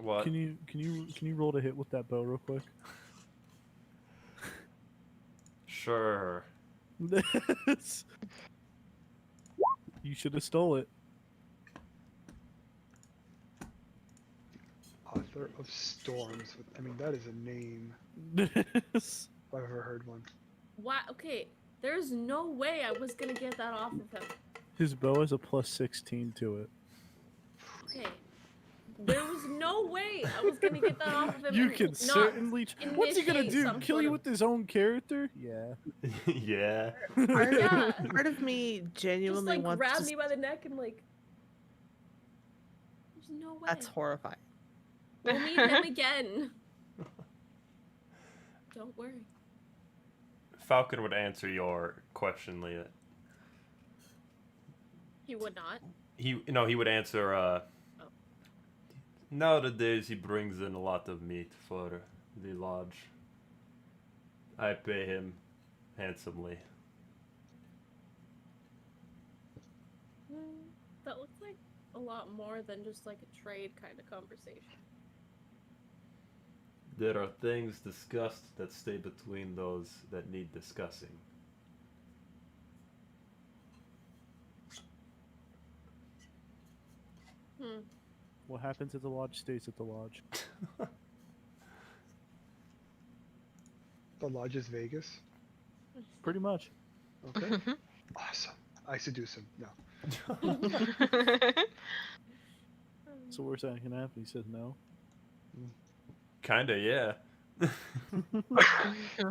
What? Can you roll to hit with that bow real quick? Sure. You should have stole it. Author of Storms. I mean, that is a name. Yes. If I've ever heard one. Why? Okay, there's no way I was gonna get that off of him. His bow has a plus 16 to it. Okay. There was no way I was gonna get that off of him. You and can not certainly. What's he gonna initiate do? some Kill sort you of- with his own character? Yeah. Yeah. Yeah. Part of me Just genuinely like wants grab to. me by the neck and like. There's no way. That's horrifying. We'll meet him again. Don't worry. Falcon would answer your question, Leah. He would not. He would answer. Nowadays he brings in a lot of meat for the lodge. I pay him handsomely. That looks like a lot more than just like a trade kind of conversation. There are things discussed that stay between those that need discussing. What happens at the lodge stays at the lodge. The Lodge is Vegas. Pretty much. Okay. Awesome. I seduce him. No. So where's that gonna happen? He says no. Kinda, yeah.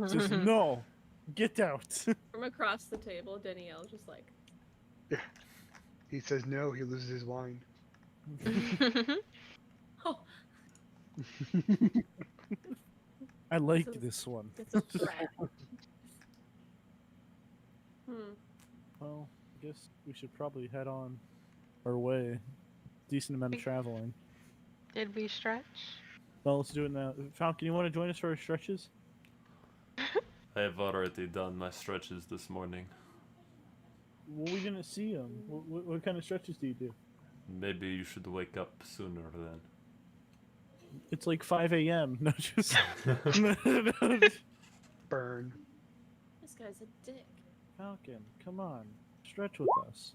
Says no. Get out. From across the table, Danielle's just like. Yeah. He says no, he loses his wine. Oh. I like this one. It's a threat. Well, I guess we should probably head on our way. Decent amount of traveling. Did we stretch? Well, let's do it now. Falcon, you want to join us for our stretches? I have already done my stretches this morning. Well, we didn't see them. What kind of stretches do you do? Maybe you should wake up sooner then. It's like 5 a.m. No, just... Burn. This guy's a dick. Falcon, come on. Stretch with us.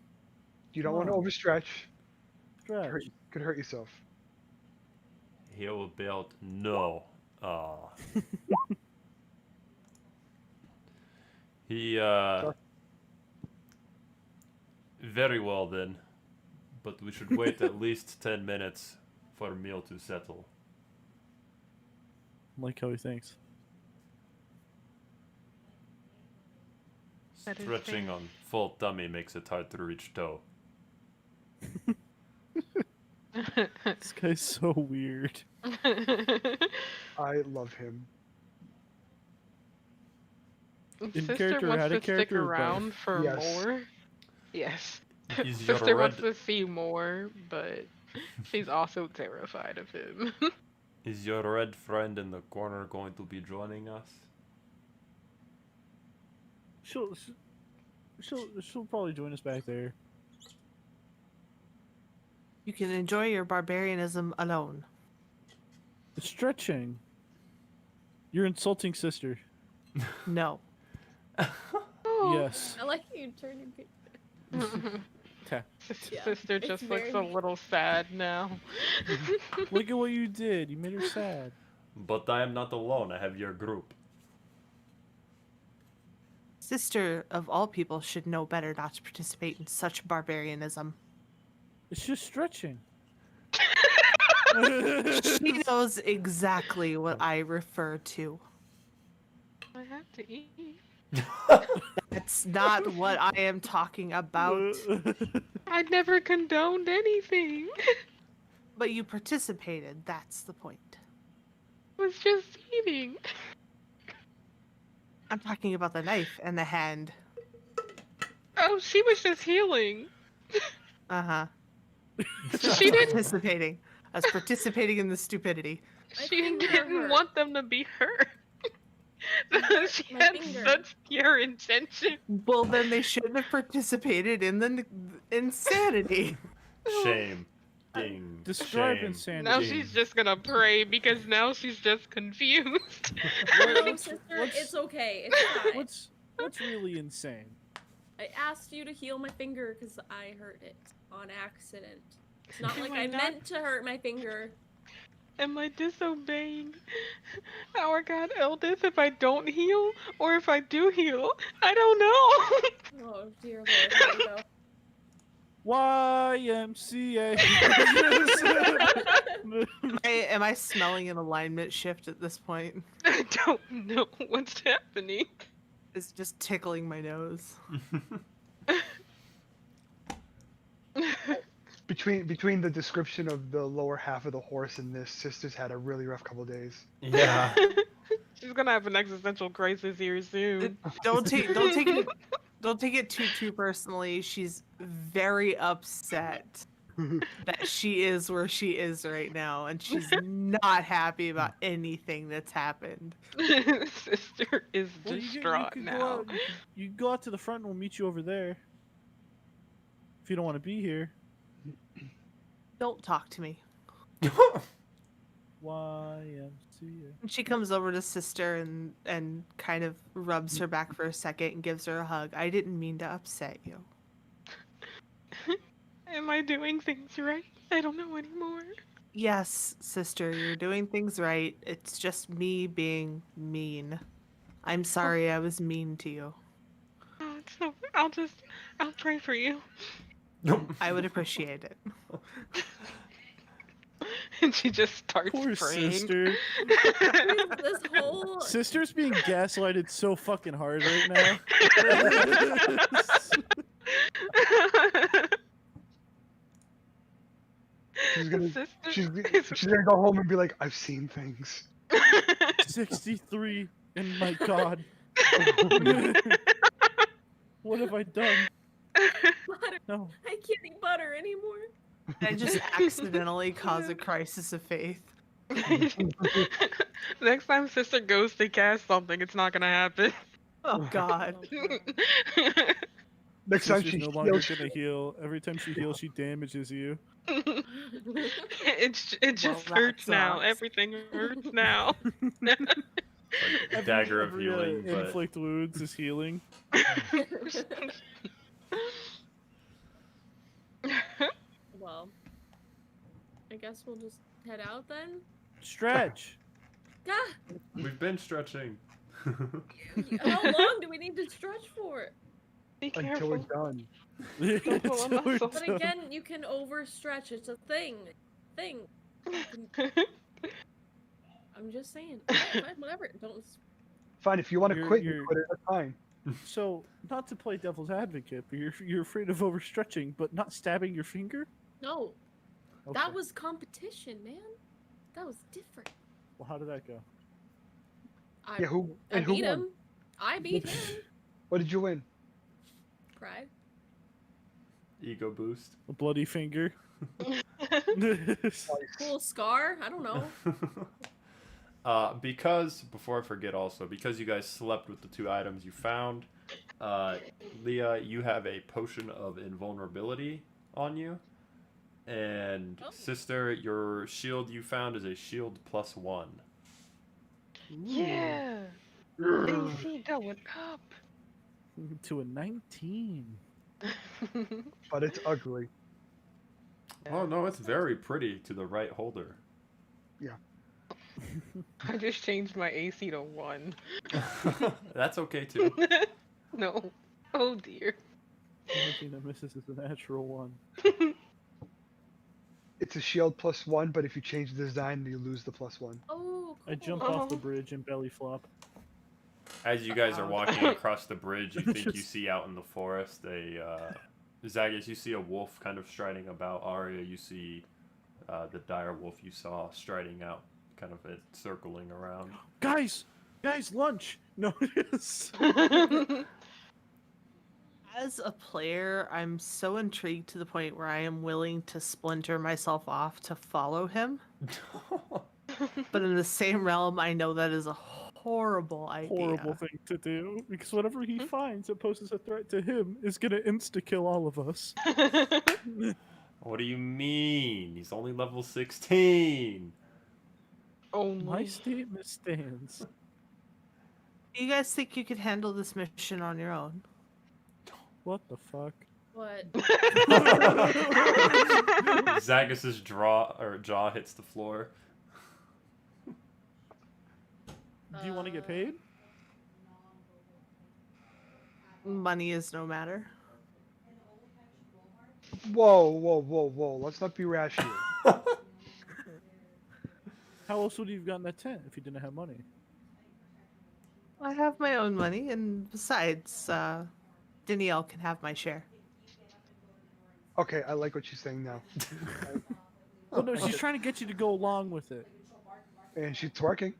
You don't want to Come on. overstretch. Stretch. Could hurt yourself. He will build no. He very well then. But we should wait at least 10 minutes for a meal to settle. Like how he thinks. That is Stretching fair. on full tummy makes it hard to reach toe. This guy's so weird. I love him. In Sister character, wants had a to stick character, but- around for Yes. more. Yes. Is your Sister wants red- to see more, but she's also terrified of him. Is your red friend in the corner going to be joining us? She'll probably join us back there. You can enjoy your barbarianism alone. It's stretching. You're insulting sister. No. Yes. I like how you turn your picture. Yeah, Sister it's just looks a very- little sad now. Look at what you did. You made her sad. But I am not alone. I have your group. Sister of all people should know better not to participate in such barbarianism. It's just stretching. She knows exactly what I refer to. I have to eat. That's not what I am talking about. I never condoned anything. But you participated, that's the point. I was just eating. I'm talking about the knife and the hand. Oh, she was just healing. Uh-huh. She didn't. Participating. I was participating in the stupidity. She finger didn't hurt. want them to be hurt. She My had finger. such pure intention. Well, then they shouldn't have participated in the insanity. Shame. Ding. Describe shame, insanity. Now ding. she's just gonna pray because now she's just confused. No, sister, it's okay. It's fine. What's really insane? I asked you to heal my finger because I hurt it on accident. It's not Am like I I not- meant to hurt my finger. Am I disobeying our God Eldest if I don't heal? Or if I do heal? I don't know. Oh dear Lord, here we go. YMCA. Am I smelling an alignment shift at this point? I don't know what's happening. It's just tickling my nose. Between the description of the lower half of the horse and this, Sister's had a really rough couple days. Yeah. She's gonna have an existential crisis here soon. Don't take it too personally. She's very upset that she is where she is right now, and she's not happy about anything that's happened. Sister is Well, distraught could now. Go out, you can go out to the front and we'll meet you over there. If you don't want to be here. Don't talk to me. YMCA. And she comes over to Sister and kind of rubs her back for a second and gives her a hug. I didn't mean to upset you. Am I doing things right? I don't know anymore. Yes, Sister, you're doing things right. It's just me being mean. I'm sorry I was mean to you. Oh, so I'll pray for you. I would appreciate it. And she just starts Poor praying. sister. This whole Sister's being gaslighted so fucking hard right now. She's gonna go home and be like, I've seen things. 63, and my God. What have I done? butter. No. I can't eat butter anymore. I just accidentally cause a crisis of faith. Next time Sister goes to cast something, it's not gonna happen. Oh God. Next time Sister's she no longer heals, gonna heal. Every time she heals, she damages you. It just that hurts now. sucks. Everything hurts now. A dagger of Every, healing, but inflict wounds is healing. Well, I guess we'll just head out then. Stretch. Ah, we've been stretching. how long do we need to stretch for? Be until careful. we're done. pull a muscle. But again, you can overstretch. It's a thing. I'm just saying. Fine, whatever. Don't. Fine, if you want to You're- quit, you you're- quit it. That's fine. So, not to play devil's advocate, but you're afraid of overstretching, but not stabbing your finger? No. Okay. That was competition, man. That was different. Well, how did that go? I, Yeah, who I and who beat won? him. I beat him. What did you win? Pride. Ego boost. A bloody finger. Cool scar. I don't know. Because, before I forget also, because you guys slept with the 2 items you found, Leah, you have a potion of invulnerability on you. And Sister, your shield you found is a shield +1. Yeah. AC going up. To a 19. But it's ugly. Oh no, it's very pretty to the right holder. Yeah. I just changed my AC to 1. That's okay too. No. Oh dear. The only thing that misses is the natural one. It's a shield +1, but if you change the design, you lose the +1. Oh, I jump off the bridge and belly flop. As you guys are walking across the bridge, you think you see out in the forest Zagus, you see a wolf kind of striding about. Arya, you see the dire wolf you saw striding out, kind of circling around. Guys, lunch. No, yes. As a player, I'm so intrigued to the point where I am willing to splinter myself off to follow him. But in the same realm, I know that is a horrible idea. Horrible thing to do, because whatever he finds that poses a threat to him is gonna insta-kill all of us. What do you mean? He's only level 16. Oh My statement stands. Do you guys think you could handle this mission on your own? What the fuck? What? Zagus's jaw hits the floor. Do you want to get paid? Money is no matter. Whoa. Let's not be rash here. How else would you have gotten that tent if you didn't have money? I have my own money, and besides, Danielle can have my share. Okay, I like what she's saying now. Well, no, she's trying to get you to go along with it. And she's twerking.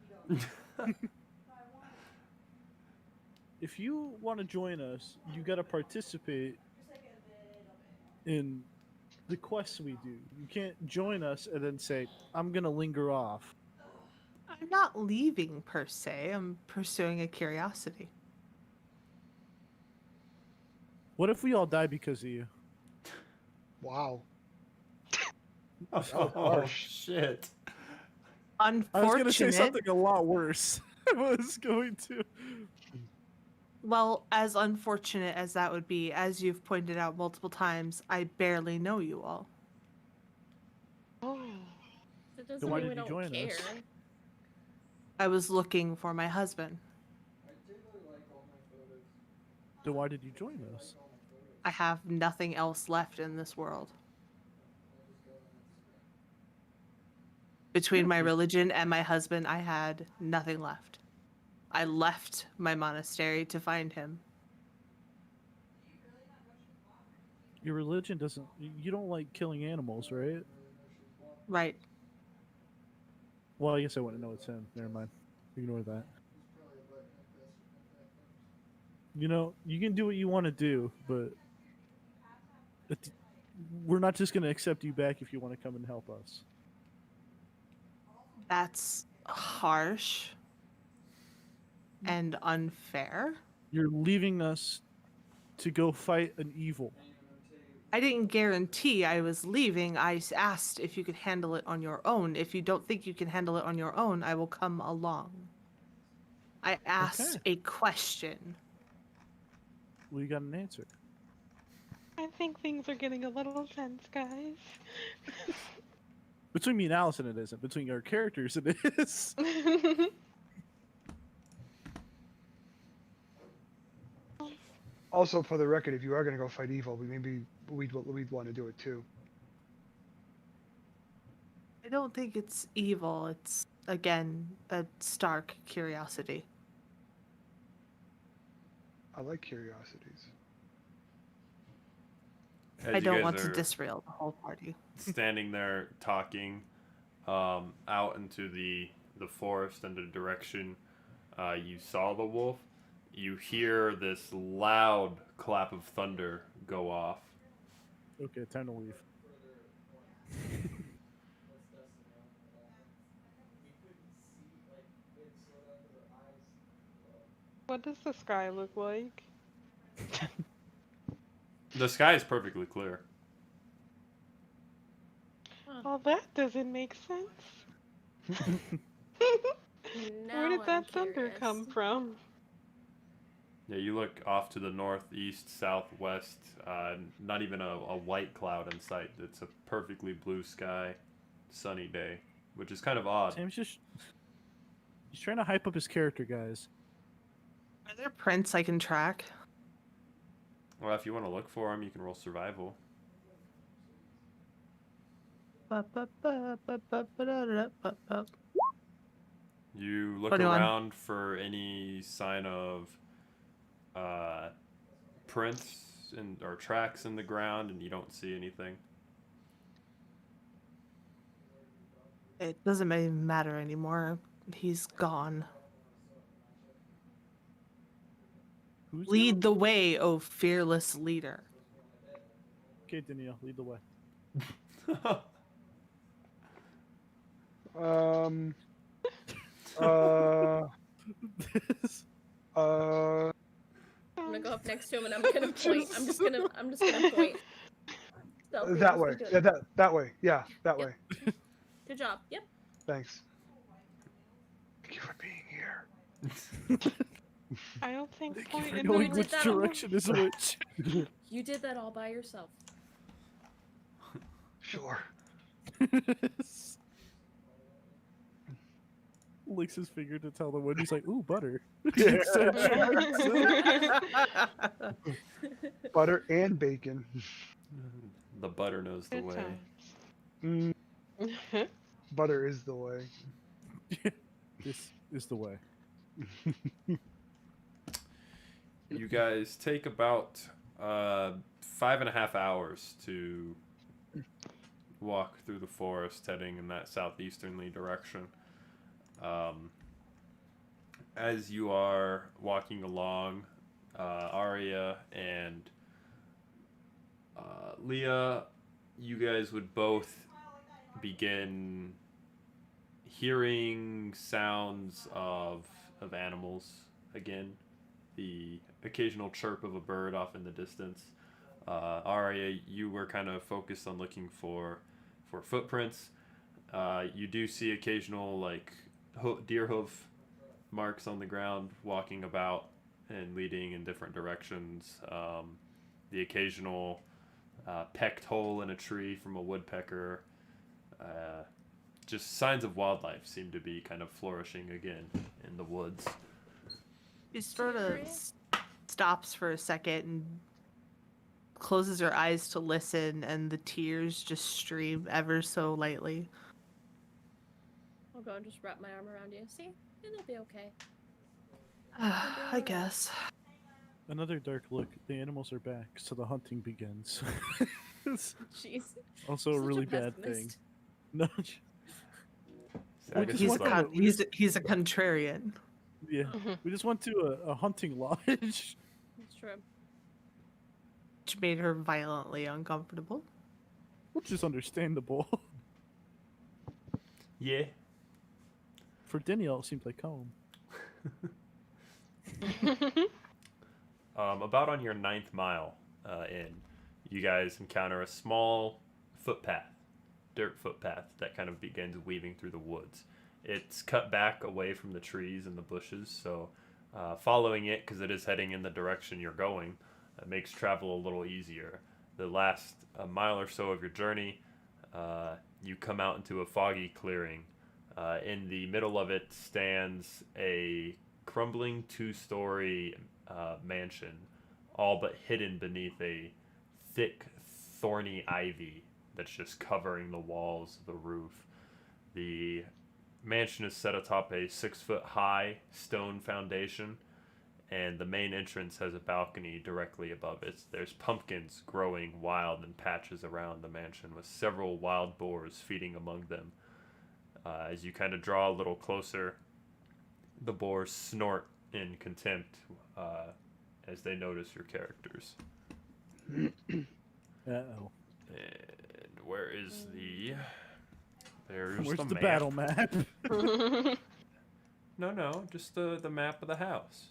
If you want to join us, you got to participate in the quests we do. You can't join us and then say, I'm going to linger off. I'm not leaving per se. I'm pursuing a curiosity. What if we all die because of you? Wow. Oh, shit. Unfortunate. I was going to say something a lot worse. I was going to. Well, as unfortunate as that would be, as you've pointed out multiple times, I barely know you all. Oh. That doesn't Then why mean we did you don't join care. us? I was looking for my husband. Then why did you join us? I have nothing else left in this world. Between my religion and my husband, I had nothing left. I left my monastery to find him. Your religion doesn't... You don't like killing animals, right? Right. Well, I guess I wouldn't know it's him. Never mind. Ignore that. You know, you can do what you want to do, but... we're not just going to accept you back if you want to come and help us. That's harsh and unfair. You're leaving us to go fight an evil. I didn't guarantee I was leaving. I asked if you could handle it on your own. If you don't think you can handle it on your own, I will come along. I asked a question. Well, you got an answer. I think things are getting a little tense, guys. Between me and Allison, it isn't. Between our characters, it is. Also, for the record, if you are going to go fight evil, we'd want to do it too. I don't think it's evil. It's, again, a stark curiosity. I like curiosities. As I you don't guys want to are disrail the whole party. standing there talking out into the forest in the direction you saw the wolf, you hear this loud clap of thunder go off. Okay, time to leave. What does the sky look like? The sky is perfectly clear. Well, that doesn't make sense. Where did that thunder come from? Yeah, you look off to the northeast, southwest, not even a white cloud in sight. It's a perfectly blue sky, sunny day, which is kind of odd. Sam's just... He's trying to hype up his character, guys. Are there prints I can track? Well, if you want to look for them, you can roll survival. You look 21. around for any sign of prints or tracks in the ground, and you don't see anything. It doesn't even matter anymore. He's gone. Lead the way, O fearless leader. Okay, Danielle, lead the way. I'm gonna go up next to him and I'm gonna point. I'm just gonna point. Stealthy, That that's way. good. Yeah, that way. Yeah, that way. Good job. Yep. Thanks. Thank you for being here. I don't think Thank point you for in knowing the which direction is which. You did that all by yourself. Sure. Licks his finger to tell the wind. He's like, ooh, butter. Butter and bacon. The butter knows the Good way. times. Butter is the way. This is the way. You guys take about 5.5 hours to walk through the forest, heading in that southeasterly direction. As you are walking along, Arya and Leah, you guys would both begin hearing sounds of animals again. The occasional chirp of a bird off in the distance. Arya, you were kind of focused on looking for footprints. You do see occasional like deer hoof marks on the ground walking about and leading in different directions. The occasional pecked hole in a tree from a woodpecker. Just signs of wildlife seem to be kind of flourishing again in the woods. She sort of stops for a second and closes her eyes to listen, and the tears just stream ever so lightly. I'll go and just wrap my arm around you. See? It'll be okay. I guess. Another dark look. The animals are back, so the hunting begins. Jeez. Also a Such a really bad thing. pessimist. No. He's a contrarian. Yeah. We just went to a hunting lodge. That's true. Which made her violently uncomfortable. Which is understandable. Yeah. For Danielle, it seemed like home. About on your 9th mile in, you guys encounter a small footpath, dirt footpath that kind of begins weaving through the woods. It's cut back away from the trees and the bushes, so following it, because it is heading in the direction you're going, makes travel a little easier. The last mile or so of your journey, you come out into a foggy clearing. In the middle of it stands a crumbling 2-story mansion, all but hidden beneath a thick, thorny ivy that's just covering the walls of the roof. The mansion is set atop a 6-foot-high stone foundation, and the main entrance has a balcony directly above it. There's pumpkins growing wild in patches around the mansion, with several wild boars feeding among them. As you kind of draw a little closer, the boars snort in contempt as they notice your characters. Uh-oh. And where is the... There's Where's the map. battle map? No, just the map of the house.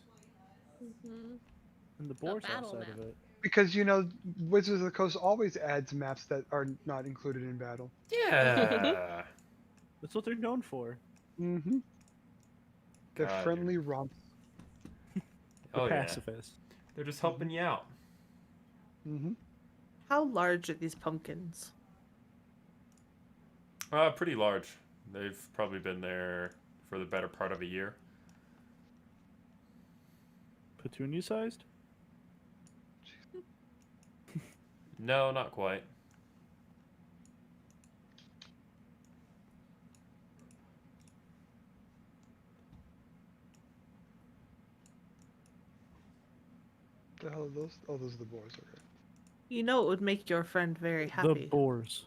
And the boar's battle outside map. of it. Because, you know, Wizards of the Coast always adds maps that are not included in battle. Yeah. That's what they're known for. Mm-hmm. They're God, friendly romps. Oh, yeah. Pacifist. They're just helping you out. Mm-hmm. How large are these pumpkins? Pretty large. They've probably been there for the better part of a year. Petunia sized? No, not quite. The hell are those? Oh, those are the boars. Okay. You know it would make your friend very happy. The boars.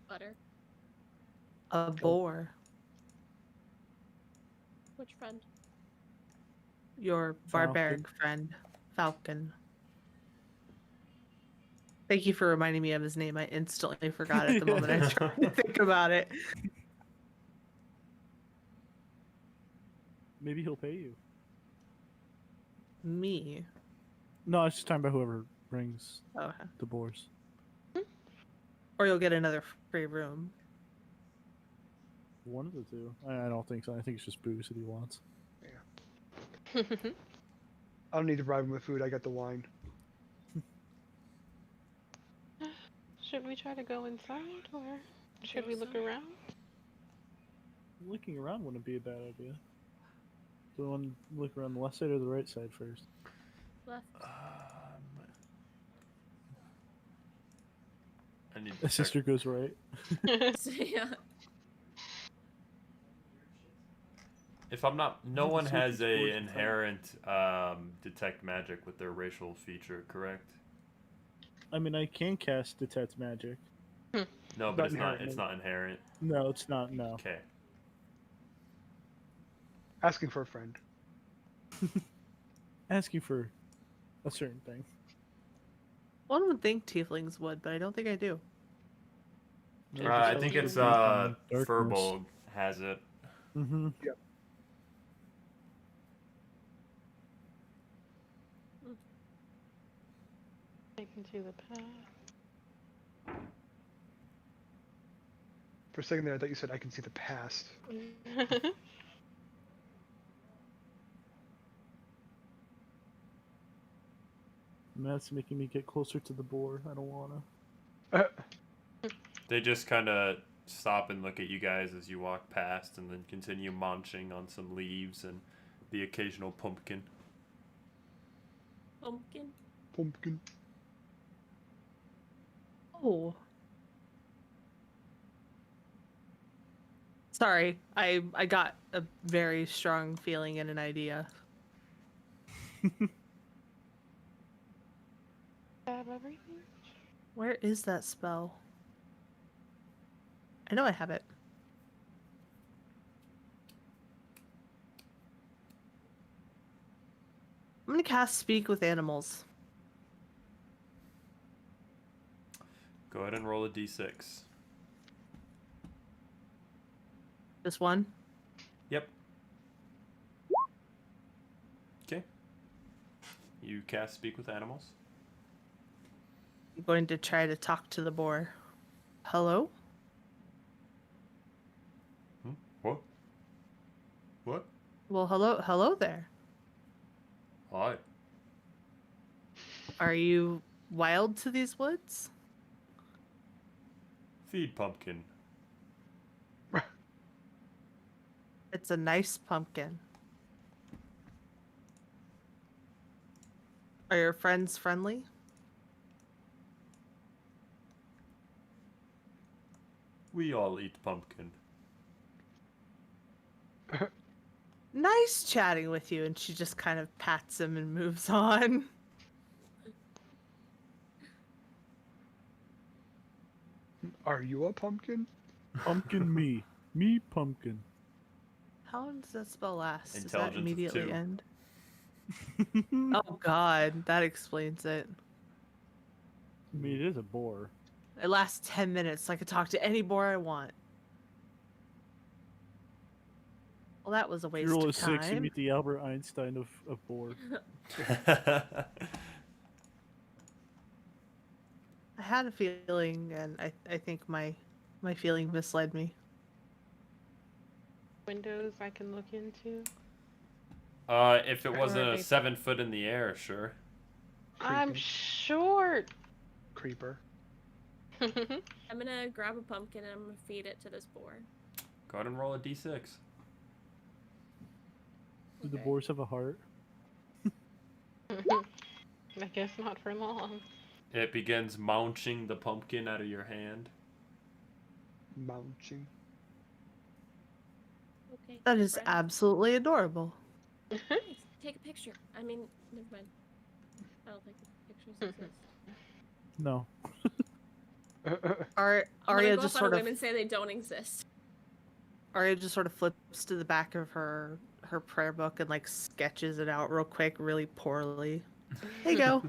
Butter. A boar. Which friend? Your barbaric friend, Falcon. Thank you for reminding me of his name. I instantly forgot it the moment I tried to think about it. Maybe he'll pay you. Me. No, I was just talking about whoever brings Okay. the boars. Or you'll get another free room. One of the two. I don't think so. I think it's just booze that he wants. I don't need to bribe him with food. I got the wine. Should we try to go inside, or should we look around? Looking around wouldn't be a bad idea. Do you want to look around the left side or the right side first? Left. I need The sister goes right. So, yeah. If I'm not, no Oh, one the has circuit a board's in front. inherent detect magic with their racial feature, correct? I mean, I can cast detect magic. No, but Not it's not. inherently. It's not inherent. No, it's not. No. Okay. Asking for a friend. Asking for a certain thing. One would think tieflings would, but I don't think I do. I think it's Furbolg has it. Mm-hmm. Yep. I can see the path. For a second there, I thought you said I can see the past. And that's making me get closer to the boar. I don't wanna. They just kind of stop and look at you guys as you walk past, and then continue munching on some leaves and the occasional pumpkin. Pumpkin. Pumpkin. Oh. Sorry, I got a very strong feeling and an idea. Have everything? Where is that spell? I know I have it. I'm gonna cast Speak with Animals. Go ahead and roll a d6. Just one? Yep. Okay. You cast Speak with Animals. I'm going to try to talk to the boar. Hello? What? What? Well, hello there. Hi. Are you wild to these woods? Feed pumpkin. It's a nice pumpkin. Are your friends friendly? We all eat pumpkin. Nice chatting with you, and she just kind of pats him and moves on. Are you a pumpkin? Pumpkin me. Me pumpkin. How long does that spell last? Does Intelligence that of immediately 2. end? Oh god, that explains it. I mean, it is a boar. It lasts 10 minutes, so I could talk to any boar I want. Well, that was a waste You roll a of 6, you time. meet the Albert Einstein of boar. I had a feeling, and I think my feeling misled me. Windows I can look into. If it wasn't a 7 foot in the air, sure. I'm short. Creeper. I'm gonna grab a pumpkin and I'm gonna feed it to this boar. Go ahead and roll a d6. Do the boars have a heart? I guess not for long. It begins munching the pumpkin out of your hand. Munching. Okay. That is Brian. absolutely adorable. Nice. Take a picture. I mean, never mind. I don't think the pictures exist. No. Arya I'm gonna go just up sort on a of whim and say they don't exist. Arya just sort of flips to the back of her prayer book and like sketches it out real quick, really poorly. There you go.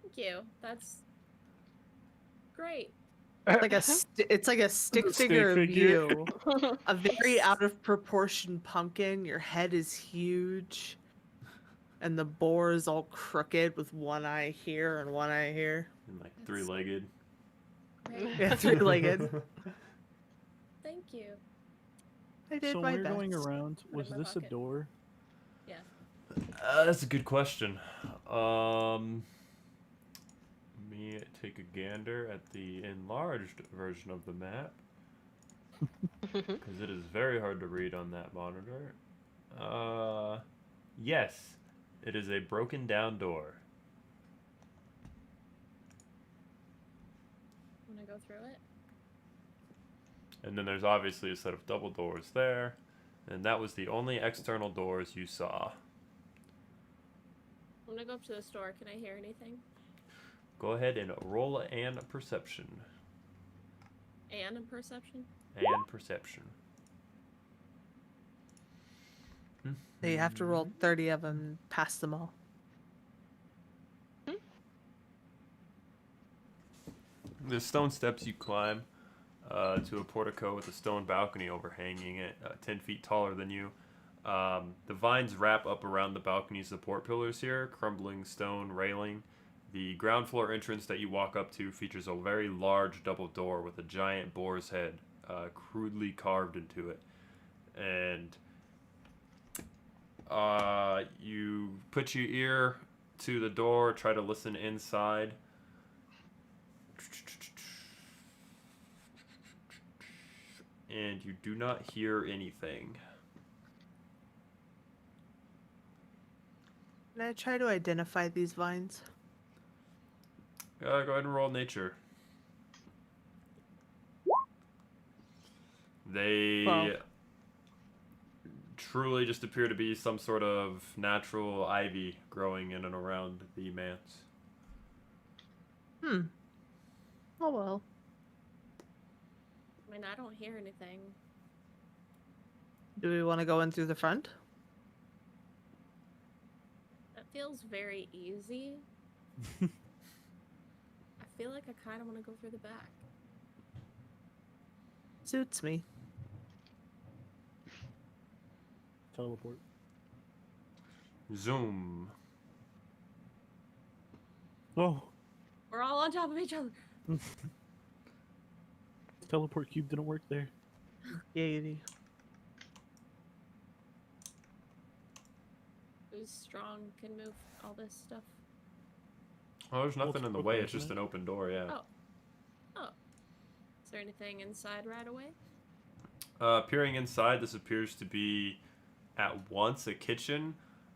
Thank you. That's great. It's like a stick Stick figure of figure. you. A very out of proportion pumpkin. Your head is huge. and the boar is all crooked with one eye here and one eye here. And like three-legged. Yeah, three-legged. Thank you. I did So my when you're best. going around, Put it was in my this a pocket. door? Yeah. That's a good question. Let me take a gander at the enlarged version of the map. Because it is very hard to read on that monitor. Yes, it is a broken down door. Want to go through it? And then there's obviously a set of double doors there. And that was the only external doors you saw. I'm gonna go up to the store. Can I hear anything? Go ahead and roll an perception. And a perception? And perception. So you have to roll 30 of them and pass them all. The stone steps you climb to a portico with a stone balcony overhanging it, 10 feet taller than you. The vines wrap up around the balcony's support pillars here, crumbling stone railing. The ground floor entrance that you walk up to features a very large double door with a giant boar's head crudely carved into it. And you put your ear to the door, try to listen inside. And you do not hear anything. Can I try to identify these vines? Go ahead and roll nature. They Well. truly just appear to be some sort of natural ivy growing in and around the manse. Oh well. I mean, I don't hear anything. Do we want to go in through the front? That feels very easy. I feel like I kind of want to go through the back. Suits me. Teleport. Zoom. Oh, We're all on top of each other. teleport cube didn't work there. Yay. Who's strong can move all this stuff. Oh, there's Well, nothing it's in the open, way. It's isn't just it? an open door, yeah. Oh. Is there anything inside right away? Peering inside, this appears to be at once a kitchen,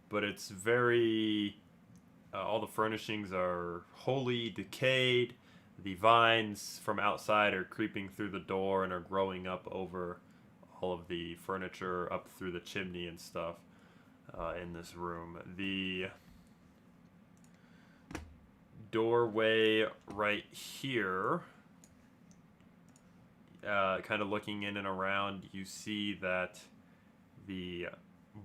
but it's very... all the furnishings are wholly decayed. The vines from outside are creeping through the door and are growing up over all of the furniture, up through the chimney and stuff in this room. The doorway right here, kind of looking in and around, you see that the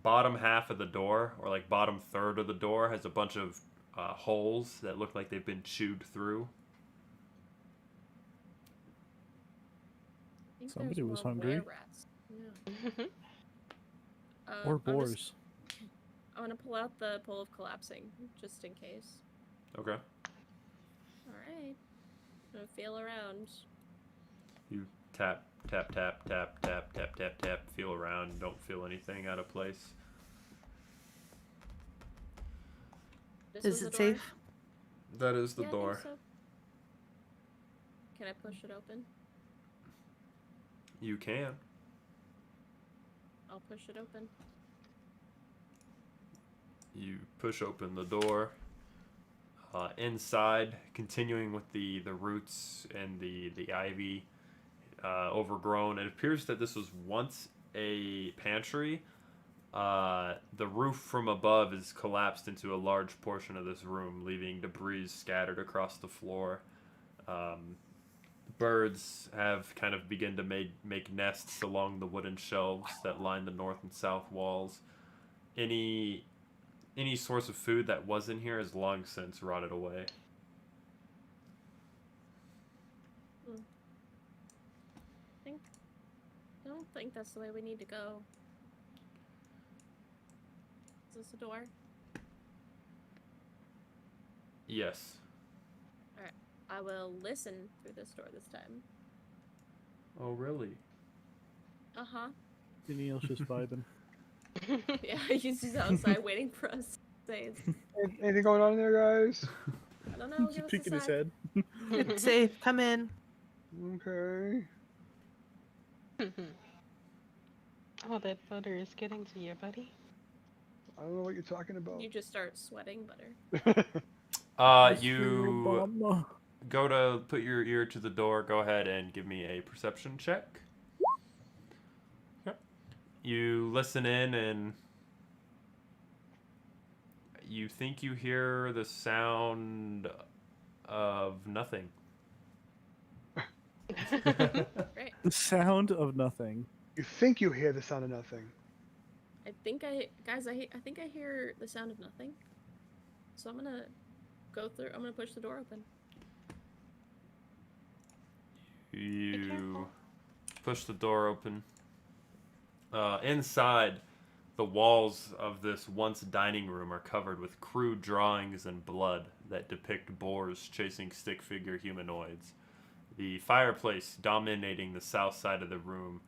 bottom half of the door, or like bottom third of the door, has a bunch of holes that look like they've been chewed through. I think Somebody there's was more hungry. were-rats. Yeah. Or I'm just- boars. I want to pull out the pole of collapsing, just in case. Okay. Alright. I'm gonna feel around. You tap, tap, tap, tap, tap, tap, tap, tap, feel around, don't feel anything out of place. This Is was the it door? safe? That is the Yeah, I think door. so. Can I push it open? You can. I'll push it open. You push open the door. Inside, continuing with the roots and the ivy overgrown, it appears that this was once a pantry. The roof from above is collapsed into a large portion of this room, leaving debris scattered across the floor. Birds have kind of begun to make nests along the wooden shelves that line the north and south walls. Any source of food that was in here has long since rotted away. I don't think that's the way we need to go. Is this a door? Yes. Alright. I will listen through this door this time. Oh, really? Uh-huh. Neil's just vibing. Yeah, he's just outside waiting for us to say it. Anything going on in there, guys? I don't know, He's give us a peeking his sec. head. It's safe. Come in. Okay. Oh, that butter is getting to you, buddy. I don't know what you're talking about. You just start sweating butter. You go to put your ear to the door. Go ahead and give me a perception check. Yep. You listen in and you think you hear the sound of nothing. Great. The sound of nothing. You think you hear the sound of nothing. I think I think I hear the sound of nothing. So I'm gonna go through. I'm gonna push the door open. You push the door open. Inside, the walls of this once dining room are covered with crude drawings and blood that depict boars chasing stick figure humanoids. The fireplace dominating the south side of the room,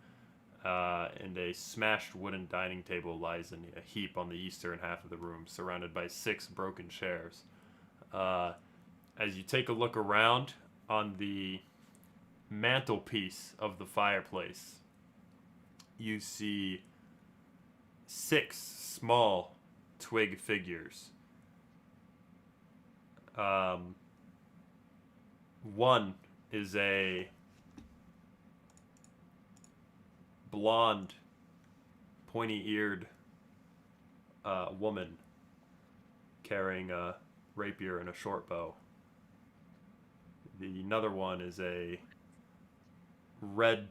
and a smashed wooden dining table lies in a heap on the eastern half of the room, surrounded by 6 broken chairs. As you take a look around, on the mantelpiece of the fireplace, you see 6 small twig figures. One is a blonde, pointy-eared woman carrying a rapier and a short bow. Another one is a red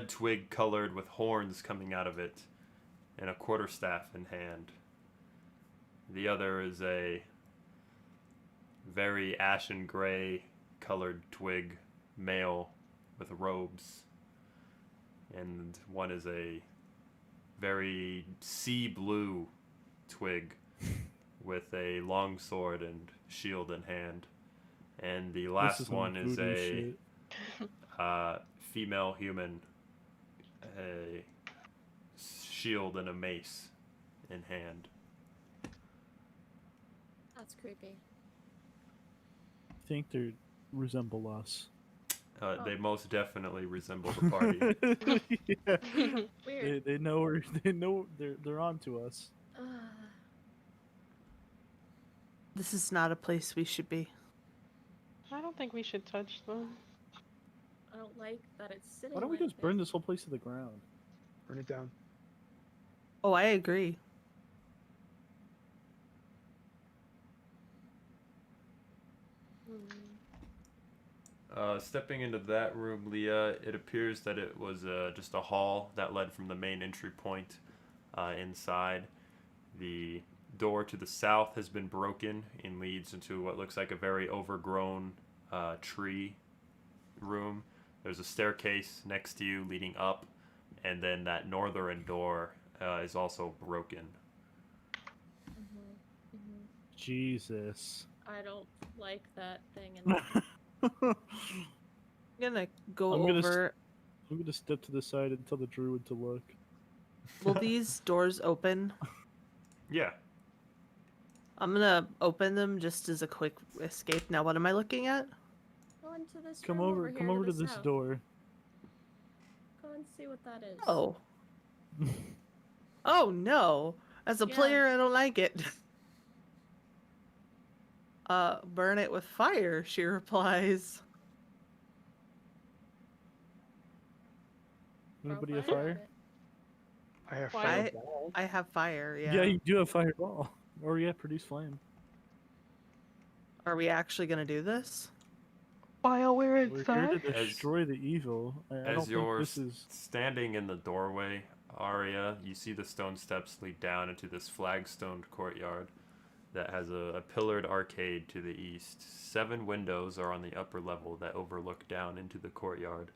twig colored with horns coming out of it and a quarterstaff in hand. The other is a very ashen gray colored twig male with robes. And one is a very sea blue twig with a long sword and shield in hand. And the last one is a female human, a shield and a mace in hand. That's creepy. I think they resemble us. They most definitely resemble the party. Yeah. Weird. They know they're on to us. This is not a place we should be. I don't think we should touch them. I don't like that it's sitting. Why don't we like just burn this whole place to the ground? Burn it down. Oh, I agree. Stepping into that room, Leah, it appears that it was just a hall that led from the main entry point inside. The door to the south has been broken and leads into what looks like a very overgrown tree room. There's a staircase next to you leading up, and then that northern door is also broken. Jesus. I don't like that thing. In I'm gonna go I'm gonna over. I'm gonna step to the side and tell the druid to look. Will these doors open? Yeah. I'm gonna open them just as a quick escape. Now, what am I looking at? Go into this Come room over, here come over to the this south. door. Go and see what that is. Oh. Oh no! As a Yeah. player, I don't like it. Burn it with fire, she replies. Anybody have fire? I have I, fireball. I have fire, yeah. Yeah, you do have fireball. Or yeah, produce flame. Are we actually gonna do this? While we're We're here inside? to destroy the evil. I don't As think you're this is. standing in the doorway, Arya, you see the stone steps lead down into this flagstoned courtyard that has a pillared arcade to the east. 7 windows are on the upper level that overlook down into the courtyard.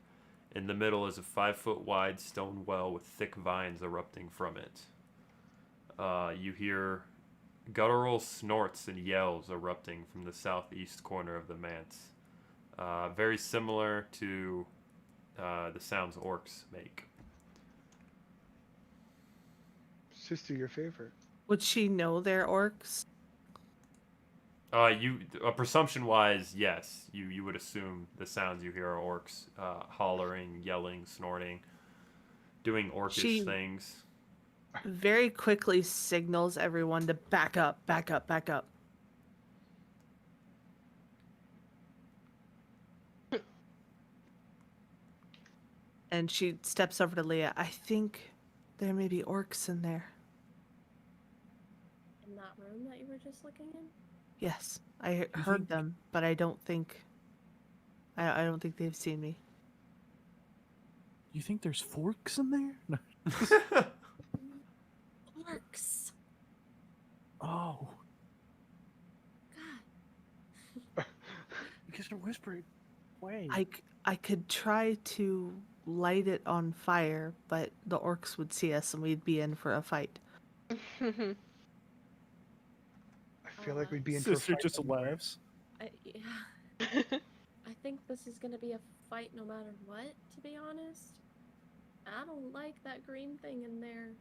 In the middle is a 5-foot wide stone well with thick vines erupting from it. You hear guttural snorts and yells erupting from the southeast corner of the manse. Very similar to the sounds orcs make. Sister, your favorite. Would she know they're orcs? Presumption-wise, yes. You would assume the sounds you hear are orcs, hollering, yelling, snorting, doing orcish things. Very quickly signals everyone to back up, back up, back up. And she steps over to Leah. I think there may be orcs in there. In that room that you were just looking in? Yes, I heard them, but I don't think they've seen me. You think there's forks in there? No. Orcs. Oh. God. Because they're whispering. Wait. I could try to light it on fire, but the orcs would see us and we'd be in for a fight. I feel like we'd be in for a Sister fight just somewhere. laughs. I think this is gonna be a fight no matter what, to be honest. I don't like that green thing in there.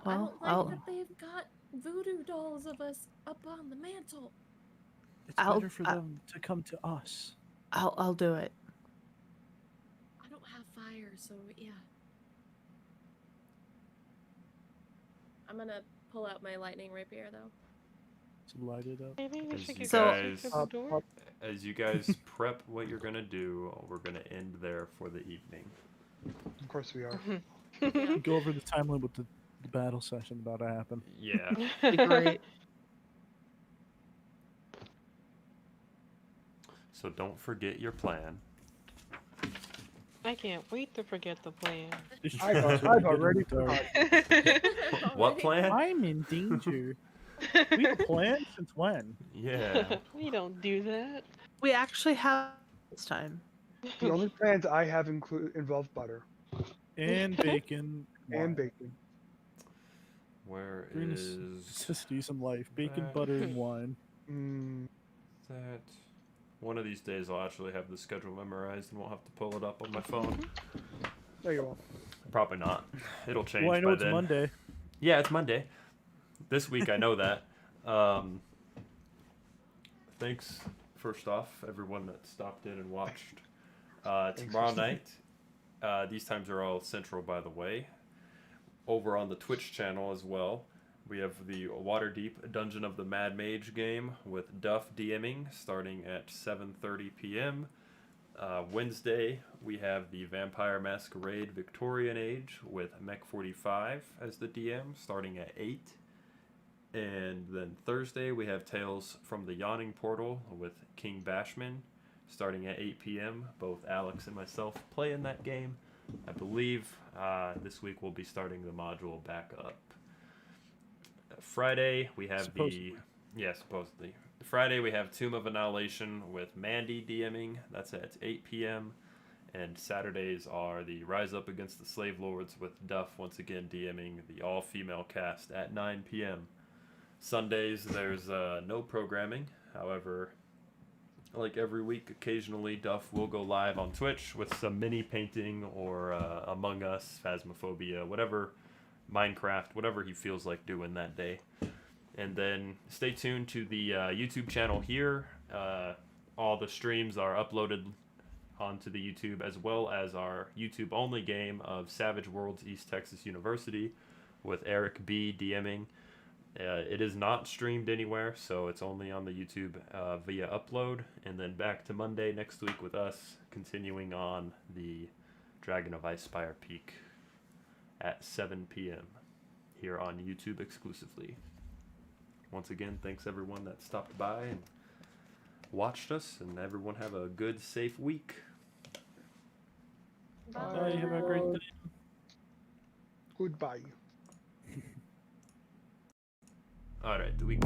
I don't like that they've got voodoo dolls of us up on the mantle. It's better for them to come to us. I'll do it. I don't have fire, so yeah. I'm gonna pull out my lightning rapier though. To light it up. As you guys prep what you're gonna do, we're gonna end there for the evening. Of course we are. Go over the time limit with the battle session about to happen. Yeah. Great. So don't forget your plan. I can't wait to forget the plan. I've already forgotten. What plan? I'm in danger. We have a plan since when? Yeah. We don't do that. We actually have this time. The only plans I have involve butter. And bacon. And bacon. Where It's is just decent life. Bacon, butter, and wine. that? One of these days I'll actually have the schedule memorized and won't have to pull it up on my phone. There you go. Probably not. It'll change Well, I know by it's then. Monday. Yeah, it's Monday. This week I know that. Thanks, first off, everyone that stopped in and watched. Tomorrow night, these times are all central, by the way. Over on the Twitch channel as well, we have the Waterdeep Dungeon of the Mad Mage game with Duff DMing starting at 7:30 p.m. Wednesday, we have the Vampire Masquerade Victorian Age with Mech45 as the DM starting at 8. And then Thursday, we have Tales from the Yawning Portal with King Bashman starting at 8 p.m. Both Alex and myself play in that game. I believe this week we'll be starting the module back up. Friday, we have supposedly. Friday, we have Tomb of Annihilation with Mandy DMing. That's at 8 p.m. And Saturdays are the Rise Up Against the Slave Lords with Duff once again DMing the all-female cast at 9 p.m. Sundays, there's no programming. However, like every week, occasionally Duff will go live on Twitch with some mini painting or Among Us, Phasmophobia, whatever, Minecraft, whatever he feels like doing that day. And then stay tuned to the YouTube channel here. All the streams are uploaded onto the YouTube, as well as our YouTube-only game of Savage Worlds East Texas University with Eric B. DMing. It is not streamed anywhere, so it's only on the YouTube via upload. And then back to Monday next week with us, continuing on the Dragon of Icespire Peak at 7 p.m. here on YouTube exclusively. Once again, thanks everyone that stopped by and watched us, and everyone have a good, safe week. Bye. Have a great day. Goodbye. All right, do we